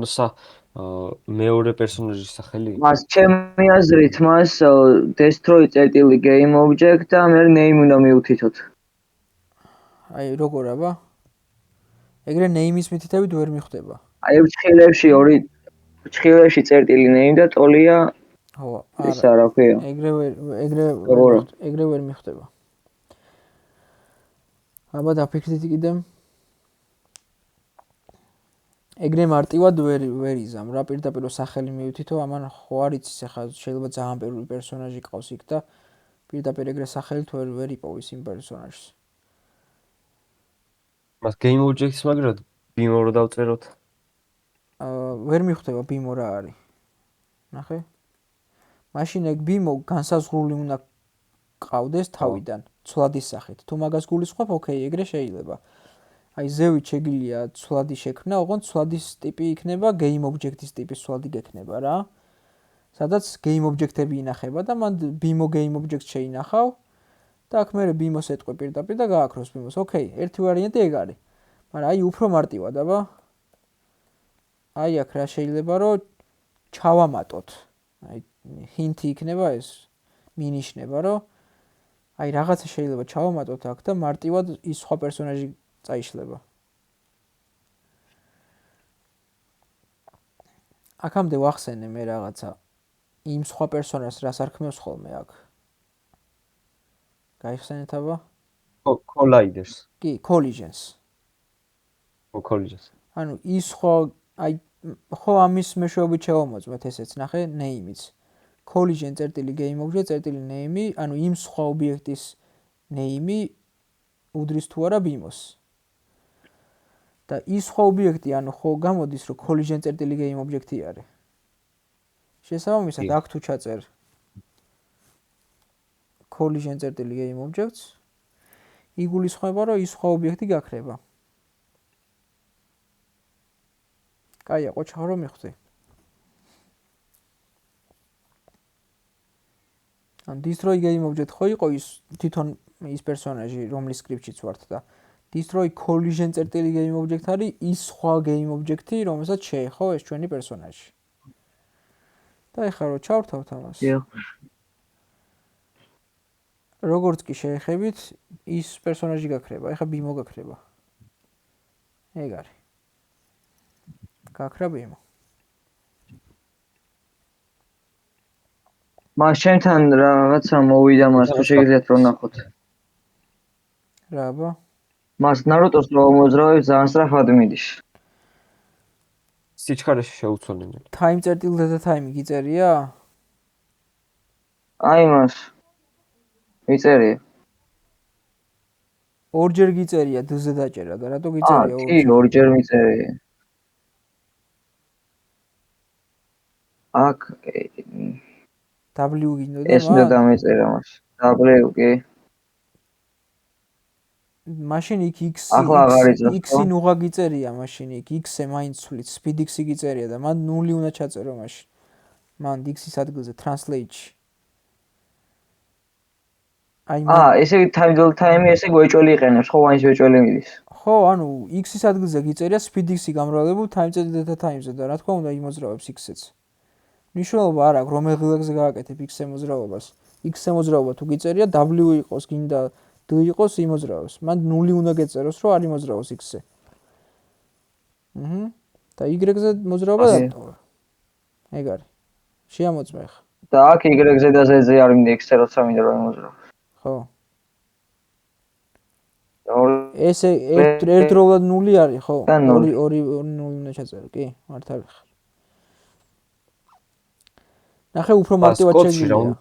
მეორე პერსონაჟის სახელი? მას ჩემი აზრით მას destroy წერტილი game object და მე name უნდა მივთითოთ. აი როგორ აბა? ეგრე name-ის მითითებით ვერ მიხვდება. აი ჩხილებში წერტილი name და ტოლია ხო, ის არა ქვია. ეგრე ვერ მიხვდება. აბა დაფიქრდით კიდე. ეგრე მარტივად ვერ იზამ რა, პირდაპირ სახელი მივთითო, ამან ხო არ იცის ახლა შეიძლება ძალიან პირველი პერსონაჟი ყავს იქ და პირდაპირ ეგრე სახელით ვერ იპოვის იმ პერსონაჟს. მას game object-ის მაგრად bimo რო დავწეროთ. ვერ მიხვდება bimo რა არის. ნახე? მაშინ ეგ bimo განსაზღვრული უნდა ყავდეს თავიდან, ცვლადის სახით. თუ მაგას გულისხმობ, ოკეი, ეგრე შეიძლება. აი ზევით შეგიძლია ცვლადი შექმნა, ოღონდ ცვლადის ტიპი იქნება game object-ის ტიპის ცვლადი გექნება რა. სადაც game object-ები ინახება და მან bimo game object შეინახავ და აქ მე bimo-ს ეტყვი პირდაპირ და გააქროს bimo-ს. ოკეი, ერთი ვარიანტი ეგ არის. მაგრამ აი უფრო მარტივად, აბა. აი აქ რა შეიძლება რომ ჩავამატოთ. აი hint-ი იქნება ეს მინიშნება, რომ აი რაღაცა შეიძლება ჩავამატოთ აქ და მარტივად ის სხვა პერსონაჟი წაიშლება. აქამდე ვახსენე მე რაღაცა იმ სხვა პერსონაჟს რას არქმევს ხოლმე აქ. გაიხსენეთ აბა? Colliders. კი, collisions. Collisions. ანუ ის სხვა აი ხო ამის მეშვეობით შევამოწმეთ ესეც, ნახე, name-იც. collision წერტილი game object წერტილი name-ი, ანუ იმ სხვა ობიექტის name-ი უდრის თუ არა bimo-ს. და ის სხვა ობიექტი, ანუ ხო გამოდის, რომ collision წერტილი game object-ი არის. შესაბამისად, აქ თუ ჩაწერ collision წერტილი game object-ს, იგულისხმება, რომ ის სხვა ობიექტი გაქრება. კაი, ყოჩა რომ მიხვდი. ან destroy game object ხო იყო ის თვითონ ის პერსონაჟი, რომლის სკრიპტშიც ვართ და destroy collision წერტილი game object არის ის სხვა game object-ი, რომელსაც შეეხო ეს ჩვენი პერსონაჟი. და ეხლა რო ჩავთავთ ამას. როგორც კი შეეხებით, ის პერსონაჟი გაქრება, ეხლა bimo გაქრება. ეგ არის. გაქრა ბიმო. მას ჩემთან რაღაცა მოვიდა მას თუ შეგიძლიათ რომ ნახოთ. რა აბა? მას ნარუტოს რო მოძრავებს ძალიან სწრაფად მიდის. სიჩქარეში შეუცვალინელი. Time წერტილ და time გიწერია? აი მას. მიწერია. ორჯერ გიწერია დ-ზე დაჭერა და რატო გიწერია კი, ორჯერ მიწერია. აქ W გინდოდა ეს უნდა დამეწერა მას. W კი. მაშინ იქ X-ი ნუღა გიწერია მაშინ იქ X-ე მაინც ცვლით speed X-ი გიწერია და მან 0 უნდა ჩაწერო მაშინ. მან X-ის ადგილზე translate-ში. ესე time ესე გვეჭველი იყენებს, ხო, მაინც ვეჭველი მიდის. ხო, ანუ X-ის ადგილზე გიწერია speed X-ი გამრავლებული time წერტილ time-ზე და რა თქმა უნდა იმოძრავებს X-ს. მნიშვნელობა არ აქვს რომ ღილაკზე გააკეთებ X-ზე მოძრაობას. X-ზე მოძრაობა თუ გიწერია W იყოს, გინდა D იყოს იმოძრავებს. მან 0 უნდა გეწეროს, რომ არ იმოძრავოს X-ზე. და Y-ზე მოძრაობა დატოვა. ეგ არის. შეამოწმე ხა. და აქ Y-ზე და Z-ზე არ მინდა X-ზე როცა მინდა რომ იმოძრავოს. ხო. ესე ერთდროულად 0 არის, ხო? 2 0 უნდა ჩაწერო, კი, მართალი ხარ. ნახე უფრო მარტივად შეგვიძლია.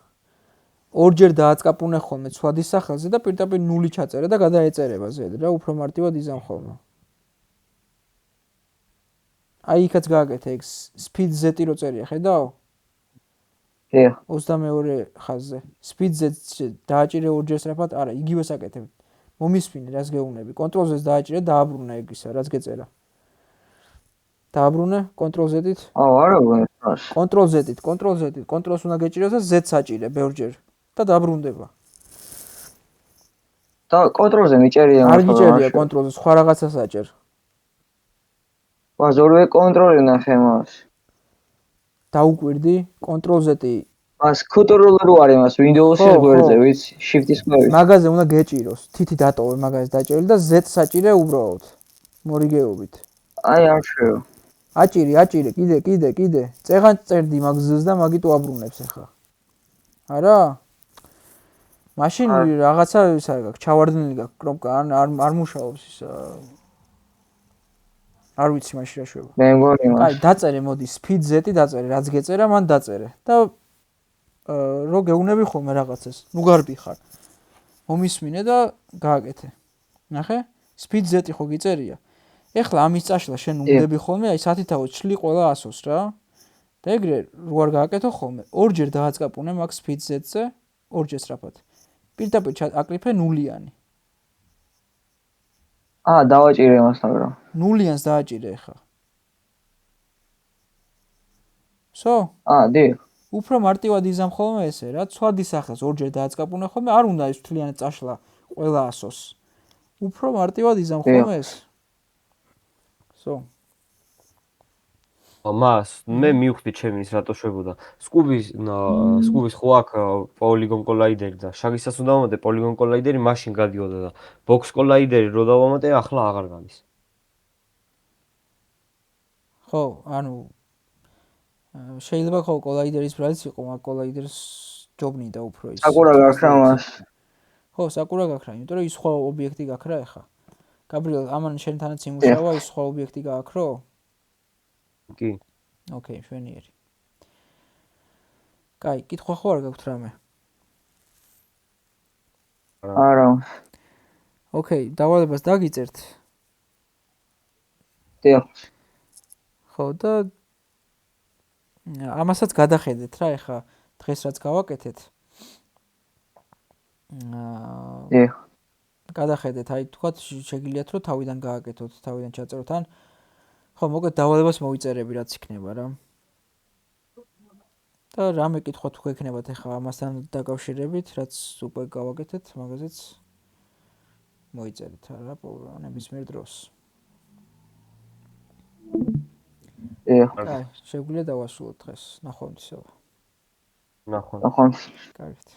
ორჯერ დააწყაპუნე ხოლმე ცვლადის სახელზე და პირდაპირ 0 ჩაწერა და გადაეწერება Z რა, უფრო მარტივად იზამ ხოლმე. აი იქაც გააკეთე X speed Z-ი რო წერია, ხედავ? კი. 22 ხაზზე. speed Z დააჭირე ორჯერ სწრაფად, არა, იგივეს აკეთებ. მომისმინე რას გეუბნები. Ctrl Z-ს დააჭირე, დააბრუნე ეგისა, რაც გეწერა. დააბრუნე Ctrl Z-ით. არა გონებს. Ctrl Z-ით, Ctrl-ს უნდა გეჭიროს და Z-ს აჭირე ბევრჯერ და დაბრუნდება. და Ctrl-ზე მიჭერია არ გიჭერია Ctrl-ზე, სხვა რაღაცას აჭერ. მას ორივე კონტროლი ნახე მას. დაუკვირდი Ctrl-Z-ი. მას Ctrl რო არის მას Windows-ის გვერდზე, ვიცი, Shift-ის გვერდზე. მაგაზე უნდა გეჭიროს, თითი დატოვე მაგაზე დაჭერილი და Z-ს აჭირე უბრალოდ. მორიგეობით. აი არ შევა. აჭირე, კიდე. წეღან წერდი მაგ Z-ს და მაგით უაბრუნებს ახლა. არა? მაშინ რაღაცა ის არ გაქვს, ჩავარდნილი გაქვს კნოპკა, არ მუშაობს ის. არ ვიცი მაშინ რა შევა. მე მგონი მას. აი, დაწერე, მოდი, speed Z-ი დაწერე, რაც გეწერა, მან დაწერე. და რო გეუნები ხოლმე რაღაცას, ნუ გარბი ხარ. მომისმინე და გააკეთე. ნახე? speed Z-ი ხო გიწერია. ეხლა ამის წაშლა შენ უნდები ხოლმე, აი სათითაოდ შლი ყველა 100-ს რა. და ეგრე რო არ გააკეთო ხოლმე, ორჯერ დააწყაპუნე მაგ speed Z-ზე, ორჯერ სწრაფად. პირდაპირ აკრიფე 0-იანი. დავაჭირე მას მაგრამ. 0-იანს დააჭირე ახლა. სო? დი. უფრო მარტივად იზამ ხოლმე ესე რა, ცვლადის სახელს ორჯერ დააწყაპუნე ხოლმე, არ უნდა ის მთლიანი წაშლა ყველა 100-ს. უფრო მარტივად იზამ ხოლმე ეს. სო. მას მე მივხვდი ჩემი ის რატო შვებოდა. სკუბის ხო აქ პოლიგონ კოლაიდერი და შაგისას უნდა მომატე პოლიგონ კოლაიდერი მაშინ გადიოდა და ბოქს კოლაიდერი რო დავამატე ახლა აღარ გადის. ხო, ანუ შეიძლება ხო კოლაიდერის ბრალიც იყო, მაგ კოლაიდერს ჯობნიდა უფრო ის. საკურა გაქრა მას. ხო, საკურა გაქრა, იმიტომ რომ ის სხვა ობიექტი გაქრა ახლა. გაბრიელ, ამან შენთანაც იმუშავა ის სხვა ობიექტი გააქრო? კი. ოკეი, შვენიერი. კაი, კითხვა ხო არ გაქვთ რამე? არა. ოკეი, დავალებას დაგიწერთ. დიახ. ხო და ამასაც გადახედეთ რა, ეხლა დღეს რაც გავაკეთეთ. დიახ. გადახედეთ, აი თქვათ შეგიძლიათ რომ თავიდან გააკეთოთ, თავიდან ჩაწეროთ ან ხო, მოკლედ დავალებას მოვიწერები რაც იქნება რა. და რამე კითხვა თუ გექნებათ ეხლა ამასთან დაკავშირებით, რაც უკვე გავაკეთეთ, მაგაზეც მოიწერეთ რა, ნებისმიერ დროს. აი, შეგვიძლია დავასრულოთ დღეს. ნახვამდის. ნახვამდის. კარგით.